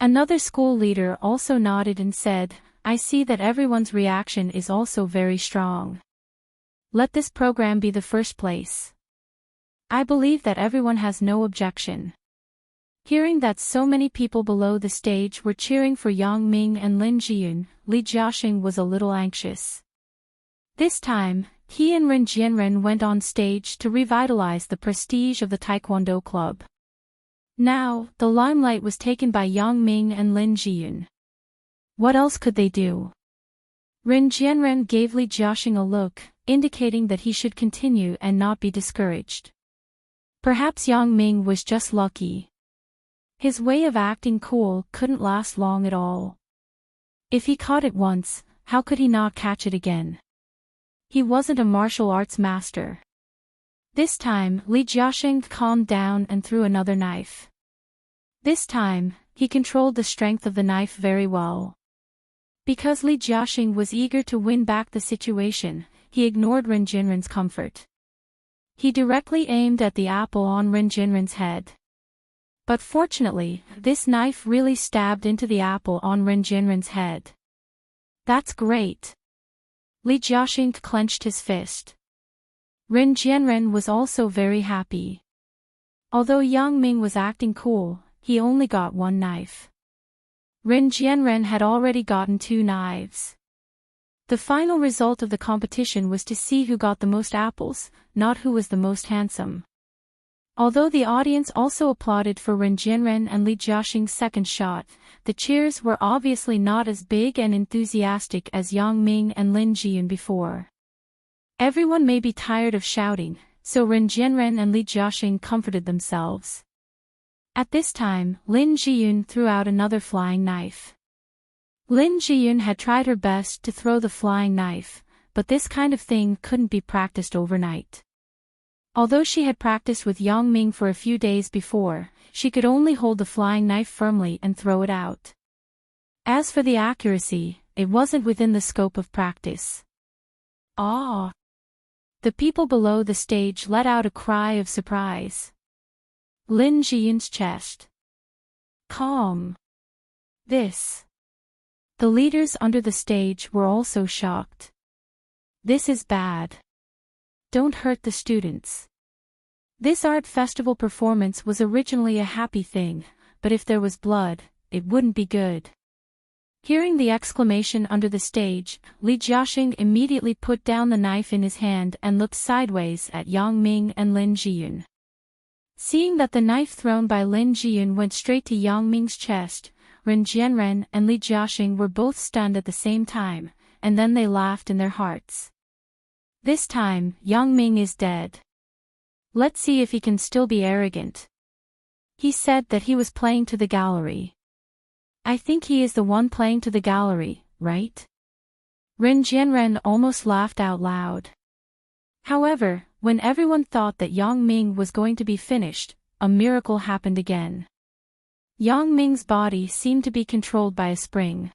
Another school leader also nodded and said, I see that everyone's reaction is also very strong. Let this program be the first place. I believe that everyone has no objection. Hearing that so many people below the stage were cheering for Yang Ming and Lin Jiyun, Li Jiaxing was a little anxious. This time, he and Ren Jianren went on stage to revitalize the prestige of the Taekwondo club. Now, the limelight was taken by Yang Ming and Lin Jiyun. What else could they do? Ren Jianren gave Li Jiaxing a look, indicating that he should continue and not be discouraged. Perhaps Yang Ming was just lucky. His way of acting cool couldn't last long at all. If he caught it once, how could he not catch it again? He wasn't a martial arts master. This time, Li Jiaxing calmed down and threw another knife. This time, he controlled the strength of the knife very well. Because Li Jiaxing was eager to win back the situation, he ignored Ren Jianren's comfort. He directly aimed at the apple on Ren Jianren's head. But fortunately, this knife really stabbed into the apple on Ren Jianren's head. That's great. Li Jiaxing clenched his fist. Ren Jianren was also very happy. Although Yang Ming was acting cool, he only got one knife. Ren Jianren had already gotten 2 knives. The final result of the competition was to see who got the most apples, not who was the most handsome. Although the audience also applauded for Ren Jianren and Li Jiaxing's second shot, the cheers were obviously not as big and enthusiastic as Yang Ming and Lin Jiyun before. Everyone may be tired of shouting, so Ren Jianren and Li Jiaxing comforted themselves. At this time, Lin Jiyun threw out another flying knife. Lin Jiyun had tried her best to throw the flying knife, but this kind of thing couldn't be practiced overnight. Although she had practiced with Yang Ming for a few days before, she could only hold the flying knife firmly and throw it out. As for the accuracy, it wasn't within the scope of practice. Ah! The people below the stage let out a cry of surprise. Lin Jiyun's chest. Calm. This. The leaders under the stage were also shocked. This is bad. Don't hurt the students. This art festival performance was originally a happy thing, but if there was blood, it wouldn't be good. Hearing the exclamation under the stage, Li Jiaxing immediately put down the knife in his hand and looked sideways at Yang Ming and Lin Jiyun. Seeing that the knife thrown by Lin Jiyun went straight to Yang Ming's chest, Ren Jianren and Li Jiaxing were both stunned at the same time, and then they laughed in their hearts. This time, Yang Ming is dead. Let's see if he can still be arrogant. He said that he was playing to the gallery. I think he is the one playing to the gallery, right? Ren Jianren almost laughed out loud. However, when everyone thought that Yang Ming was going to be finished, a miracle happened again. Yang Ming's body seemed to be controlled by a spring.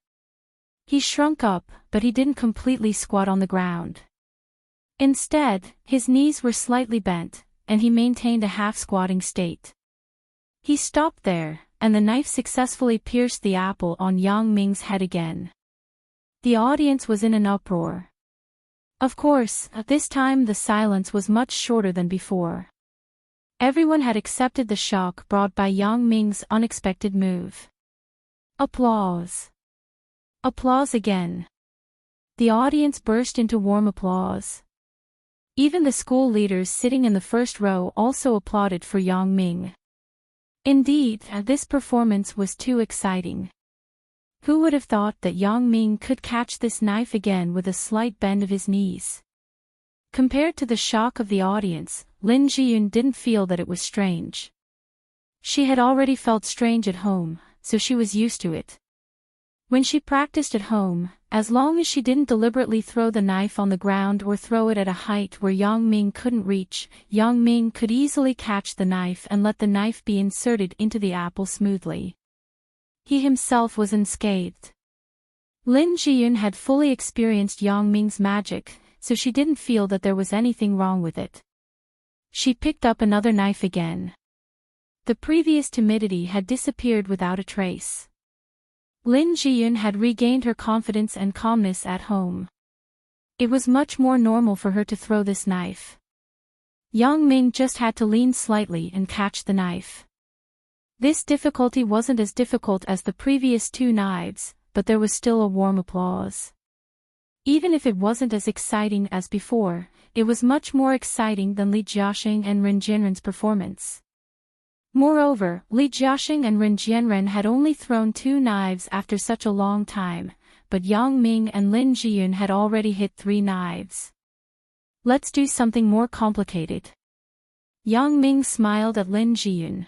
He shrunk up, but he didn't completely squat on the ground. Instead, his knees were slightly bent, and he maintained a half-squatting state. He stopped there, and the knife successfully pierced the apple on Yang Ming's head again. The audience was in an uproar. Of course, at this time the silence was much shorter than before. Everyone had accepted the shock brought by Yang Ming's unexpected move. Applause. Applause again. The audience burst into warm applause. Even the school leaders sitting in the first row also applauded for Yang Ming. Indeed, this performance was too exciting. Who would have thought that Yang Ming could catch this knife again with a slight bend of his knees? Compared to the shock of the audience, Lin Jiyun didn't feel that it was strange. She had already felt strange at home, so she was used to it. When she practiced at home, as long as she didn't deliberately throw the knife on the ground or throw it at a height where Yang Ming couldn't reach, Yang Ming could easily catch the knife and let the knife be inserted into the apple smoothly. He himself was unscathed. Lin Jiyun had fully experienced Yang Ming's magic, so she didn't feel that there was anything wrong with it. She picked up another knife again. The previous timidity had disappeared without a trace. Lin Jiyun had regained her confidence and calmness at home. It was much more normal for her to throw this knife. Yang Ming just had to lean slightly and catch the knife. This difficulty wasn't as difficult as the previous two knives, but there was still a warm applause. Even if it wasn't as exciting as before, it was much more exciting than Li Jiaxing and Ren Jianren's performance. Moreover, Li Jiaxing and Ren Jianren had only thrown two knives after such a long time, but Yang Ming and Lin Jiyun had already hit 3 knives. Let's do something more complicated. Yang Ming smiled at Lin Jiyun.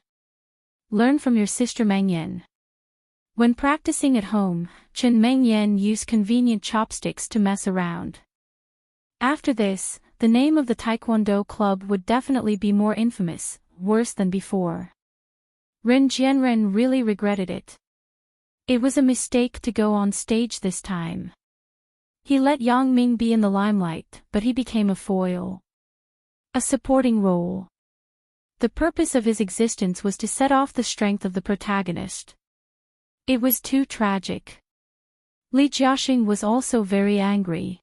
Learn from your sister Mengyan. When practicing at home, Chen Mengyan used convenient chopsticks to mess around. After this, the name of the Taekwondo club would definitely be more infamous, worse than before. Ren Jianren really regretted it. It was a mistake to go on stage this time. He let Yang Ming be in the limelight, but he became a foil. A supporting role. The purpose of his existence was to set off the strength of the protagonist. It was too tragic. Li Jiaxing was also very angry.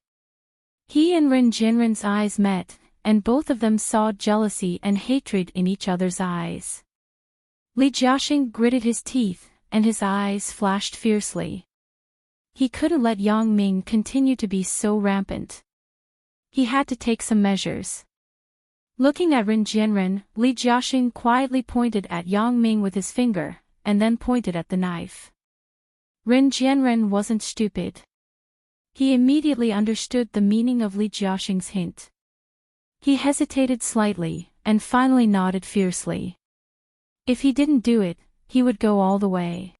He and Ren Jianren's eyes met, and both of them saw jealousy and hatred in each other's eyes. Li Jiaxing gritted his teeth, and his eyes flashed fiercely. He couldn't let Yang Ming continue to be so rampant. He had to take some measures. Looking at Ren Jianren, Li Jiaxing quietly pointed at Yang Ming with his finger, and then pointed at the knife. Ren Jianren wasn't stupid. He immediately understood the meaning of Li Jiaxing's hint. He hesitated slightly, and finally nodded fiercely. If he didn't do it, he would go all the way.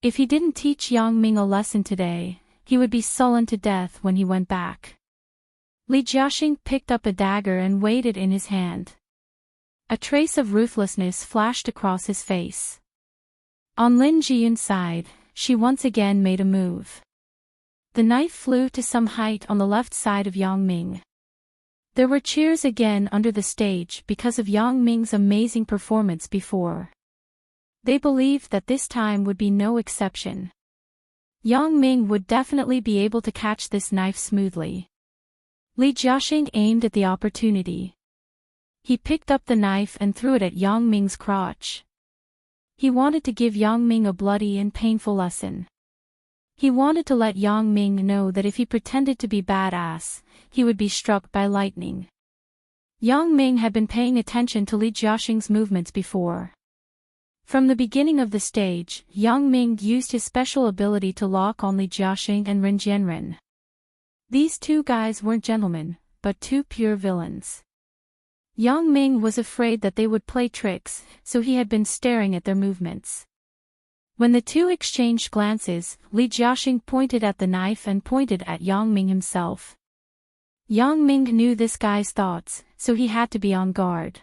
If he didn't teach Yang Ming a lesson today, he would be sullen to death when he went back. Li Jiaxing picked up a dagger and weighed it in his hand. A trace of ruthlessness flashed across his face. On Lin Jiyun's side, she once again made a move. The knife flew to some height on the left side of Yang Ming. There were cheers again under the stage because of Yang Ming's amazing performance before. They believed that this time would be no exception. Yang Ming would definitely be able to catch this knife smoothly. Li Jiaxing aimed at the opportunity. He picked up the knife and threw it at Yang Ming's crotch. He wanted to give Yang Ming a bloody and painful lesson. He wanted to let Yang Ming know that if he pretended to be badass, he would be struck by lightning. Yang Ming had been paying attention to Li Jiaxing's movements before. From the beginning of the stage, Yang Ming used his special ability to lock on Li Jiaxing and Ren Jianren. These two guys weren't gentlemen, but two pure villains. Yang Ming was afraid that they would play tricks, so he had been staring at their movements. When the two exchanged glances, Li Jiaxing pointed at the knife and pointed at Yang Ming himself. Yang Ming knew this guy's thoughts, so he had to be on guard.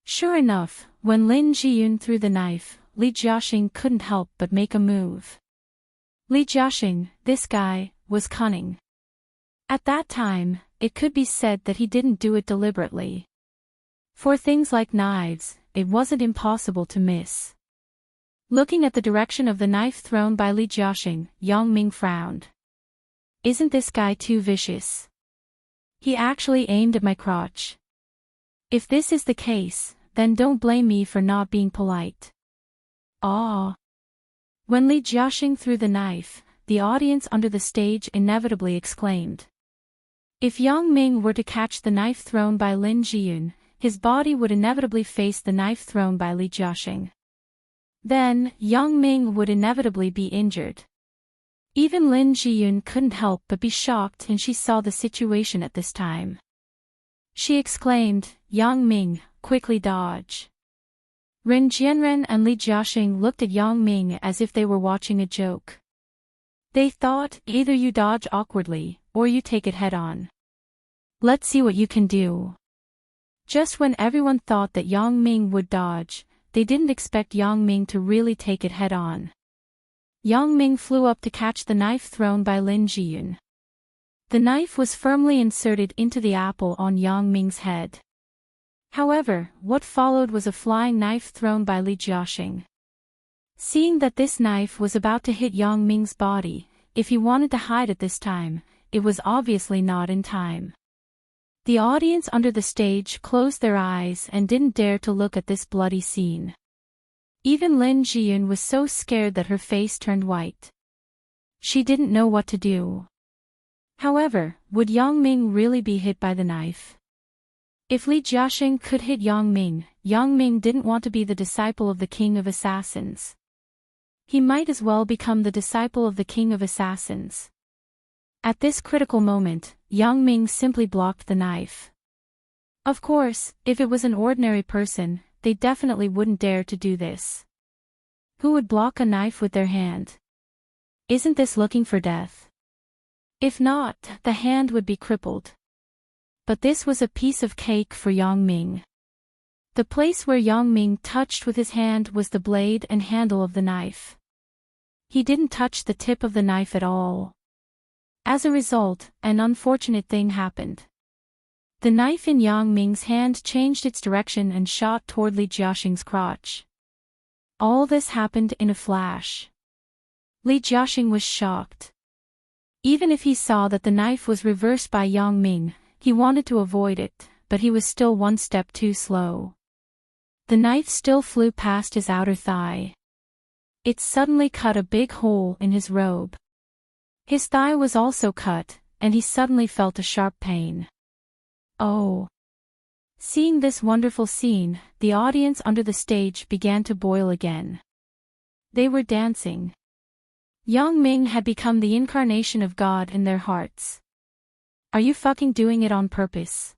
Sure enough, when Lin Jiyun threw the knife, Li Jiaxing couldn't help but make a move. Li Jiaxing, this guy, was cunning. At that time, it could be said that he didn't do it deliberately. For things like knives, it wasn't impossible to miss. Looking at the direction of the knife thrown by Li Jiaxing, Yang Ming frowned. Isn't this guy too vicious? He actually aimed at my crotch. If this is the case, then don't blame me for not being polite. Ah. When Li Jiaxing threw the knife, the audience under the stage inevitably exclaimed. If Yang Ming were to catch the knife thrown by Lin Jiyun, his body would inevitably face the knife thrown by Li Jiaxing. Then, Yang Ming would inevitably be injured. Even Lin Jiyun couldn't help but be shocked when she saw the situation at this time. She exclaimed, Yang Ming, quickly dodge. Ren Jianren and Li Jiaxing looked at Yang Ming as if they were watching a joke. They thought, either you dodge awkwardly, or you take it head-on. Let's see what you can do. Just when everyone thought that Yang Ming would dodge, they didn't expect Yang Ming to really take it head-on. Yang Ming flew up to catch the knife thrown by Lin Jiyun. The knife was firmly inserted into the apple on Yang Ming's head. However, what followed was a flying knife thrown by Li Jiaxing. Seeing that this knife was about to hit Yang Ming's body, if he wanted to hide at this time, it was obviously not in time. The audience under the stage closed their eyes and didn't dare to look at this bloody scene. Even Lin Jiyun was so scared that her face turned white. She didn't know what to do. However, would Yang Ming really be hit by the knife? If Li Jiaxing could hit Yang Ming didn't want to be the disciple of the King of Assassins. He might as well become the disciple of the King of Assassins. At this critical moment, Yang Ming simply blocked the knife. Of course, if it was an ordinary person, they definitely wouldn't dare to do this. Who would block a knife with their hand? Isn't this looking for death? If not, the hand would be crippled. But this was a piece of cake for Yang Ming. The place where Yang Ming touched with his hand was the blade and handle of the knife. He didn't touch the tip of the knife at all. As a result, an unfortunate thing happened. The knife in Yang Ming's hand changed its direction and shot toward Li Jiaxing's crotch. All this happened in a flash. Li Jiaxing was shocked. Even if he saw that the knife was reversed by Yang Ming, he wanted to avoid it, but he was still one step too slow. The knife still flew past his outer thigh. It suddenly cut a big hole in his robe. His thigh was also cut, and he suddenly felt a sharp pain. Oh! Seeing this wonderful scene, the audience under the stage began to boil again. They were dancing. Yang Ming had become the incarnation of God in their hearts. Are you fucking doing it on purpose?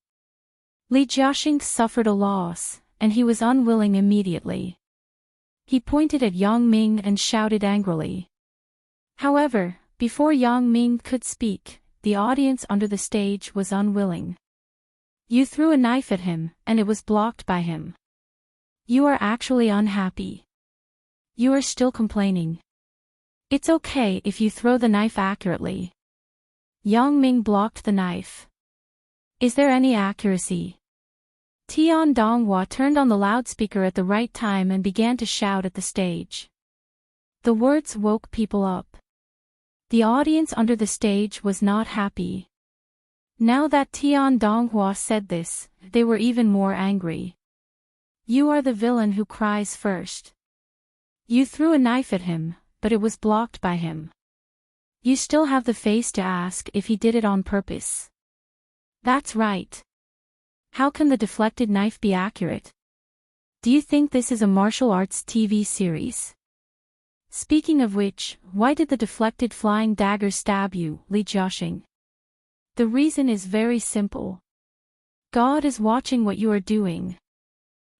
Li Jiaxing suffered a loss, and he was unwilling immediately. He pointed at Yang Ming and shouted angrily. However, before Yang Ming could speak, the audience under the stage was unwilling. You threw a knife at him, and it was blocked by him. You are actually unhappy. You are still complaining. It's okay if you throw the knife accurately. Yang Ming blocked the knife. Is there any accuracy? Tian Donghua turned on the loudspeaker at the right time and began to shout at the stage. The words woke people up. The audience under the stage was not happy. Now that Tian Donghua said this, they were even more angry. You are the villain who cries first. You threw a knife at him, but it was blocked by him. You still have the face to ask if he did it on purpose. That's right. How can the deflected knife be accurate? Do you think this is a martial arts TV series? Speaking of which, why did the deflected flying dagger stab you, Li Jiaxing? The reason is very simple. God is watching what you are doing.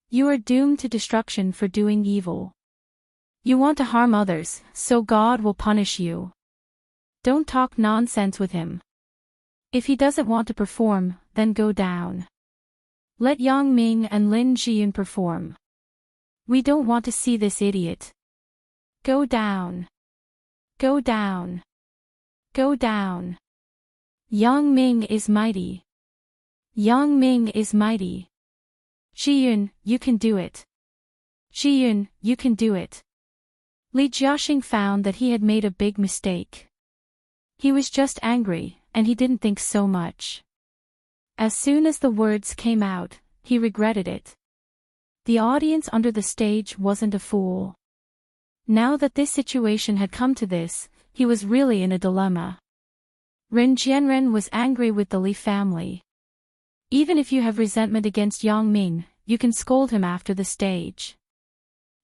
You are doomed to destruction for doing evil. You want to harm others, so God will punish you. Don't talk nonsense with him. If he doesn't want to perform, then go down. Let Yang Ming and Lin Jiyun perform. We don't want to see this idiot. Go down. Go down. Go down. Yang Ming is mighty. Yang Ming is mighty. Jiyun, you can do it. Jiyun, you can do it. Li Jiaxing found that he had made a big mistake. He was just angry, and he didn't think so much. As soon as the words came out, he regretted it. The audience under the stage wasn't a fool. Now that this situation had come to this, he was really in a dilemma. Ren Jianren was angry with the Li family. Even if you have resentment against Yang Ming, you can scold him after the stage.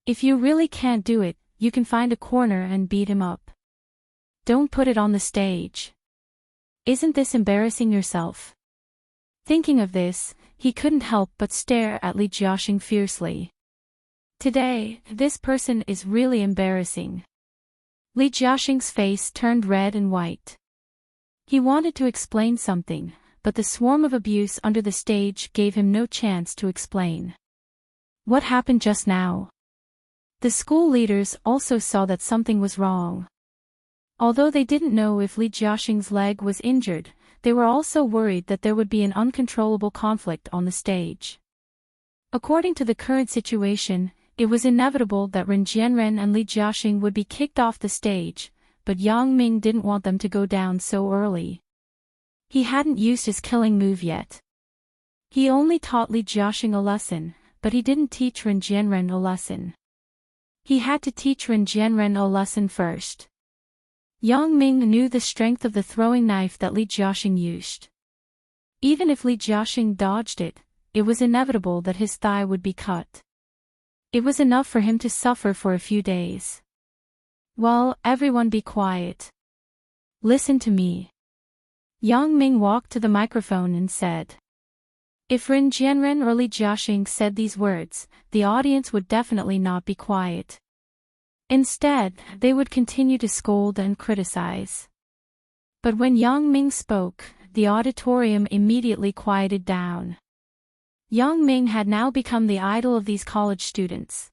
If you really can't do it, you can find a corner and beat him up. Don't put it on the stage. Isn't this embarrassing yourself? Thinking of this, he couldn't help but stare at Li Jiaxing fiercely. Today, this person is really embarrassing. Li Jiaxing's face turned red and white. He wanted to explain something, but the swarm of abuse under the stage gave him no chance to explain. What happened just now? The school leaders also saw that something was wrong. Although they didn't know if Li Jiaxing's leg was injured, they were also worried that there would be an uncontrollable conflict on the stage. According to the current situation, it was inevitable that Ren Jianren and Li Jiaxing would be kicked off the stage, but Yang Ming didn't want them to go down so early. He hadn't used his killing move yet. He only taught Li Jiaxing a lesson, but he didn't teach Ren Jianren a lesson. He had to teach Ren Jianren a lesson first. Yang Ming knew the strength of the throwing knife that Li Jiaxing used. Even if Li Jiaxing dodged it, it was inevitable that his thigh would be cut. It was enough for him to suffer for a few days. Well, everyone be quiet. Listen to me. Yang Ming walked to the microphone and said. If Ren Jianren or Li Jiaxing said these words, the audience would definitely not be quiet. Instead, they would continue to scold and criticize. But when Yang Ming spoke, the auditorium immediately quieted down. Yang Ming had now become the idol of these college students.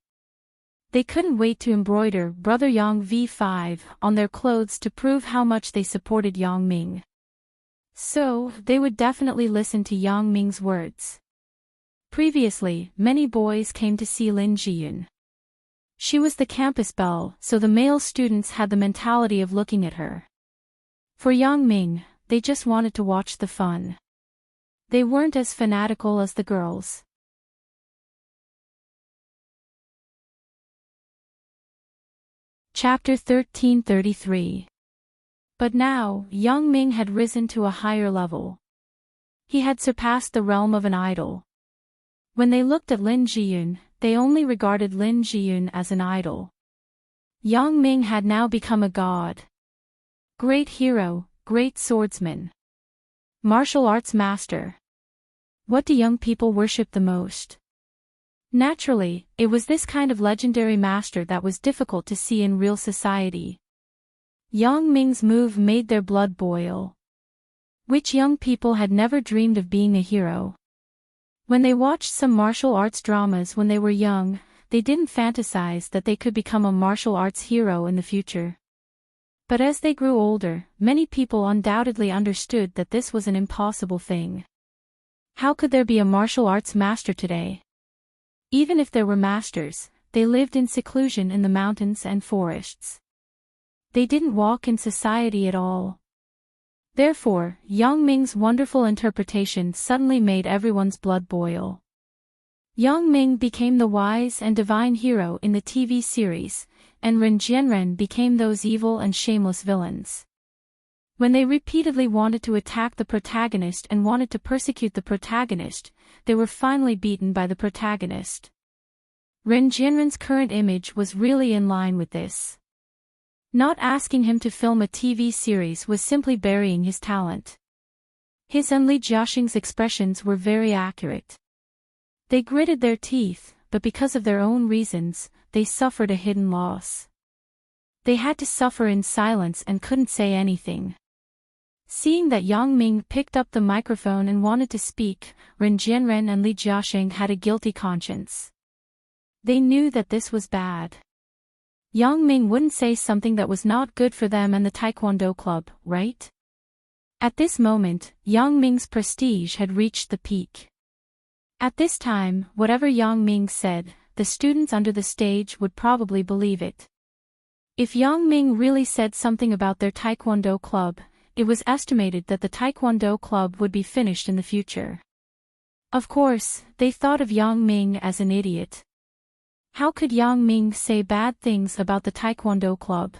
They couldn't wait to embroider Brother Yang V5 on their clothes to prove how much they supported Yang Ming. So, they would definitely listen to Yang Ming's words. Previously, many boys came to see Lin Jiyun. She was the campus belle, so the male students had the mentality of looking at her. For Yang Ming, they just wanted to watch the fun. They weren't as fanatical as the girls. Chapter 1333. But now, Yang Ming had risen to a higher level. He had surpassed the realm of an idol. When they looked at Lin Jiyun, they only regarded Lin Jiyun as an idol. Yang Ming had now become a god. Great hero, great swordsman. Martial arts master. What do young people worship the most? Naturally, it was this kind of legendary master that was difficult to see in real society. Yang Ming's move made their blood boil. Which young people had never dreamed of being a hero? When they watched some martial arts dramas when they were young, they didn't fantasize that they could become a martial arts hero in the future. But as they grew older, many people undoubtedly understood that this was an impossible thing. How could there be a martial arts master today? Even if there were masters, they lived in seclusion in the mountains and forests. They didn't walk in society at all. Therefore, Yang Ming's wonderful interpretation suddenly made everyone's blood boil. Yang Ming became the wise and divine hero in the TV series, and Ren Jianren became those evil and shameless villains. When they repeatedly wanted to attack the protagonist and wanted to persecute the protagonist, they were finally beaten by the protagonist. Ren Jianren's current image was really in line with this. Not asking him to film a TV series was simply burying his talent. His and Li Jiaxing's expressions were very accurate. They gritted their teeth, but because of their own reasons, they suffered a hidden loss. They had to suffer in silence and couldn't say anything. Seeing that Yang Ming picked up the microphone and wanted to speak, Ren Jianren and Li Jiaxing had a guilty conscience. They knew that this was bad. Yang Ming wouldn't say something that was not good for them and the Taekwondo club, right? At this moment, Yang Ming's prestige had reached the peak. At this time, whatever Yang Ming said, the students under the stage would probably believe it. If Yang Ming really said something about their Taekwondo club, it was estimated that the Taekwondo club would be finished in the future. Of course, they thought of Yang Ming as an idiot. How could Yang Ming say bad things about the Taekwondo club?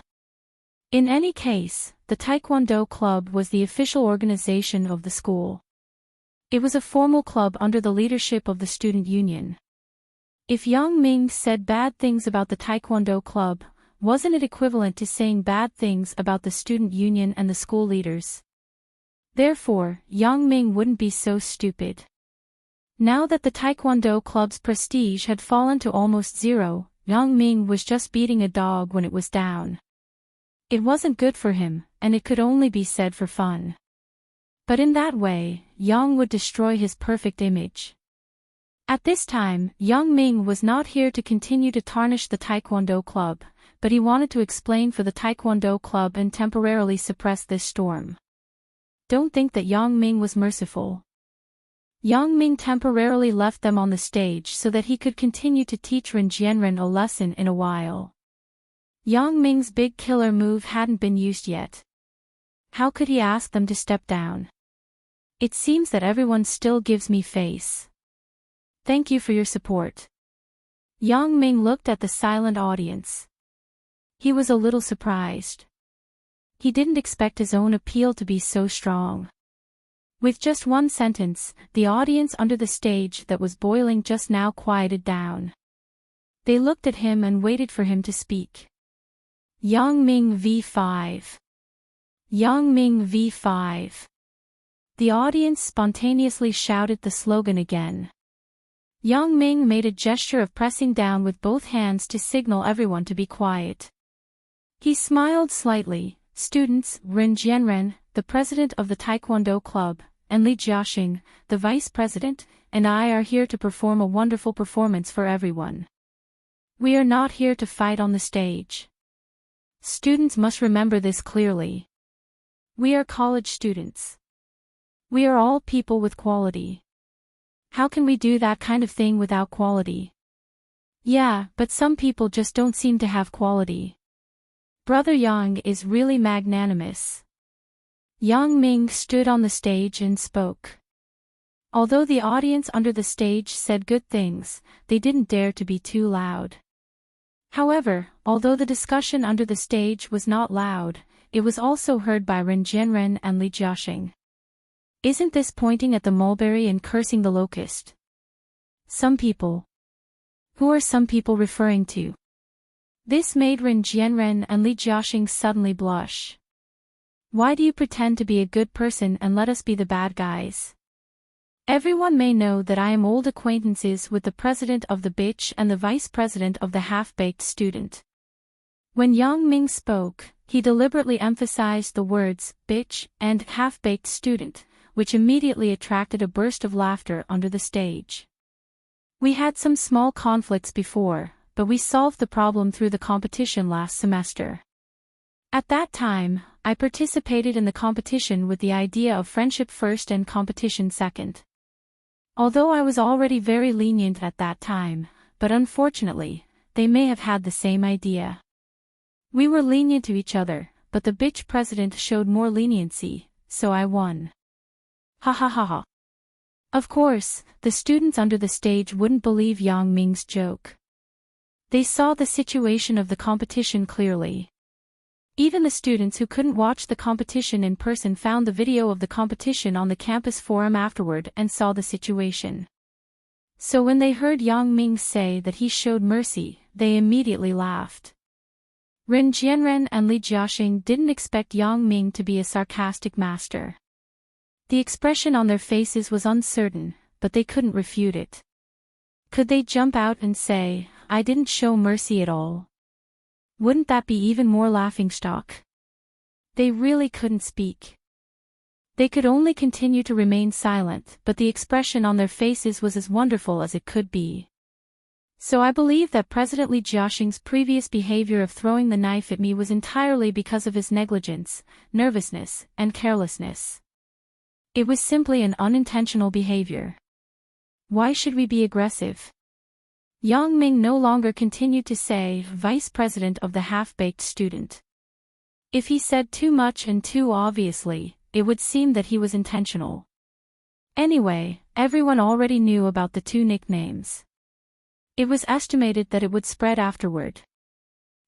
In any case, the Taekwondo club was the official organization of the school. It was a formal club under the leadership of the student union. If Yang Ming said bad things about the Taekwondo club, wasn't it equivalent to saying bad things about the student union and the school leaders? Therefore, Yang Ming wouldn't be so stupid. Now that the Taekwondo club's prestige had fallen to almost zero, Yang Ming was just beating a dog when it was down. It wasn't good for him, and it could only be said for fun. But in that way, Yang would destroy his perfect image. At this time, Yang Ming was not here to continue to tarnish the Taekwondo club, but he wanted to explain for the Taekwondo club and temporarily suppress this storm. Don't think that Yang Ming was merciful. Yang Ming temporarily left them on the stage so that he could continue to teach Ren Jianren a lesson in a while. Yang Ming's big killer move hadn't been used yet. How could he ask them to step down? It seems that everyone still gives me face. Thank you for your support. Yang Ming looked at the silent audience. He was a little surprised. He didn't expect his own appeal to be so strong. With just one sentence, the audience under the stage that was boiling just now quieted down. They looked at him and waited for him to speak. Yang Ming v5. Yang Ming v5. The audience spontaneously shouted the slogan again. Yang Ming made a gesture of pressing down with both hands to signal everyone to be quiet. He smiled slightly. Students, Ren Jianren, the president of the Taekwondo club, and Li Jiaxing, the vice president, and I are here to perform a wonderful performance for everyone. We are not here to fight on the stage. Students must remember this clearly. We are college students. We are all people with quality. How can we do that kind of thing without quality? Yeah, but some people just don't seem to have quality. Brother Yang is really magnanimous. Yang Ming stood on the stage and spoke. Although the audience under the stage said good things, they didn't dare to be too loud. However, although the discussion under the stage was not loud, it was also heard by Ren Jianren and Li Jiaxing. Isn't this pointing at the mulberry and cursing the locust? Some people. Who are some people referring to? This made Ren Jianren and Li Jiaxing suddenly blush. Why do you pretend to be a good person and let us be the bad guys? Everyone may know that I am old acquaintances with the president of the bitch and the vice president of the half-baked student. When Yang Ming spoke, he deliberately emphasized the words bitch and half-baked student, which immediately attracted a burst of laughter under the stage. We had some small conflicts before, but we solved the problem through the competition last semester. At that time, I participated in the competition with the idea of friendship first and competition second. Although I was already very lenient at that time, but unfortunately, they may have had the same idea. We were lenient to each other, but the bitch president showed more leniency, so I won. Ha ha ha ha. Of course, the students under the stage wouldn't believe Yang Ming's joke. They saw the situation of the competition clearly. Even the students who couldn't watch the competition in person found the video of the competition on the campus forum afterward and saw the situation. So when they heard Yang Ming say that he showed mercy, they immediately laughed. Ren Jianren and Li Jiaxing didn't expect Yang Ming to be a sarcastic master. The expression on their faces was uncertain, but they couldn't refute it. Could they jump out and say, "I didn't show mercy at all"? Wouldn't that be even more laughingstock? They really couldn't speak. They could only continue to remain silent, but the expression on their faces was as wonderful as it could be. So I believe that President Li Jiaxing's previous behavior of throwing the knife at me was entirely because of his negligence, nervousness, and carelessness. It was simply an unintentional behavior. Why should we be aggressive? Yang Ming no longer continued to say, "Vice President of the half-baked student." If he said too much and too obviously, it would seem that he was intentional. Anyway, everyone already knew about the two nicknames. It was estimated that it would spread afterward.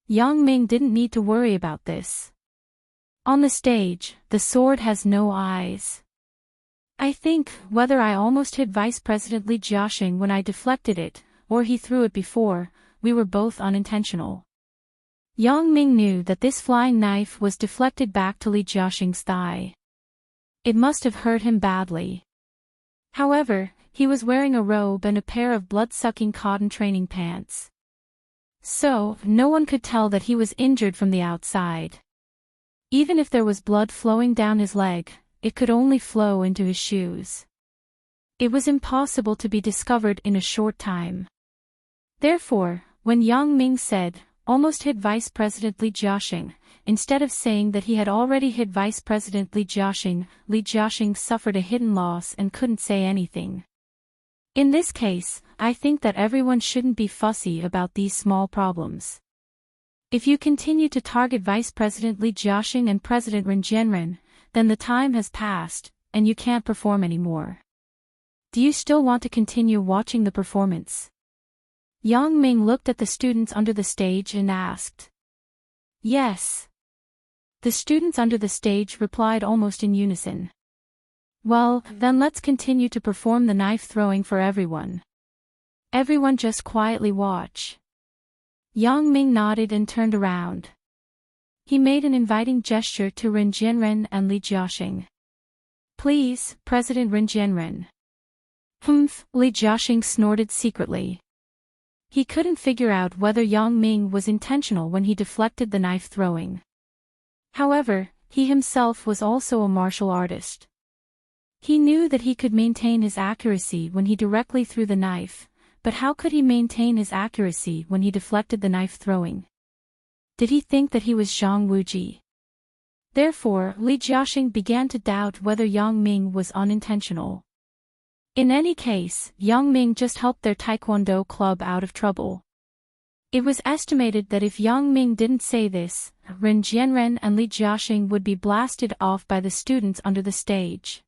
Yang Ming didn't need to worry about this. On the stage, the sword has no eyes. I think, whether I almost hit Vice President Li Jiaxing when I deflected it, or he threw it before, we were both unintentional. Yang Ming knew that this flying knife was deflected back to Li Jiaxing's thigh. It must have hurt him badly. However, he was wearing a robe and a pair of blood-sucking cotton training pants. So, no one could tell that he was injured from the outside. Even if there was blood flowing down his leg, it could only flow into his shoes. It was impossible to be discovered in a short time. Therefore, when Yang Ming said, "Almost hit Vice President Li Jiaxing," instead of saying that he had already hit Vice President Li Jiaxing suffered a hidden loss and couldn't say anything. In this case, I think that everyone shouldn't be fussy about these small problems. If you continue to target Vice President Li Jiaxing and President Ren Jianren, then the time has passed, and you can't perform anymore. Do you still want to continue watching the performance? Yang Ming looked at the students under the stage and asked. Yes. The students under the stage replied almost in unison. Well, then let's continue to perform the knife throwing for everyone. Everyone just quietly watch. Yang Ming nodded and turned around. He made an inviting gesture to Ren Jianren and Li Jiaxing. Please, President Ren Jianren. Humph, Li Jiaxing snorted secretly. He couldn't figure out whether Yang Ming was intentional when he deflected the knife throwing. However, he himself was also a martial artist. He knew that he could maintain his accuracy when he directly threw the knife, but how could he maintain his accuracy when he deflected the knife throwing? Did he think that he was Zhang Wuji? Therefore, Li Jiaxing began to doubt whether Yang Ming was unintentional. In any case, Yang Ming just helped their taekwondo club out of trouble. It was estimated that if Yang Ming didn't say this, Ren Jianren and Li Jiaxing would be blasted off by the students under the stage.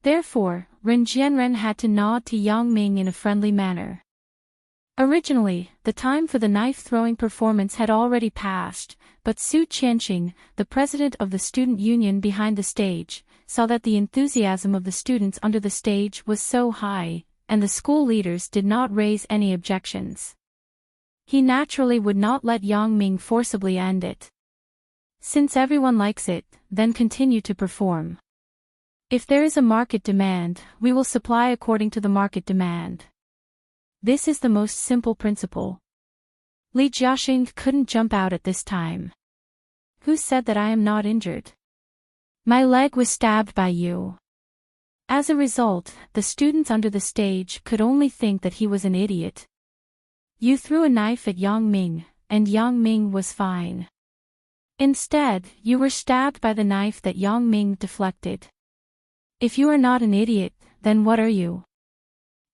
Therefore, Ren Jianren had to nod to Yang Ming in a friendly manner. Originally, the time for the knife-throwing performance had already passed, but Su Qianqing, the president of the student union behind the stage, saw that the enthusiasm of the students under the stage was so high, and the school leaders did not raise any objections. He naturally would not let Yang Ming forcibly end it. Since everyone likes it, then continue to perform. If there is a market demand, we will supply according to the market demand. This is the most simple principle. Li Jiaxing couldn't jump out at this time. Who said that I am not injured? My leg was stabbed by you. As a result, the students under the stage could only think that he was an idiot. You threw a knife at Yang Ming, and Yang Ming was fine. Instead, you were stabbed by the knife that Yang Ming deflected. If you are not an idiot, then what are you?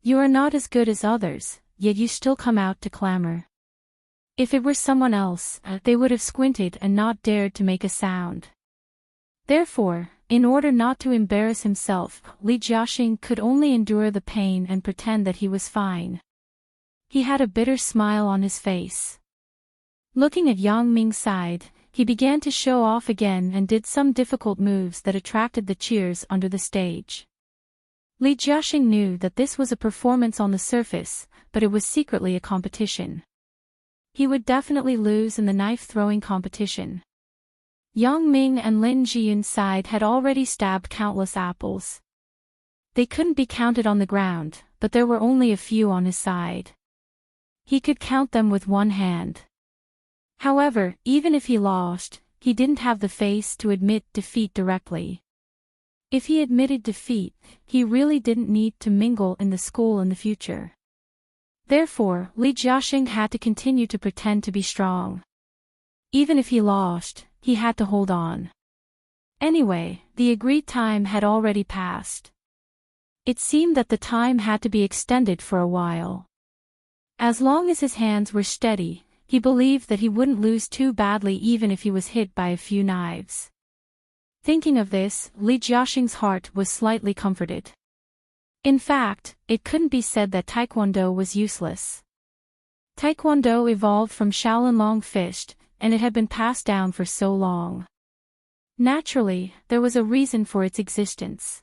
You are not as good as others, yet you still come out to clamor. If it were someone else, they would have squinted and not dared to make a sound. Therefore, in order not to embarrass himself, Li Jiaxing could only endure the pain and pretend that he was fine. He had a bitter smile on his face. Looking at Yang Ming's side, he began to show off again and did some difficult moves that attracted the cheers under the stage. Li Jiaxing knew that this was a performance on the surface, but it was secretly a competition. He would definitely lose in the knife-throwing competition. Yang Ming and Lin Jiyun's side had already stabbed countless apples. They couldn't be counted on the ground, but there were only a few on his side. He could count them with one hand. However, even if he lost, he didn't have the face to admit defeat directly. If he admitted defeat, he really didn't need to mingle in the school in the future. Therefore, Li Jiaxing had to continue to pretend to be strong. Even if he lost, he had to hold on. Anyway, the agreed time had already passed. It seemed that the time had to be extended for a while. As long as his hands were steady, he believed that he wouldn't lose too badly even if he was hit by a few knives. Thinking of this, Li Jiaxing's heart was slightly comforted. In fact, it couldn't be said that Taekwondo was useless. Taekwondo evolved from Shaolin Long Fist, and it had been passed down for so long. Naturally, there was a reason for its existence.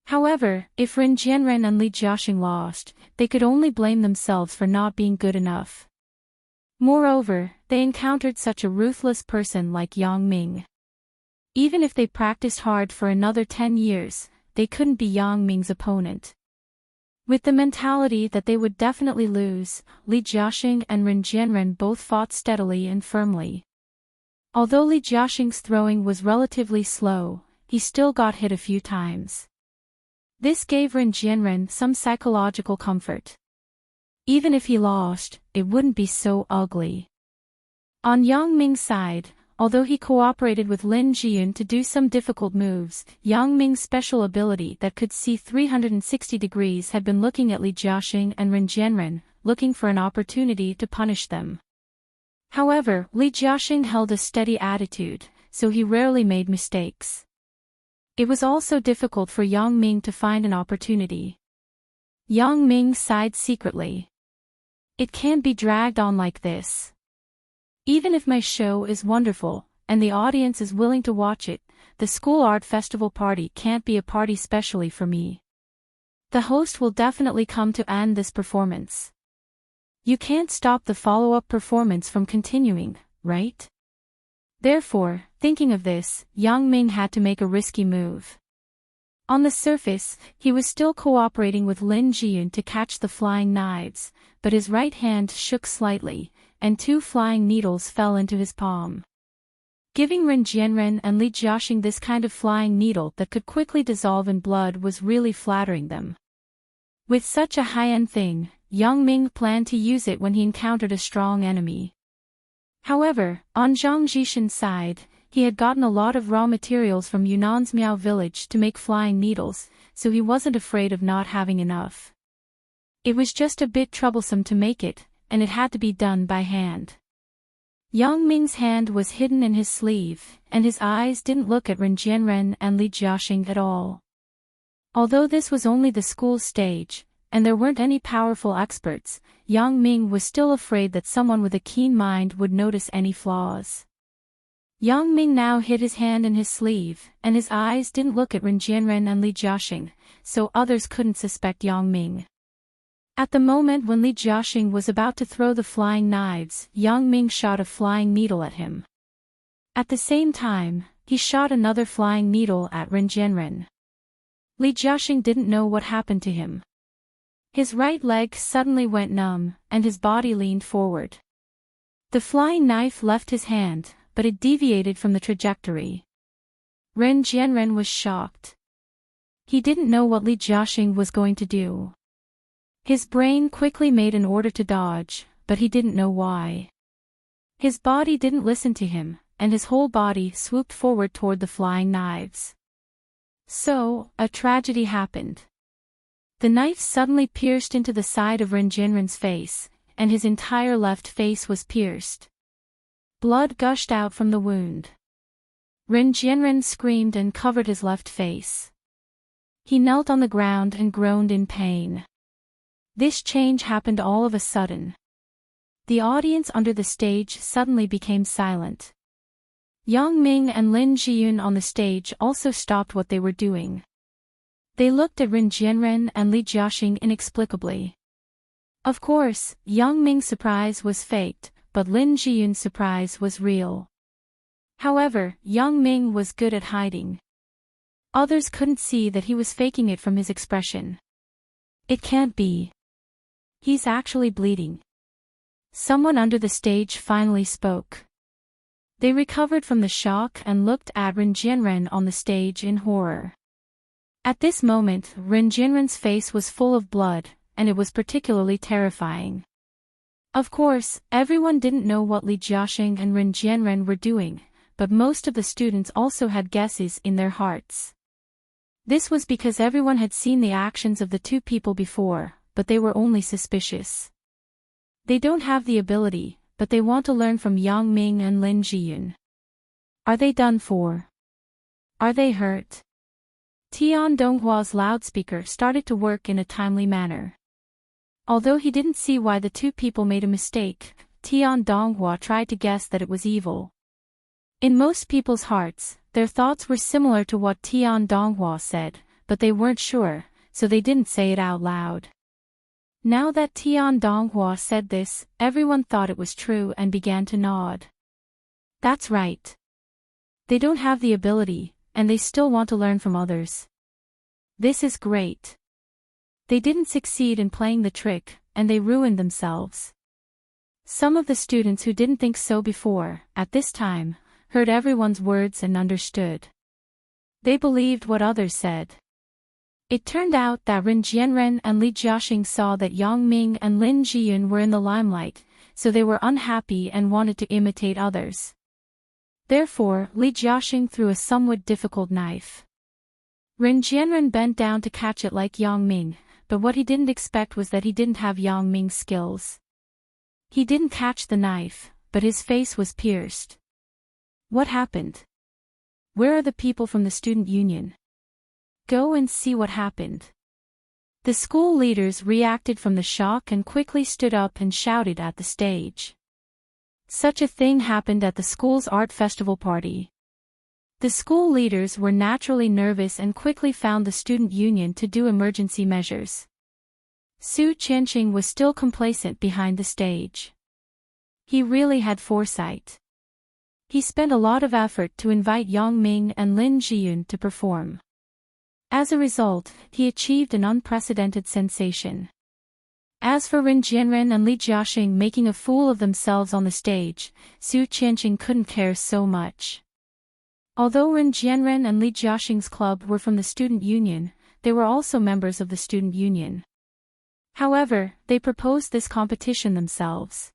However, if Ren Jianren and Li Jiaxing lost, they could only blame themselves for not being good enough. Moreover, they encountered such a ruthless person like Yang Ming. Even if they practiced hard for another 10 years, they couldn't be Yang Ming's opponent. With the mentality that they would definitely lose, Li Jiaxing and Ren Jianren both fought steadily and firmly. Although Li Jiaxing's throwing was relatively slow, he still got hit a few times. This gave Ren Jianren some psychological comfort. Even if he lost, it wouldn't be so ugly. On Yang Ming's side, although he cooperated with Lin Jiyun to do some difficult moves, Yang Ming's special ability that could see 360 degrees had been looking at Li Jiaxing and Ren Jianren, looking for an opportunity to punish them. However, Li Jiaxing held a steady attitude, so he rarely made mistakes. It was also difficult for Yang Ming to find an opportunity. Yang Ming sighed secretly. It can't be dragged on like this. Even if my show is wonderful, and the audience is willing to watch it, the school art festival party can't be a party specially for me. The host will definitely come to end this performance. You can't stop the follow-up performance from continuing, right? Therefore, thinking of this, Yang Ming had to make a risky move. On the surface, he was still cooperating with Lin Jiyun to catch the flying knives, but his right hand shook slightly, and 2 flying needles fell into his palm. Giving Ren Jianren and Li Jiaxing this kind of flying needle that could quickly dissolve in blood was really flattering them. With such a high-end thing, Yang Ming planned to use it when he encountered a strong enemy. However, on Zhang Jishan's side, he had gotten a lot of raw materials from Yunnan's Miao village to make flying needles, so he wasn't afraid of not having enough. It was just a bit troublesome to make it, and it had to be done by hand. Yang Ming's hand was hidden in his sleeve, and his eyes didn't look at Ren Jianren and Li Jiaxing at all. Although this was only the school stage, and there weren't any powerful experts, Yang Ming was still afraid that someone with a keen mind would notice any flaws. Yang Ming now hid his hand in his sleeve, and his eyes didn't look at Ren Jianren and Li Jiaxing, so others couldn't suspect Yang Ming. At the moment when Li Jiaxing was about to throw the flying knives, Yang Ming shot a flying needle at him. At the same time, he shot another flying needle at Ren Jianren. Li Jiaxing didn't know what happened to him. His right leg suddenly went numb, and his body leaned forward. The flying knife left his hand, but it deviated from the trajectory. Ren Jianren was shocked. He didn't know what Li Jiaxing was going to do. His brain quickly made an order to dodge, but he didn't know why. His body didn't listen to him, and his whole body swooped forward toward the flying knives. So, a tragedy happened. The knife suddenly pierced into the side of Ren Jianren's face, and his entire left face was pierced. Blood gushed out from the wound. Ren Jianren screamed and covered his left face. He knelt on the ground and groaned in pain. This change happened all of a sudden. The audience under the stage suddenly became silent. Yang Ming and Lin Jiyun on the stage also stopped what they were doing. They looked at Ren Jianren and Li Jiaxing inexplicably. Of course, Yang Ming's surprise was faked, but Lin Jiyun's surprise was real. However, Yang Ming was good at hiding. Others couldn't see that he was faking it from his expression. It can't be. He's actually bleeding. Someone under the stage finally spoke. They recovered from the shock and looked at Ren Jianren on the stage in horror. At this moment, Ren Jianren's face was full of blood, and it was particularly terrifying. Of course, everyone didn't know what Li Jiaxing and Ren Jianren were doing, but most of the students also had guesses in their hearts. This was because everyone had seen the actions of the two people before, but they were only suspicious. They don't have the ability, but they want to learn from Yang Ming and Lin Jiyun. Are they done for? Are they hurt? Tian Donghua's loudspeaker started to work in a timely manner. Although he didn't see why the two people made a mistake, Tian Donghua tried to guess that it was evil. In most people's hearts, their thoughts were similar to what Tian Donghua said, but they weren't sure, so they didn't say it out loud. Now that Tian Donghua said this, everyone thought it was true and began to nod. That's right. They don't have the ability, and they still want to learn from others. This is great. They didn't succeed in playing the trick, and they ruined themselves. Some of the students who didn't think so before, at this time, heard everyone's words and understood. They believed what others said. It turned out that Ren Jianren and Li Jiaxing saw that Yang Ming and Lin Jiyun were in the limelight, so they were unhappy and wanted to imitate others. Therefore, Li Jiaxing threw a somewhat difficult knife. Ren Jianren bent down to catch it like Yang Ming, but what he didn't expect was that he didn't have Yang Ming's skills. He didn't catch the knife, but his face was pierced. What happened? Where are the people from the student union? Go and see what happened. The school leaders reacted from the shock and quickly stood up and shouted at the stage. Such a thing happened at the school's art festival party. The school leaders were naturally nervous and quickly found the student union to do emergency measures. Su Qianqing was still complacent behind the stage. He really had foresight. He spent a lot of effort to invite Yang Ming and Lin Jiyun to perform. As a result, he achieved an unprecedented sensation. As for Ren Jianren and Li Jiaxing making a fool of themselves on the stage, Su Qianqing couldn't care so much. Although Ren Jianren and Li Jiaxing's club were from the student union, they were also members of the student union. However, they proposed this competition themselves.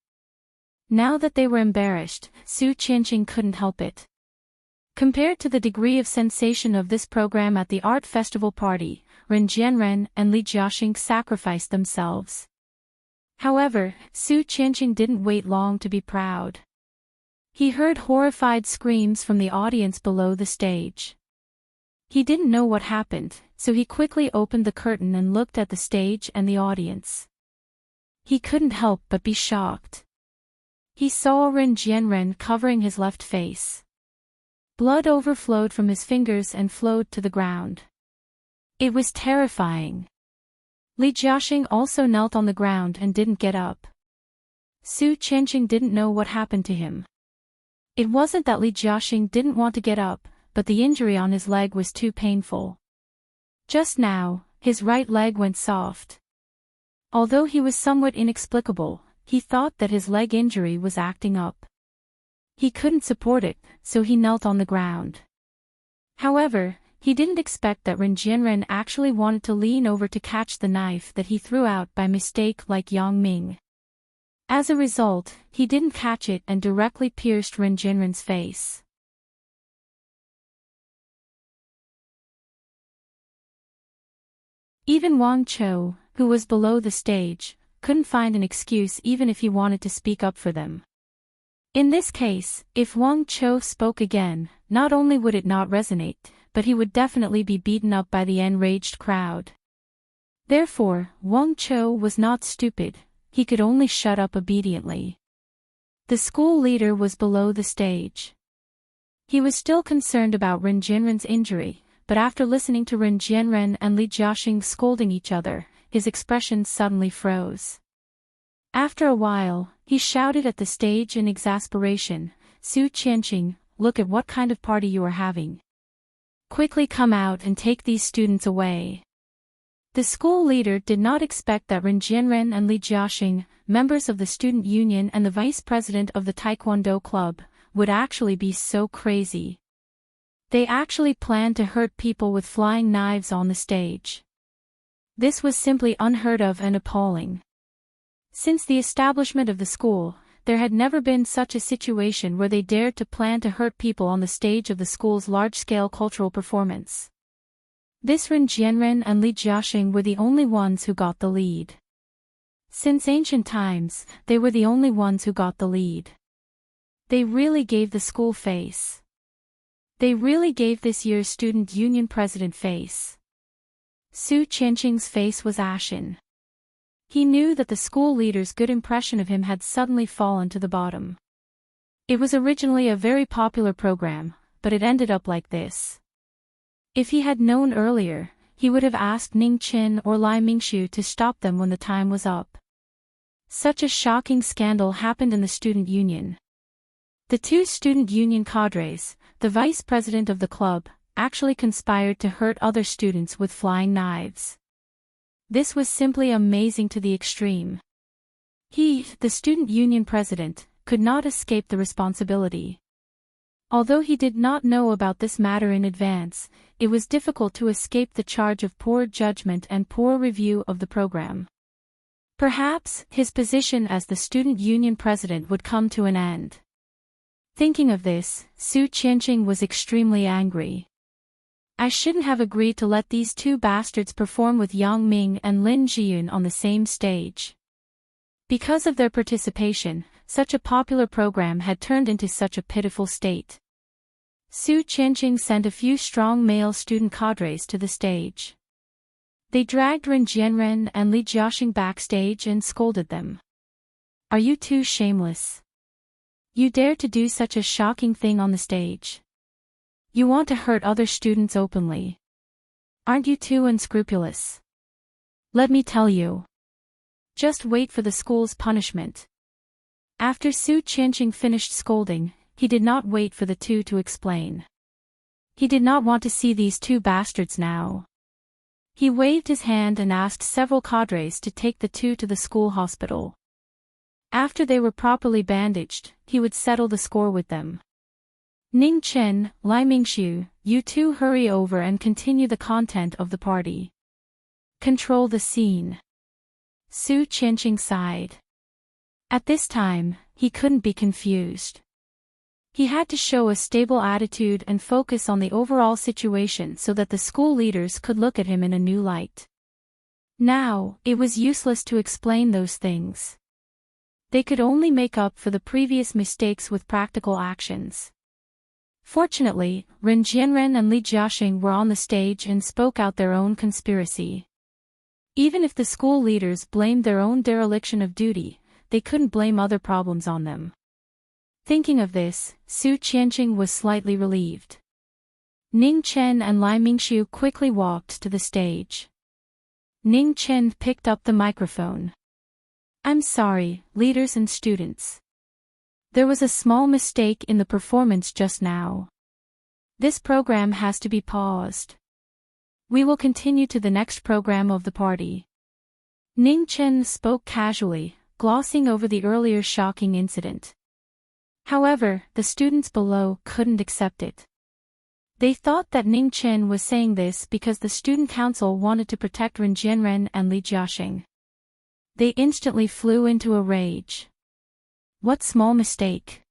Now that they were embarrassed, Su Qianqing couldn't help it. Compared to the degree of sensation of this program at the art festival party, Ren Jianren and Li Jiaxing sacrificed themselves. However, Su Qianqing didn't wait long to be proud. He heard horrified screams from the audience below the stage. He didn't know what happened, so he quickly opened the curtain and looked at the stage and the audience. He couldn't help but be shocked. He saw Ren Jianren covering his left face. Blood overflowed from his fingers and flowed to the ground. It was terrifying. Li Jiaxing also knelt on the ground and didn't get up. Su Qianqing didn't know what happened to him. It wasn't that Li Jiaxing didn't want to get up, but the injury on his leg was too painful. Just now, his right leg went soft. Although he was somewhat inexplicable, he thought that his leg injury was acting up. He couldn't support it, so he knelt on the ground. However, he didn't expect that Ren Jianren actually wanted to lean over to catch the knife that he threw out by mistake like Yang Ming. As a result, he didn't catch it and directly pierced Ren Jianren's face. Even Wang Chou, who was below the stage, couldn't find an excuse even if he wanted to speak up for them. In this case, if Wang Chou spoke again, not only would it not resonate, but he would definitely be beaten up by the enraged crowd. Therefore, Wang Chou was not stupid, he could only shut up obediently. The school leader was below the stage. He was still concerned about Ren Jianren's injury, but after listening to Ren Jianren and Li Jiaxing scolding each other, his expression suddenly froze. After a while, he shouted at the stage in exasperation, "Su Qianqing, look at what kind of party you are having. Quickly come out and take these students away." The school leader did not expect that Ren Jianren and Li Jiaxing, members of the student union and the vice president of the Taekwondo club, would actually be so crazy. They actually planned to hurt people with flying knives on the stage. This was simply unheard of and appalling. Since the establishment of the school, there had never been such a situation where they dared to plan to hurt people on the stage of the school's large-scale cultural performance. This Ren Jianren and Li Jiaxing were the only ones who got the lead. Since ancient times, they were the only ones who got the lead. They really gave the school face. They really gave this year's student union president face. Su Qianqing's face was ashen. He knew that the school leader's good impression of him had suddenly fallen to the bottom. It was originally a very popular program, but it ended up like this. If he had known earlier, he would have asked Ning Qin or Lai Mingxiu to stop them when the time was up. Such a shocking scandal happened in the student union. The two student union cadres, the vice president of the club, actually conspired to hurt other students with flying knives. This was simply amazing to the extreme. He, the student union president, could not escape the responsibility. Although he did not know about this matter in advance, it was difficult to escape the charge of poor judgment and poor review of the program. Perhaps his position as the student union president would come to an end. Thinking of this, Su Qianqing was extremely angry. I shouldn't have agreed to let these two bastards perform with Yang Ming and Lin Jiyun on the same stage. Because of their participation, such a popular program had turned into such a pitiful state. Su Qianqing sent a few strong male student cadres to the stage. They dragged Ren Jianren and Li Jiaxing backstage and scolded them. "Are you too shameless? You dare to do such a shocking thing on the stage? You want to hurt other students openly. Aren't you too unscrupulous? Let me tell you. Just wait for the school's punishment." After Su Qianqing finished scolding, he did not wait for the two to explain. He did not want to see these two bastards now. He waved his hand and asked several cadres to take the two to the school hospital. After they were properly bandaged, he would settle the score with them. "Ning Chen, Lai Mingxiu, you two hurry over and continue the content of the party. Control the scene." Su Qianqing sighed. At this time, he couldn't be confused. He had to show a stable attitude and focus on the overall situation so that the school leaders could look at him in a new light. Now, it was useless to explain those things. They could only make up for the previous mistakes with practical actions. Fortunately, Ren Jianren and Li Jiaxing were on the stage and spoke out their own conspiracy. Even if the school leaders blamed their own dereliction of duty, they couldn't blame other problems on them. Thinking of this, Su Qianqing was slightly relieved. Ning Chen and Lai Mingxiu quickly walked to the stage. Ning Chen picked up the microphone. "I'm sorry, leaders and students. There was a small mistake in the performance just now. This program has to be paused. We will continue to the next program of the party." Ning Chen spoke casually, glossing over the earlier shocking incident. However, the students below couldn't accept it. They thought that Ning Chen was saying this because the student council wanted to protect Ren Jianren and Li Jiaxing. They instantly flew into a rage. What small mistake.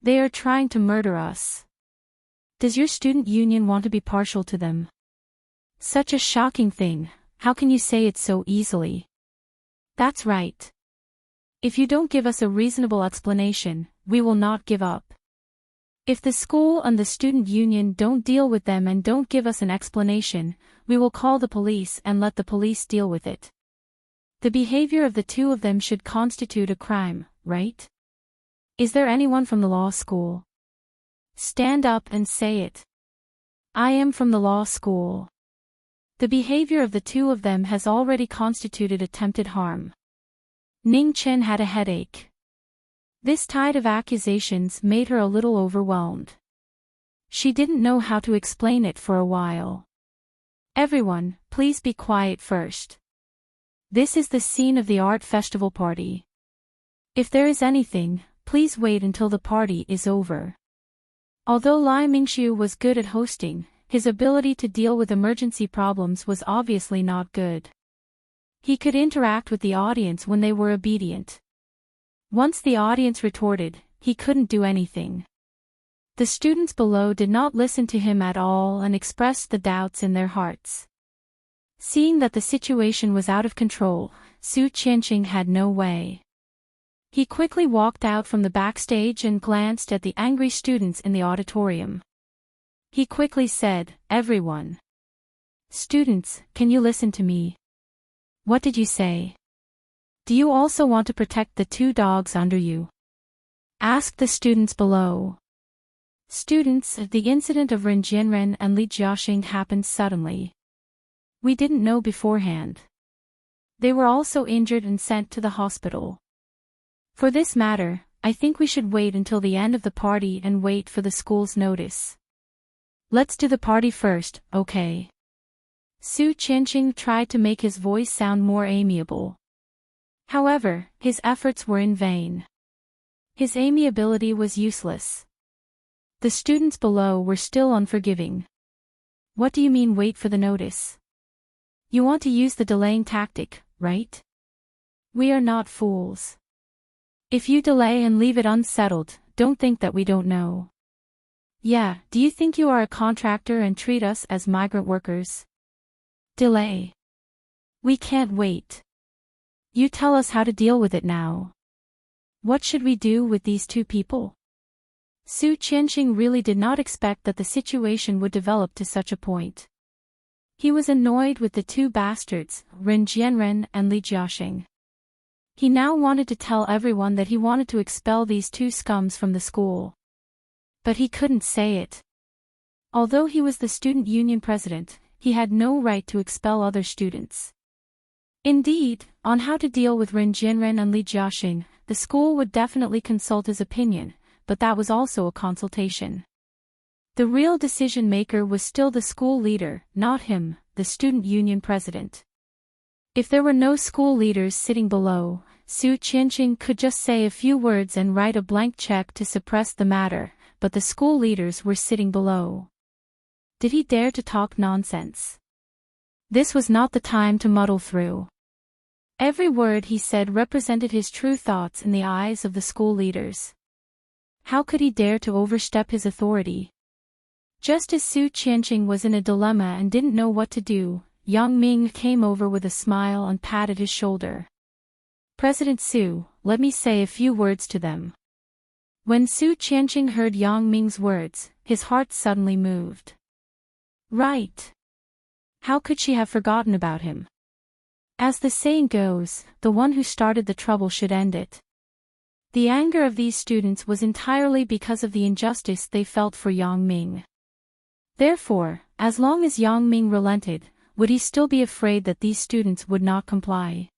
They are trying to murder us. Does your student union want to be partial to them? Such a shocking thing, how can you say it so easily? That's right. If you don't give us a reasonable explanation, we will not give up. If the school and the student union don't deal with them and don't give us an explanation, we will call the police and let the police deal with it. The behavior of the two of them should constitute a crime, right? Is there anyone from the law school? Stand up and say it. I am from the law school. The behavior of the two of them has already constituted attempted harm. Ning Chen had a headache. This tide of accusations made her a little overwhelmed. She didn't know how to explain it for a while. Everyone, please be quiet first. This is the scene of the art festival party. If there is anything, please wait until the party is over. Although Lai Mingxiu was good at hosting, his ability to deal with emergency problems was obviously not good. He could interact with the audience when they were obedient. Once the audience retorted, he couldn't do anything. The students below did not listen to him at all and expressed the doubts in their hearts. Seeing that the situation was out of control, Su Qianqing had no way. He quickly walked out from the backstage and glanced at the angry students in the auditorium. He quickly said, "Everyone. Students, can you listen to me? What did you say? Do you also want to protect the two dogs under you?" asked the students below. Students, the incident of Ren Jianren and Li Jiaxing happened suddenly. We didn't know beforehand. They were also injured and sent to the hospital. For this matter, I think we should wait until the end of the party and wait for the school's notice. Let's do the party first, okay? Su Qianqing tried to make his voice sound more amiable. However, his efforts were in vain. His amiability was useless. The students below were still unforgiving. What do you mean wait for the notice? You want to use the delaying tactic, right? We are not fools. If you delay and leave it unsettled, don't think that we don't know. Yeah, do you think you are a contractor and treat us as migrant workers? Delay. We can't wait. You tell us how to deal with it now. What should we do with these two people? Su Qianqing really did not expect that the situation would develop to such a point. He was annoyed with the two bastards, Ren Jianren and Li Jiaxing. He now wanted to tell everyone that he wanted to expel these two scums from the school. But he couldn't say it. Although he was the student union president, he had no right to expel other students. Indeed, on how to deal with Ren Jianren and Li Jiaxing, the school would definitely consult his opinion, but that was also a consultation. The real decision-maker was still the school leader, not him, the student union president. If there were no school leaders sitting below, Su Qianqing could just say a few words and write a blank check to suppress the matter, but the school leaders were sitting below. Did he dare to talk nonsense? This was not the time to muddle through. Every word he said represented his true thoughts in the eyes of the school leaders. How could he dare to overstep his authority? Just as Su Qianqing was in a dilemma and didn't know what to do, Yang Ming came over with a smile and patted his shoulder. "President Su, let me say a few words to them." When Su Qianqing heard Yang Ming's words, his heart suddenly moved. Right. How could she have forgotten about him? As the saying goes, the one who started the trouble should end it. The anger of these students was entirely because of the injustice they felt for Yang Ming. Therefore, as long as Yang Ming relented, would he still be afraid that these students would not comply?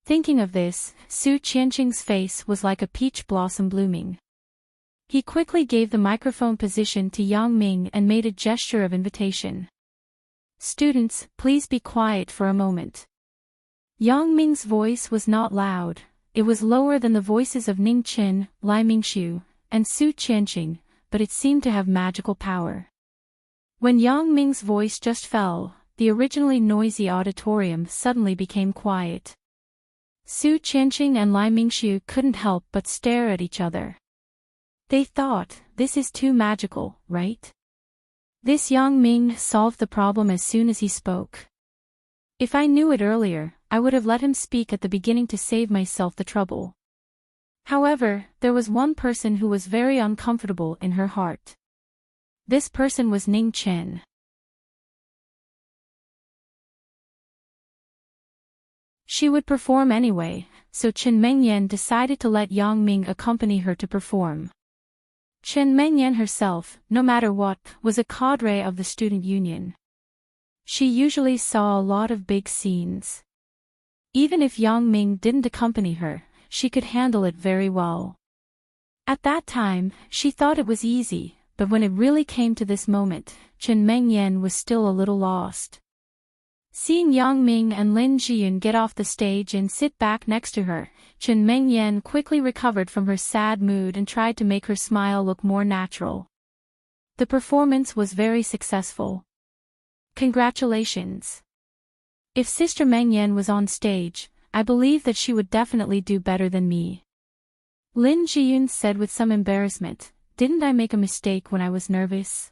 Thinking of this, Su Qianqing's face was like a peach blossom blooming. He quickly gave the microphone position to Yang Ming and made a gesture of invitation. "Students, please be quiet for a moment." Yang Ming's voice was not loud, it was lower than the voices of Ning Chen, Lai Mingxiu, and Su Qianqing, but it seemed to have magical power. When Yang Ming's voice just fell, the originally noisy auditorium suddenly became quiet. Su Qianqing and Lai Mingxiu couldn't help but stare at each other. They thought, this is too magical, right? This Yang Ming solved the problem as soon as he spoke. If I knew it earlier, I would have let him speak at the beginning to save myself the trouble. However, there was one person who was very uncomfortable in her heart. This person was Ning Chen. She would perform anyway, so Chen Mengyan decided to let Yang Ming accompany her to perform. Chen Mengyan herself, no matter what, was a cadre of the student union. She usually saw a lot of big scenes. Even if Yang Ming didn't accompany her, she could handle it very well. At that time, she thought it was easy, but when it really came to this moment, Chen Mengyan was still a little lost. Seeing Yang Ming and Lin Jiyun get off the stage and sit back next to her, Chen Mengyan quickly recovered from her sad mood and tried to make her smile look more natural. The performance was very successful. Congratulations. If Sister Mengyan was on stage, I believe that she would definitely do better than me. Lin Jiyun said with some embarrassment, didn't I make a mistake when I was nervous?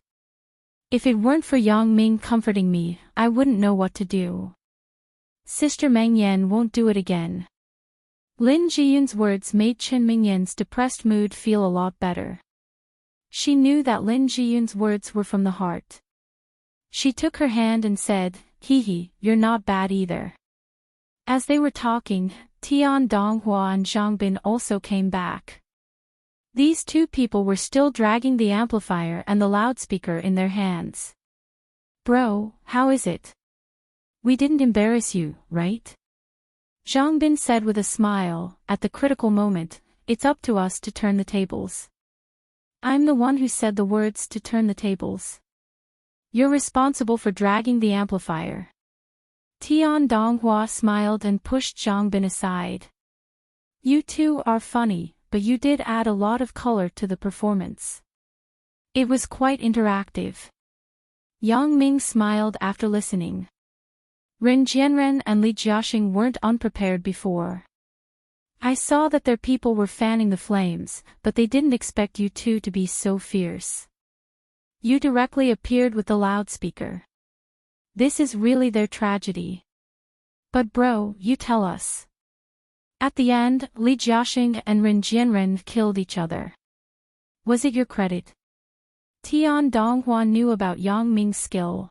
If it weren't for Yang Ming comforting me, I wouldn't know what to do. Sister Mengyan won't do it again. Lin Jiyun's words made Chen Mengyan's depressed mood feel a lot better. She knew that Lin Jiyun's words were from the heart. She took her hand and said, "Hee, you're not bad either." As they were talking, Tian Donghua and Zhang Bin also came back. These two people were still dragging the amplifier and the loudspeaker in their hands. "Bro, how is it? We didn't embarrass you, right?" Zhang Bin said with a smile. At the critical moment, it's up to us to turn the tables. I'm the one who said the words to turn the tables. You're responsible for dragging the amplifier. Tian Donghua smiled and pushed Zhang Bin aside. You two are funny, but you did add a lot of color to the performance. It was quite interactive. Yang Ming smiled after listening. Ren Jianren and Li Jiaxing weren't unprepared before. I saw that their people were fanning the flames, but they didn't expect you two to be so fierce. You directly appeared with the loudspeaker. This is really their tragedy. But bro, you tell us. At the end, Li Jiaxing and Ren Jianren killed each other. Was it your credit? Tian Donghua knew about Yang Ming's skill.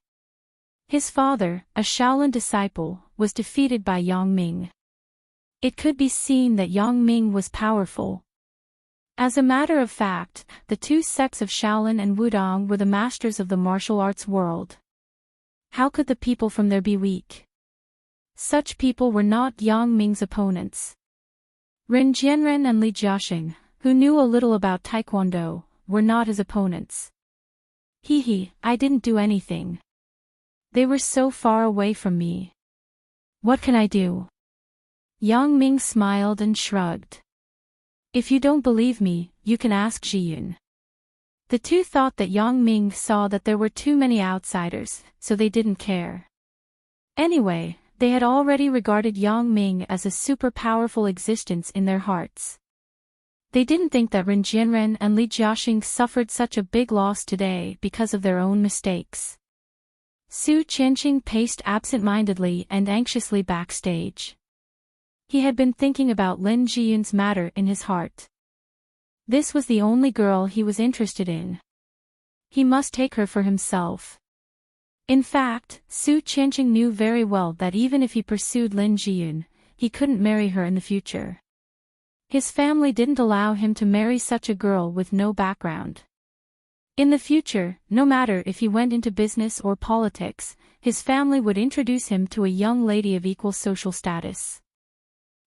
His father, a Shaolin disciple, was defeated by Yang Ming. It could be seen that Yang Ming was powerful. As a matter of fact, the two sects of Shaolin and Wudong were the masters of the martial arts world. How could the people from there be weak? Such people were not Yang Ming's opponents. Ren Jianren and Li Jiaxing, who knew a little about Taekwondo, were not his opponents. I didn't do anything. They were so far away from me. What can I do? Yang Ming smiled and shrugged. If you don't believe me, you can ask Jiyun. The two thought that Yang Ming saw that there were too many outsiders, so they didn't care. Anyway, they had already regarded Yang Ming as a super powerful existence in their hearts. They didn't think that Ren Jianren and Li Jiaxing suffered such a big loss today because of their own mistakes. Su Qianqing paced absent-mindedly and anxiously backstage. He had been thinking about Lin Jiyun's matter in his heart. This was the only girl he was interested in. He must take her for himself. In fact, Su Qianqing knew very well that even if he pursued Lin Jiyun, he couldn't marry her in the future. His family didn't allow him to marry such a girl with no background. In the future, no matter if he went into business or politics, his family would introduce him to a young lady of equal social status.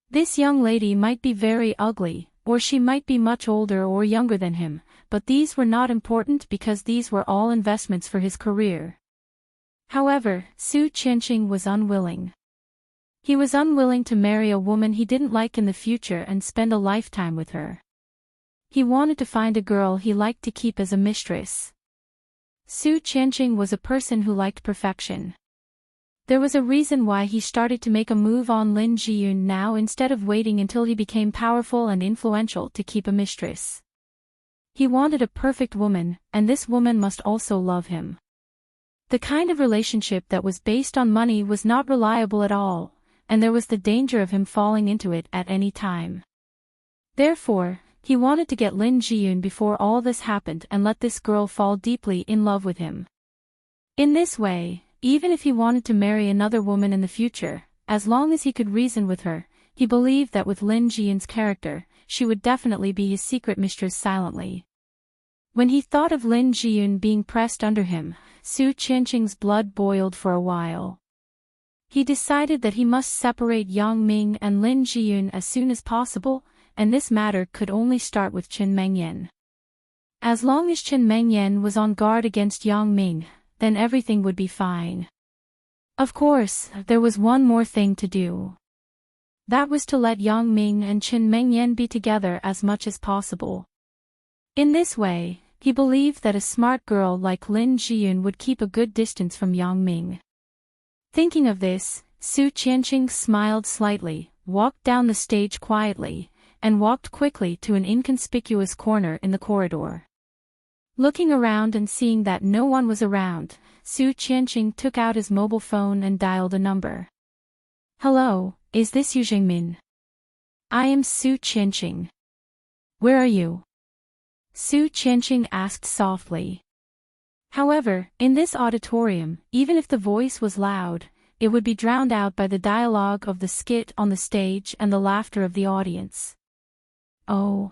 This young lady might be very ugly, or she might be much older or younger than him, but these were not important because these were all investments for his career. However, Su Qianqing was unwilling. He was unwilling to marry a woman he didn't like in the future and spend a lifetime with her. He wanted to find a girl he liked to keep as a mistress. Su Qianqing was a person who liked perfection. There was a reason why he started to make a move on Lin Jiyun now instead of waiting until he became powerful and influential to keep a mistress. He wanted a perfect woman, and this woman must also love him. The kind of relationship that was based on money was not reliable at all, and there was the danger of him falling into it at any time. Therefore, he wanted to get Lin Jiyun before all this happened and let this girl fall deeply in love with him. In this way, even if he wanted to marry another woman in the future, as long as he could reason with her, he believed that with Lin Jiyun's character, she would definitely be his secret mistress silently. When he thought of Lin Jiyun being pressed under him, Su Qianqing's blood boiled for a while. He decided that he must separate Yang Ming and Lin Jiyun as soon as possible, and this matter could only start with Chen Mengyan. As long as Chen Mengyan was on guard against Yang Ming, then everything would be fine. Of course, there was one more thing to do. That was to let Yang Ming and Chen Mengyan be together as much as possible. In this way, he believed that a smart girl like Lin Jiyun would keep a good distance from Yang Ming. Thinking of this, Su Qianqing smiled slightly, walked down the stage quietly, and walked quickly to an inconspicuous corner in the corridor. Looking around and seeing that no one was around, Su Qianqing took out his mobile phone and dialed a number. "Hello, is this Yu Jingmin? I am Su Qianqing. Where are you?" Su Qianqing asked softly. However, in this auditorium, even if the voice was loud, it would be drowned out by the dialogue of the skit on the stage and the laughter of the audience. "Oh.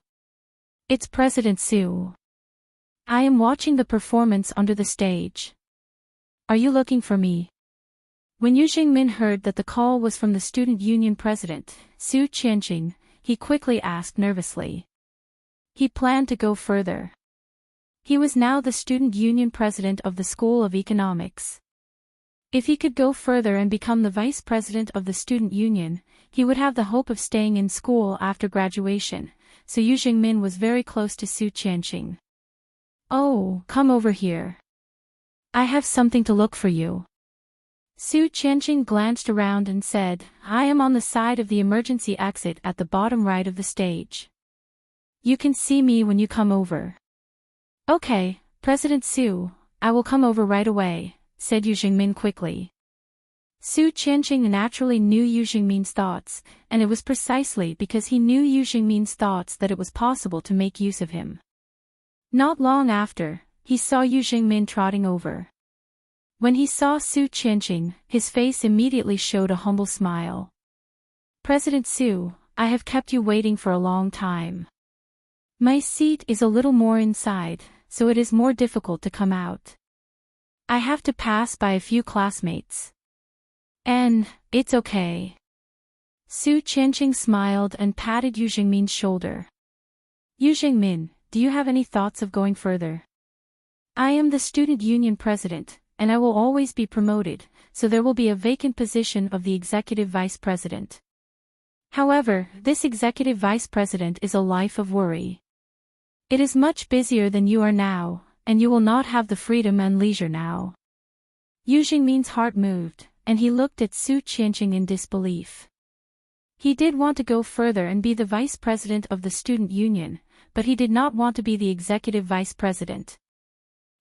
It's President Su. I am watching the performance under the stage. Are you looking for me?" When Yu Jingmin heard that the call was from the student union president, Su Qianqing, he quickly asked nervously. He planned to go further. He was now the student union president of the School of Economics. If he could go further and become the vice president of the student union, he would have the hope of staying in school after graduation, so Yu Jingmin was very close to Su Qianqing. "Oh, come over here. I have something to look for you." Su Qianqing glanced around and said, "I am on the side of the emergency exit at the bottom right of the stage. You can see me when you come over." "Okay, President Su, I will come over right away," said Yu Jingmin quickly. Su Qianqing naturally knew Yu Jingmin's thoughts, and it was precisely because he knew Yu Jingmin's thoughts that it was possible to make use of him. Not long after, he saw Yu Jingmin trotting over. When he saw Su Qianqing, his face immediately showed a humble smile. "President Su, I have kept you waiting for a long time. My seat is a little more inside, so it is more difficult to come out. I have to pass by a few classmates. And, it's okay." Su Qianqing smiled and patted Yu Jingmin's shoulder. "Yu Jingmin, do you have any thoughts of going further? I am the student union president, and I will always be promoted, so there will be a vacant position of the executive vice president. However, this executive vice president is a life of worry. It is much busier than you are now, and you will not have the freedom and leisure now." Yu Jingmin's heart moved, and he looked at Su Qianqing in disbelief. He did want to go further and be the vice president of the student union, but he did not want to be the executive vice president.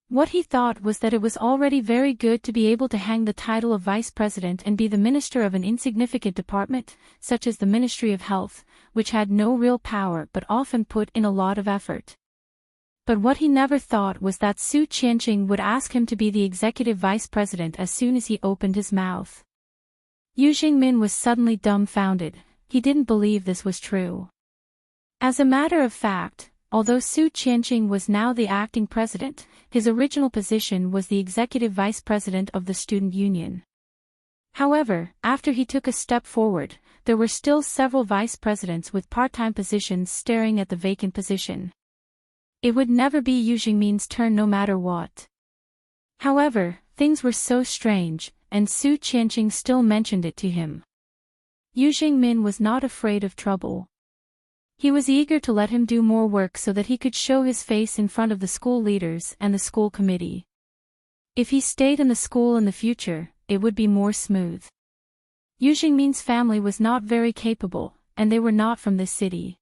What he thought was that it was already very good to be able to hang the title of vice president and be the minister of an insignificant department, such as the Ministry of Health, which had no real power but often put in a lot of effort. But what he never thought was that Su Qianqing would ask him to be the executive vice president as soon as he opened his mouth. Yu Jingmin was suddenly dumbfounded. He didn't believe this was true. As a matter of fact, although Su Qianqing was now the acting president, his original position was the executive vice president of the student union. However, after he took a step forward, there were still several vice presidents with part-time positions staring at the vacant position. It would never be Yu Jingmin's turn no matter what. However, things were so strange, and Su Qianqing still mentioned it to him. Yu Jingmin was not afraid of trouble. He was eager to let him do more work so that he could show his face in front of the school leaders and the school committee. If he stayed in the school in the future, it would be more smooth. Yu Jingmin's family was not very capable, and they were not from this city.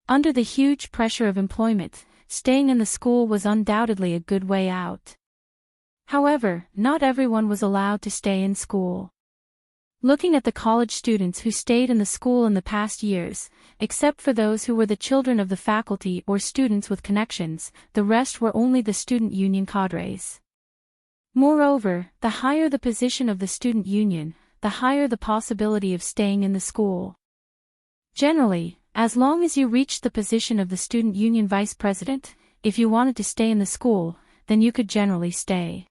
Under the huge pressure of employment, staying in the school was undoubtedly a good way out. However, not everyone was allowed to stay in school. Looking at the college students who stayed in the school in the past years, except for those who were the children of the faculty or students with connections, the rest were only the student union cadres. Moreover, the higher the position of the student union, the higher the possibility of staying in the school. Generally, as long as you reached the position of the student union vice president, if you wanted to stay in the school, then you could generally stay.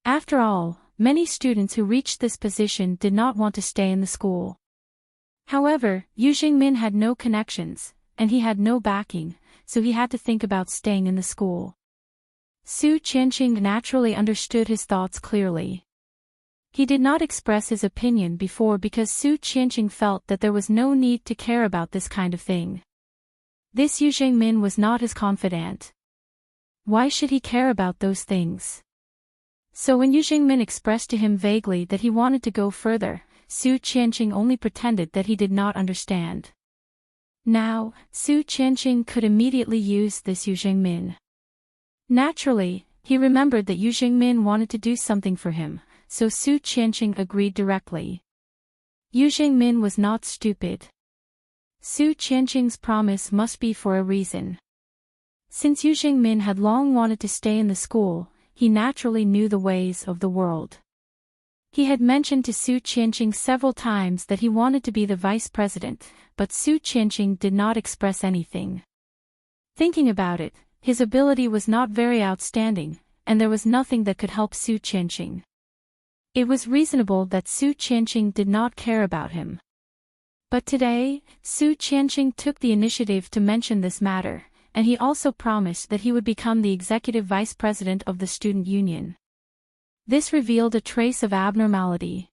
After all, many students who reached this position did not want to stay in the school. However, Yu Jingmin had no connections, and he had no backing, so he had to think about staying in the school. Su Qianqing naturally understood his thoughts clearly. He did not express his opinion before because Su Qianqing felt that there was no need to care about this kind of thing. This Yu Jingmin was not his confidant. Why should he care about those things? So when Yu Jingmin expressed to him vaguely that he wanted to go further, Su Qianqing only pretended that he did not understand. Now, Su Qianqing could immediately use this Yu Jingmin. Naturally, he remembered that Yu Jingmin wanted to do something for him, so Su Qianqing agreed directly. Yu Jingmin was not stupid. Su Qianqing's promise must be for a reason. Since Yu Jingmin had long wanted to stay in the school, he naturally knew the ways of the world. He had mentioned to Su Qianqing several times that he wanted to be the vice president, but Su Qianqing did not express anything. Thinking about it, his ability was not very outstanding, and there was nothing that could help Su Qianqing. It was reasonable that Su Qianqing did not care about him. But today, Su Qianqing took the initiative to mention this matter, and he also promised that he would become the executive vice president of the student union. This revealed a trace of abnormality.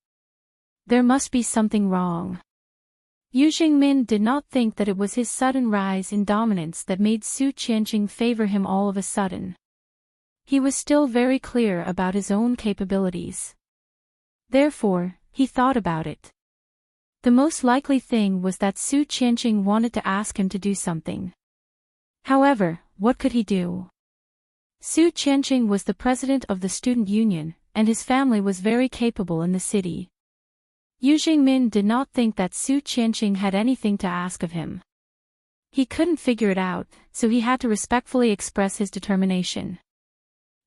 There must be something wrong. Yu Jingmin did not think that it was his sudden rise in dominance that made Su Qianqing favor him all of a sudden. He was still very clear about his own capabilities. Therefore, he thought about it. The most likely thing was that Su Qianqing wanted to ask him to do something. However, what could he do? Su Qianqing was the president of the student union, and his family was very capable in the city. Yu Jingmin did not think that Su Qianqing had anything to ask of him. He couldn't figure it out, so he had to respectfully express his determination.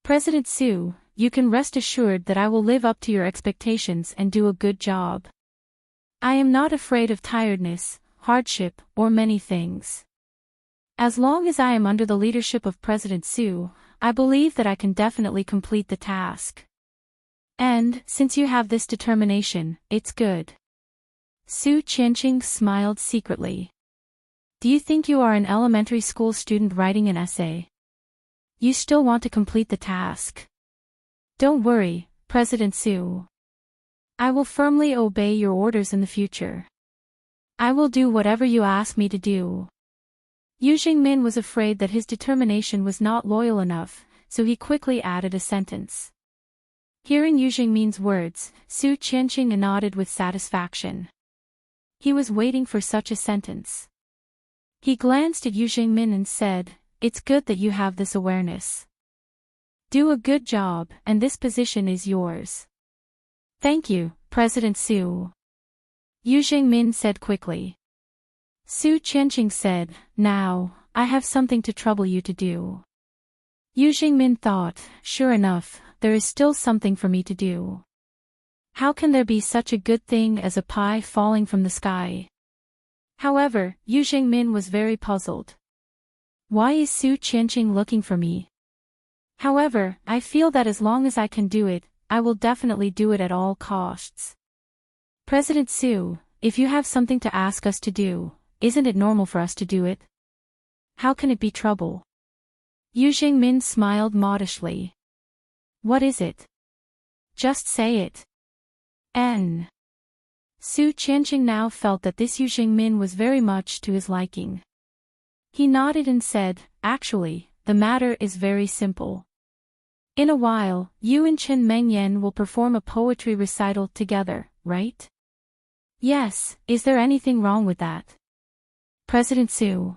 President Su, you can rest assured that I will live up to your expectations and do a good job. I am not afraid of tiredness, hardship, or many things. As long as I am under the leadership of President Su, I believe that I can definitely complete the task. And, since you have this determination, it's good. Su Qianqing smiled secretly. Do you think you are an elementary school student writing an essay? You still want to complete the task. Don't worry, President Su. I will firmly obey your orders in the future. I will do whatever you ask me to do. Yu Jingmin was afraid that his determination was not loyal enough, so he quickly added a sentence. Hearing Yu Jingmin's words, Su Qianqing nodded with satisfaction. He was waiting for such a sentence. He glanced at Yu Jingmin and said, "It's good that you have this awareness. Do a good job, and this position is yours." Thank you, President Su. Yu Jingmin said quickly. Su Qianqing said, "Now, I have something to trouble you to do." Yu Jingmin thought, sure enough, there is still something for me to do. How can there be such a good thing as a pie falling from the sky? However, Yu Jingmin was very puzzled. Why is Su Qianqing looking for me? However, I feel that as long as I can do it, I will definitely do it at all costs. President Su, if you have something to ask us to do, isn't it normal for us to do it? How can it be trouble? Yu Jingmin smiled modestly. What is it? Just say it. Su Qianqing now felt that this Yu Jingmin was very much to his liking. He nodded and said, actually, the matter is very simple. In a while, you and Chen Mengyan will perform a poetry recital together, right? Yes, is there anything wrong with that? President Su.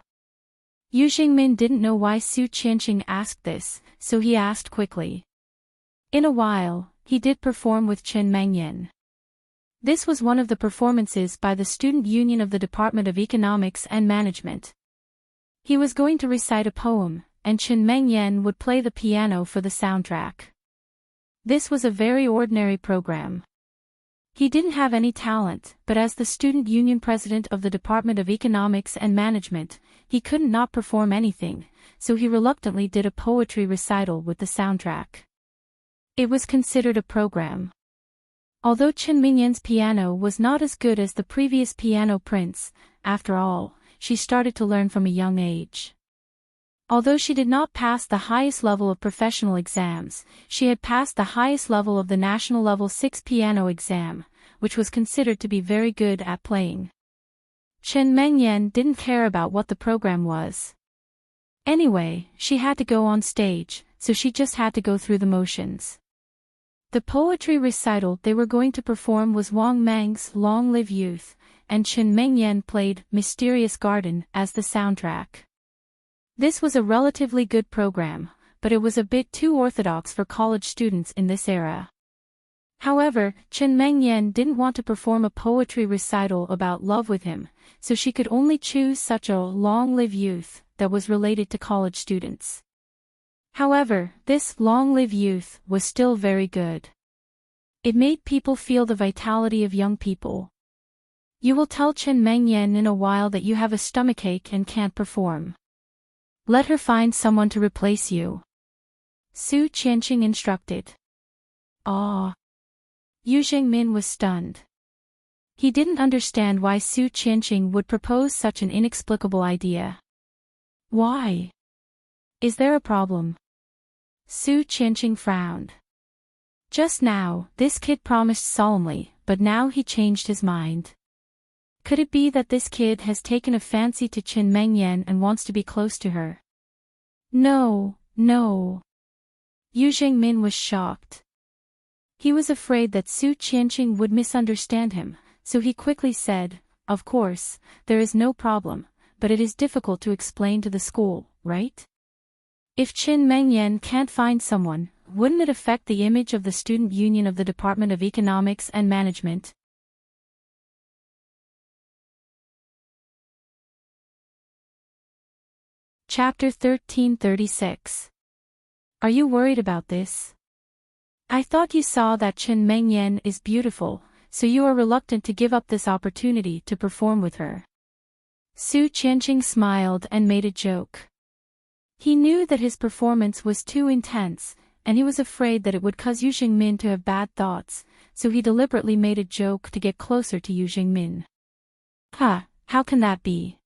Yu Jingmin didn't know why Su Qianqing asked this, so he asked quickly. In a while, he did perform with Chen Mengyan. This was one of the performances by the Student Union of the Department of Economics and Management. He was going to recite a poem, and Chen Mengyan would play the piano for the soundtrack. This was a very ordinary program. He didn't have any talent, but as the Student Union President of the Department of Economics and Management, he couldn't not perform anything, so he reluctantly did a poetry recital with the soundtrack. It was considered a program. Although Chen Mengyan's piano was not as good as the previous piano prince, after all, she started to learn from a young age. Although she did not pass the highest level of professional exams, she had passed the highest level of the National Level 6 piano exam, which was considered to be very good at playing. Chen Mengyan didn't care about what the program was. Anyway, she had to go on stage, so she just had to go through the motions. The poetry recital they were going to perform was Wang Mang's Long Live Youth, and Chen Mengyan played Mysterious Garden as the soundtrack. This was a relatively good program, but it was a bit too orthodox for college students in this era. However, Chen Mengyan didn't want to perform a poetry recital about love with him, so she could only choose such a Long Live Youth that was related to college students. However, this Long Live Youth was still very good. It made people feel the vitality of young people. You will tell Chen Mengyan in a while that you have a stomachache and can't perform. Let her find someone to replace you. Su Qianqing instructed. Ah. Yu Jingmin was stunned. He didn't understand why Su Qianqing would propose such an inexplicable idea. Why? Is there a problem? Su Qianqing frowned. Just now, this kid promised solemnly, but now he changed his mind. Could it be that this kid has taken a fancy to Chen Mengyan and wants to be close to her? No, no. Yu Jingmin was shocked. He was afraid that Su Qianqing would misunderstand him, so he quickly said, "Of course, there is no problem, but it is difficult to explain to the school, right? If Chen Mengyan can't find someone, wouldn't it affect the image of the Student Union of the Department of Economics and Management?" Chapter 1336. Are you worried about this? I thought you saw that Chen Mengyan is beautiful, so you are reluctant to give up this opportunity to perform with her. Su Qianqing smiled and made a joke. He knew that his performance was too intense, and he was afraid that it would cause Yu Jingmin to have bad thoughts, so he deliberately made a joke to get closer to Yu Jingmin. Ha, how can that be?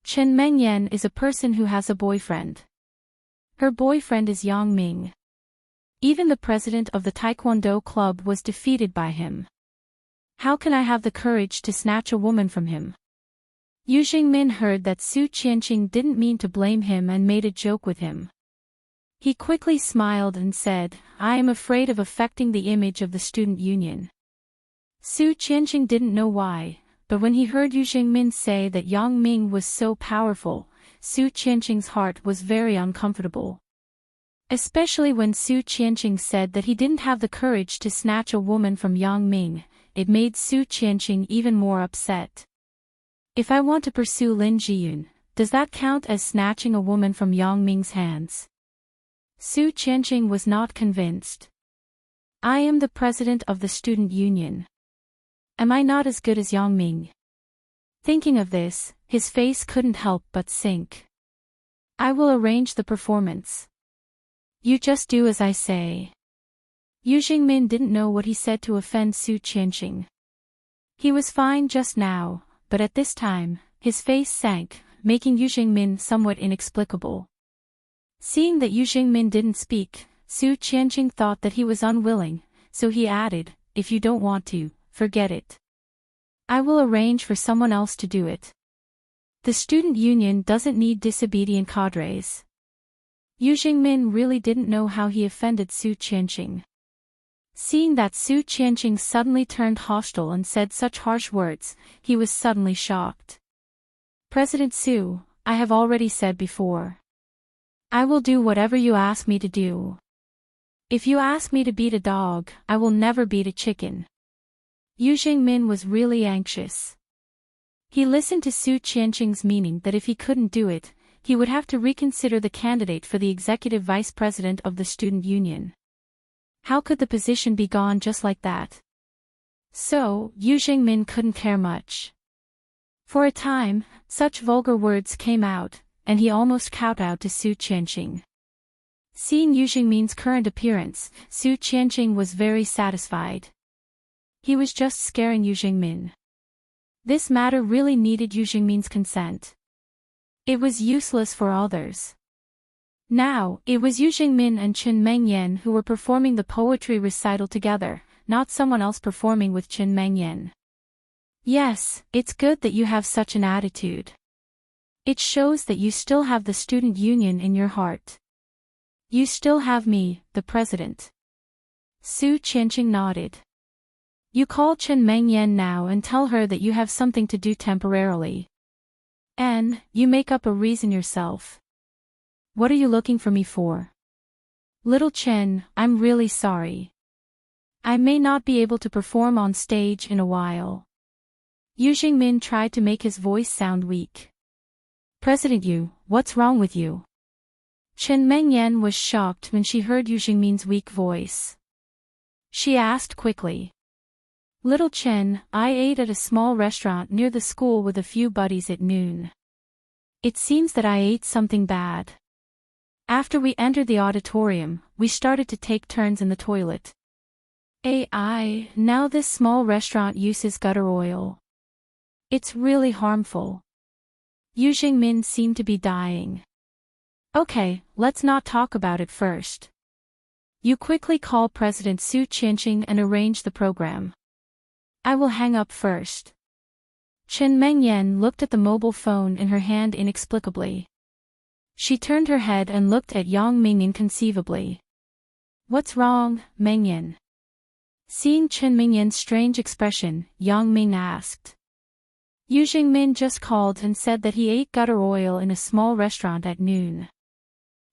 Chen Mengyan is a person who has a boyfriend. Her boyfriend is Yang Ming. Even the president of the Taekwondo club was defeated by him. How can I have the courage to snatch a woman from him? Yu Jingmin heard that Su Qianqing didn't mean to blame him and made a joke with him. He quickly smiled and said, "I am afraid of affecting the image of the student union." Su Qianqing didn't know why, but when he heard Yu Jingmin say that Yang Ming was so powerful, Su Qianqing's heart was very uncomfortable. Especially when Su Qianqing said that he didn't have the courage to snatch a woman from Yang Ming, it made Su Qianqing even more upset. If I want to pursue Lin Jiyun, does that count as snatching a woman from Yang Ming's hands? Su Qianqing was not convinced. I am the president of the student union. Am I not as good as Yang Ming? Thinking of this, his face couldn't help but sink. I will arrange the performance. You just do as I say. Yu Jingmin didn't know what he said to offend Su Qianqing. He was fine just now, but at this time, his face sank, making Yu Jingmin somewhat inexplicable. Seeing that Yu Jingmin didn't speak, Su Qianqing thought that he was unwilling, so he added, "If you don't want to, forget it. I will arrange for someone else to do it. The student union doesn't need disobedient cadres." Yu Jingmin really didn't know how he offended Su Qianqing. Seeing that Su Qianqing suddenly turned hostile and said such harsh words, he was suddenly shocked. President Su, I have already said before. I will do whatever you ask me to do. If you ask me to beat a dog, I will never beat a chicken. Yu Jingmin was really anxious. He listened to Su Qianqing's meaning that if he couldn't do it, he would have to reconsider the candidate for the executive vice president of the student union. How could the position be gone just like that? So, Yu Jingmin couldn't care much. For a time, such vulgar words came out, and he almost kowtowed to Su Qianqing. Seeing Yu Jingmin's current appearance, Su Qianqing was very satisfied. He was just scaring Yu Jingmin. This matter really needed Yu Jingmin's consent. It was useless for others. Now, it was Yu Jingmin and Chen Mengyan who were performing the poetry recital together, not someone else performing with Chen Mengyan. Yes, it's good that you have such an attitude. It shows that you still have the student union in your heart. You still have me, the president. Su Qianqing nodded. You call Chen Mengyan now and tell her that you have something to do temporarily. And, you make up a reason yourself. What are you looking for me for? Little Chen, I'm really sorry. I may not be able to perform on stage in a while. Yu Jingmin tried to make his voice sound weak. President Yu, what's wrong with you? Chen Mengyan was shocked when she heard Yu Jingmin's weak voice. She asked quickly. Little Chen, I ate at a small restaurant near the school with a few buddies at noon. It seems that I ate something bad. After we entered the auditorium, we started to take turns in the toilet. Now this small restaurant uses gutter oil. It's really harmful. Yu Jingmin seemed to be dying. Okay, let's not talk about it first. You quickly call President Su Qianqing and arrange the program. I will hang up first. Chen Mengyan looked at the mobile phone in her hand inexplicably. She turned her head and looked at Yang Ming inconceivably. What's wrong, Mengyan? Seeing Chen Mengyan's strange expression, Yang Ming asked. Yu Jingmin just called and said that he ate gutter oil in a small restaurant at noon.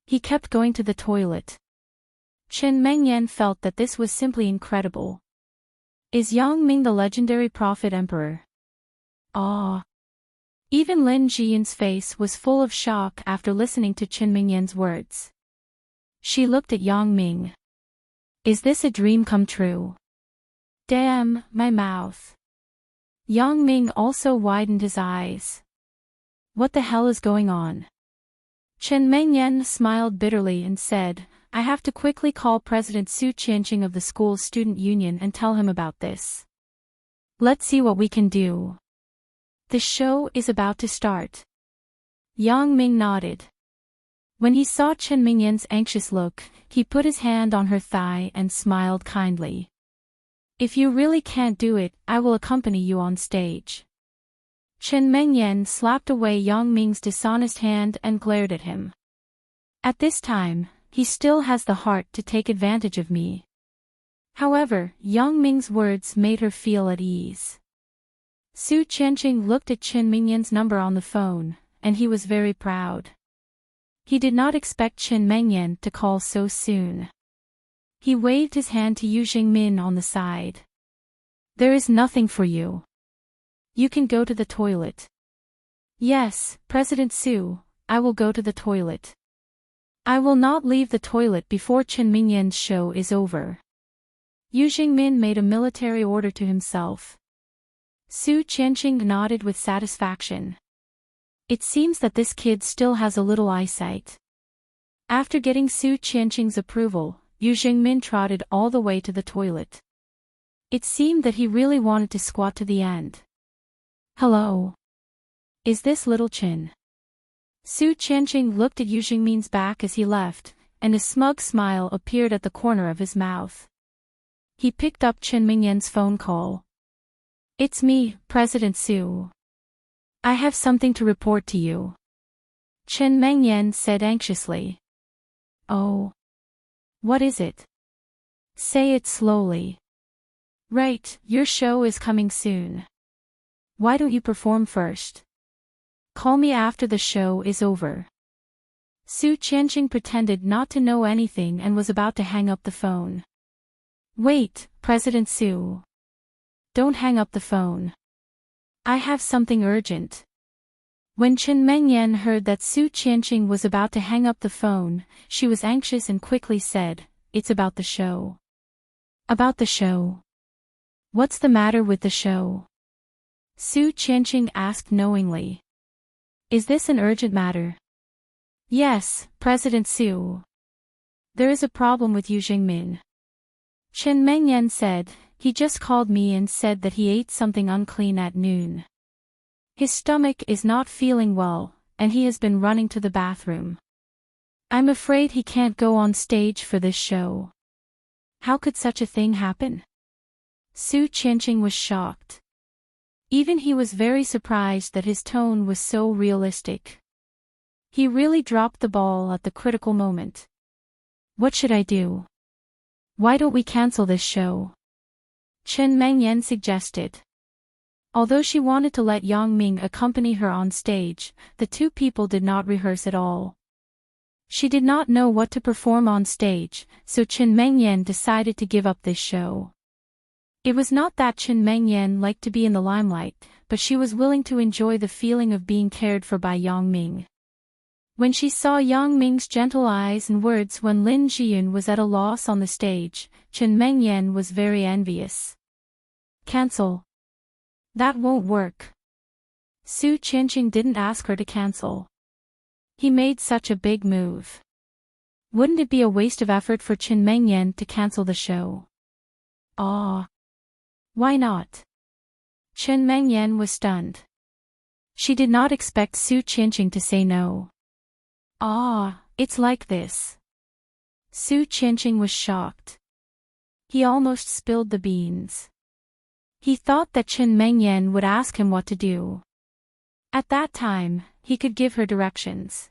He kept going to the toilet. Chen Mengyan felt that this was simply incredible. Is Yang Ming the legendary prophet emperor? Ah. Even Lin Jiyun's face was full of shock after listening to Chen Mengyan's words. She looked at Yang Ming. Is this a dream come true? Damn, my mouth. Yang Ming also widened his eyes. What the hell is going on? Chen Mengyan smiled bitterly and said, I have to quickly call President Su Qianqing of the school's student union and tell him about this. Let's see what we can do. The show is about to start. Yang Ming nodded. When he saw Chen Mengyan's anxious look, he put his hand on her thigh and smiled kindly. If you really can't do it, I will accompany you on stage. Chen Mengyan slapped away Yang Ming's dishonest hand and glared at him. At this time, he still has the heart to take advantage of me. However, Yang Ming's words made her feel at ease. Su Qianqing looked at Chen Mengyan's number on the phone, and he was very proud. He did not expect Chen Mengyan to call so soon. He waved his hand to Yu Jingmin on the side. There is nothing for you. You can go to the toilet. Yes, President Su, I will go to the toilet. I will not leave the toilet before Chen Mengyan's show is over. Yu Jingmin made a military order to himself. Su Qianqing nodded with satisfaction. It seems that this kid still has a little eyesight. After getting Su Qianqing's approval, Yu Jingmin trotted all the way to the toilet. It seemed that he really wanted to squat to the end. Hello. Is this little Chen? Su Qianqing looked at Yu Jingmin's back as he left, and a smug smile appeared at the corner of his mouth. He picked up Chen Mengyan's phone call. It's me, President Su. I have something to report to you. Chen Mengyan said anxiously. Oh. What is it? Say it slowly. Right, your show is coming soon. Why don't you perform first? Call me after the show is over. Su Qianqing pretended not to know anything and was about to hang up the phone. Wait, President Su. Don't hang up the phone. I have something urgent. When Chen Mengyan heard that Su Qianqing was about to hang up the phone, she was anxious and quickly said, "It's about the show." About the show? What's the matter with the show? Su Qianqing asked knowingly. Is this an urgent matter? Yes, President Su. There is a problem with Yu Jingmin. Chen Mengyan said, he just called me and said that he ate something unclean at noon. His stomach is not feeling well, and he has been running to the bathroom. I'm afraid he can't go on stage for this show. How could such a thing happen? Su Qianqing was shocked. Even he was very surprised that his tone was so realistic. He really dropped the ball at the critical moment. What should I do? Why don't we cancel this show? Chen Mengyan suggested. Although she wanted to let Yang Ming accompany her on stage, the two people did not rehearse at all. She did not know what to perform on stage, so Chen Mengyan decided to give up this show. It was not that Chen Mengyan liked to be in the limelight, but she was willing to enjoy the feeling of being cared for by Yang Ming. When she saw Yang Ming's gentle eyes and words when Lin Jiyun was at a loss on the stage, Chen Mengyan was very envious. Cancel. That won't work. Su Qianqing didn't ask her to cancel. He made such a big move. Wouldn't it be a waste of effort for Chen Mengyan to cancel the show? Ah. Why not? Chen Mengyan was stunned. She did not expect Su Qianqing to say no. Ah, it's like this. Su Qianqing was shocked. He almost spilled the beans. He thought that Chen Mengyan would ask him what to do. At that time, he could give her directions.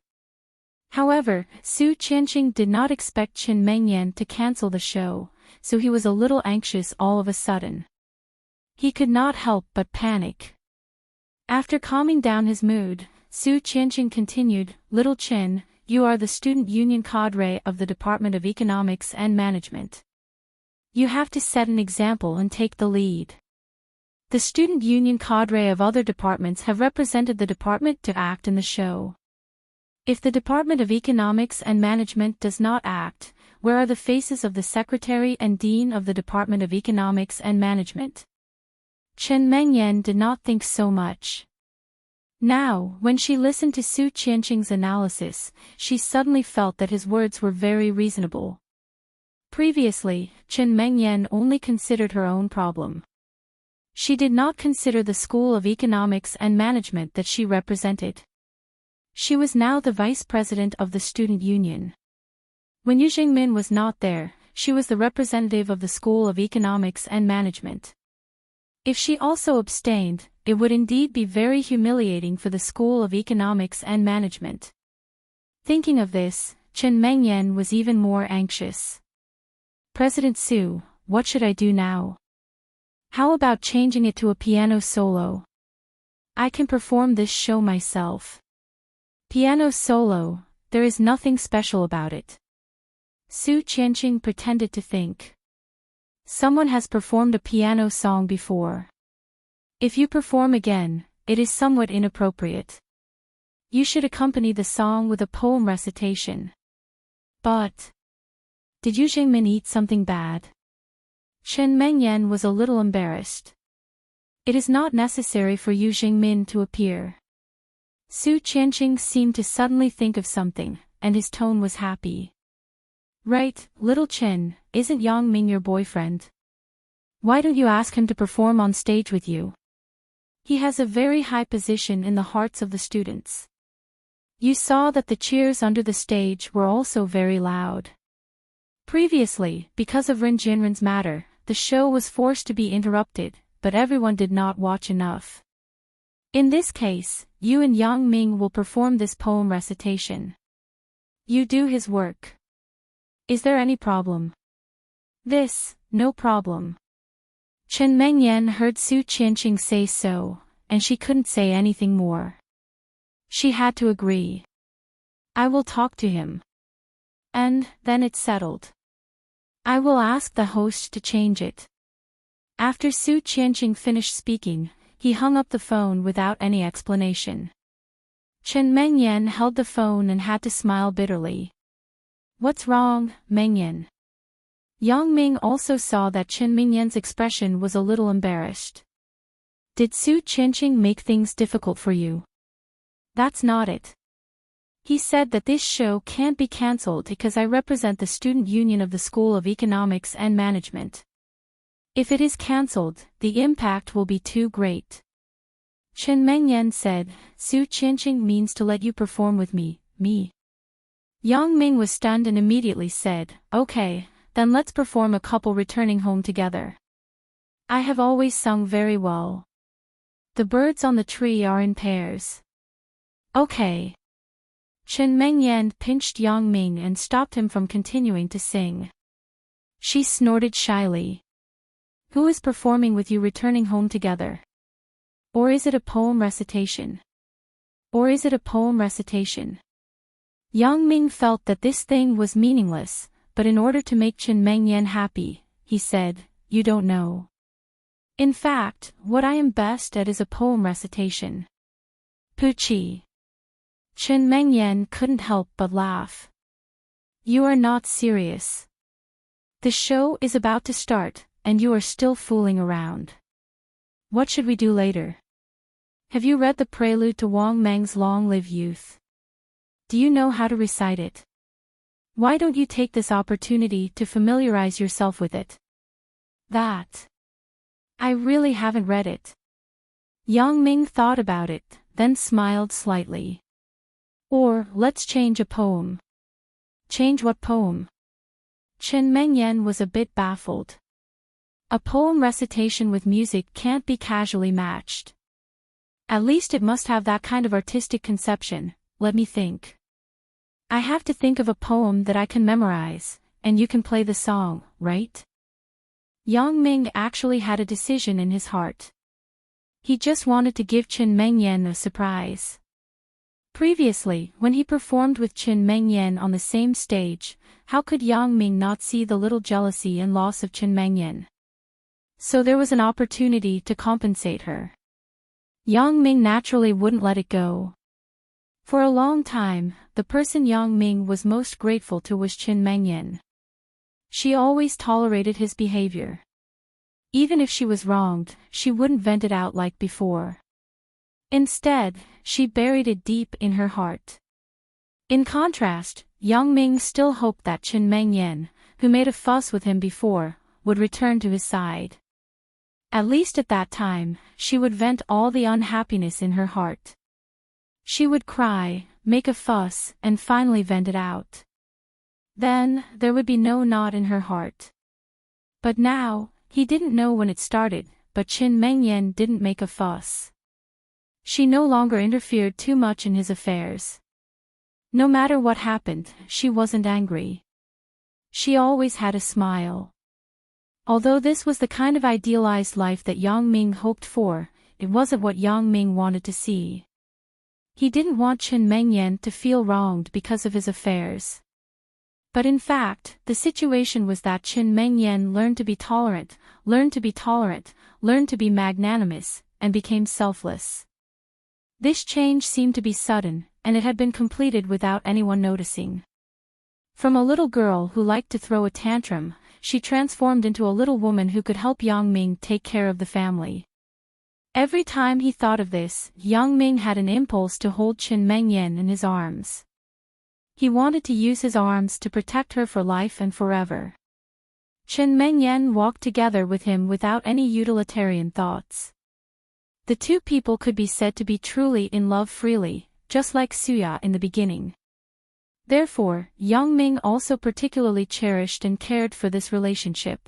However, Su Qianqing did not expect Chen Mengyan to cancel the show, so he was a little anxious all of a sudden. He could not help but panic. After calming down his mood, Su Qianqing continued, "Little Chen, you are the student union cadre of the Department of Economics and Management. You have to set an example and take the lead. The student union cadre of other departments have represented the department to act in the show. If the Department of Economics and Management does not act, where are the faces of the Secretary and Dean of the Department of Economics and Management?" Chen Mengyan did not think so much. Now, when she listened to Su Qianqing's analysis, she suddenly felt that his words were very reasonable. Previously, Chen Mengyan only considered her own problem. She did not consider the School of Economics and Management that she represented. She was now the vice president of the student union. When Yu Jingmin was not there, she was the representative of the School of Economics and Management. If she also abstained, it would indeed be very humiliating for the School of Economics and Management. Thinking of this, Chen Mengyan was even more anxious. President Su, what should I do now? How about changing it to a piano solo? I can perform this show myself. Piano solo, there is nothing special about it. Su Qianqing pretended to think. Someone has performed a piano song before. If you perform again, it is somewhat inappropriate. You should accompany the song with a poem recitation. But did Yu Jingmin eat something bad? Chen Mengyan was a little embarrassed. It is not necessary for Yu Jingmin to appear. Su Qianqing seemed to suddenly think of something, and his tone was happy. Right, little Chen, isn't Yang Ming your boyfriend? Why don't you ask him to perform on stage with you? He has a very high position in the hearts of the students. You saw that the cheers under the stage were also very loud. Previously, because of Ren Jinren's matter, the show was forced to be interrupted, but everyone did not watch enough. In this case, you and Yang Ming will perform this poem recitation. You do his work. Is there any problem? This, no problem. Chen Mengyan heard Su Qianqing say so, and she couldn't say anything more. She had to agree. I will talk to him. And then it's settled. I will ask the host to change it. After Su Qianqing finished speaking, he hung up the phone without any explanation. Chen Mengyan held the phone and had to smile bitterly. What's wrong, Mengyan? Yang Ming also saw that Chen Mengyan's expression was a little embarrassed. Did Su Qianqing make things difficult for you? That's not it. He said that this show can't be cancelled because I represent the student union of the School of Economics and Management. If it is cancelled, the impact will be too great. Chen Mengyan said, Su Qianqing means to let you perform with me. Yang Ming was stunned and immediately said, okay, then let's perform a couple returning home together. I have always sung very well. The birds on the tree are in pairs. Okay. Chen Mengyan pinched Yang Ming and stopped him from continuing to sing. She snorted shyly. Who is performing with you returning home together? Or is it a poem recitation? Yang Ming felt that this thing was meaningless, but in order to make Chen Mengyan happy, he said, you don't know. In fact, what I am best at is a poem recitation. Puchi. Chen Mengyan couldn't help but laugh. You are not serious. The show is about to start, and you are still fooling around. What should we do later? Have you read the prelude to Wang Meng's Long Live Youth? Do you know how to recite it? Why don't you take this opportunity to familiarize yourself with it? That. I really haven't read it. Yang Ming thought about it, then smiled slightly. Or, let's change a poem. Change what poem? Chen Mengyan was a bit baffled. A poem recitation with music can't be casually matched. At least it must have that kind of artistic conception. Let me think. I have to think of a poem that I can memorize, and you can play the song, right? Yang Ming actually had a decision in his heart. He just wanted to give Chen Mengyan a surprise. Previously, when he performed with Chen Mengyan on the same stage, how could Yang Ming not see the little jealousy and loss of Chen Mengyan? So there was an opportunity to compensate her. Yang Ming naturally wouldn't let it go. For a long time, the person Yang Ming was most grateful to was Chen Mengyan. She always tolerated his behavior. Even if she was wronged, she wouldn't vent it out like before. Instead, she buried it deep in her heart. In contrast, Yang Ming still hoped that Chen Mengyan, who made a fuss with him before, would return to his side. At least at that time, she would vent all the unhappiness in her heart. She would cry, make a fuss, and finally vent it out. Then, there would be no knot in her heart. But now, he didn't know when it started, but Chen Mengyan didn't make a fuss. She no longer interfered too much in his affairs. No matter what happened, she wasn't angry. She always had a smile. Although this was the kind of idealized life that Yang Ming hoped for, it wasn't what Yang Ming wanted to see. He didn't want Chen Mengyan to feel wronged because of his affairs. But in fact, the situation was that Chen Mengyan learned to be tolerant, learned to be magnanimous, and became selfless. This change seemed to be sudden, and it had been completed without anyone noticing. From a little girl who liked to throw a tantrum, she transformed into a little woman who could help Yang Ming take care of the family. Every time he thought of this, Yang Ming had an impulse to hold Chen Mengyan in his arms. He wanted to use his arms to protect her for life and forever. Chen Mengyan walked together with him without any utilitarian thoughts. The two people could be said to be truly in love freely, just like Suya in the beginning. Therefore, Yang Ming also particularly cherished and cared for this relationship.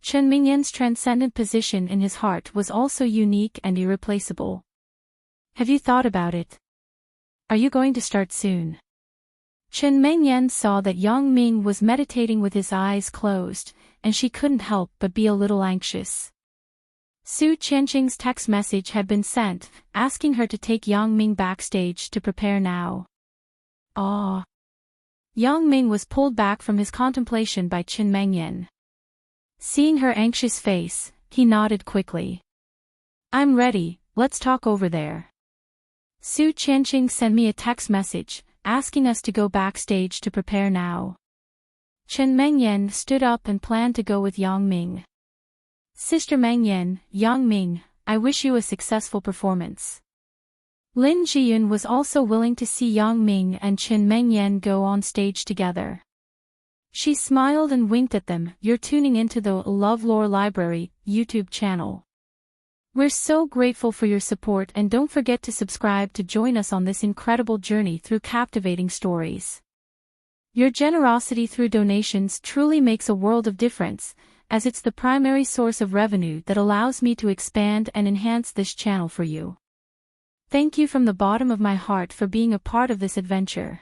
Chen Mengyan's transcendent position in his heart was also unique and irreplaceable. Have you thought about it? Are you going to start soon? Chen Mengyan saw that Yang Ming was meditating with his eyes closed, and she couldn't help but be a little anxious. Su Qianqing's text message had been sent, asking her to take Yang Ming backstage to prepare now. Ah! Yang Ming was pulled back from his contemplation by Chen Mengyan. Seeing her anxious face, he nodded quickly. I'm ready, let's talk over there. Su Qianqing sent me a text message, asking us to go backstage to prepare now. Chen Mengyan stood up and planned to go with Yang Ming. Sister Mengyan, Yang Ming, I wish you a successful performance. Lin Jiyun was also willing to see Yang Ming and Chen Mengyan go on stage together. She smiled and winked at them. You're tuning into the LoveLore Library YouTube channel. We're so grateful for your support, and don't forget to subscribe to join us on this incredible journey through captivating stories. Your generosity through donations truly makes a world of difference, as it's the primary source of revenue that allows me to expand and enhance this channel for you. Thank you from the bottom of my heart for being a part of this adventure.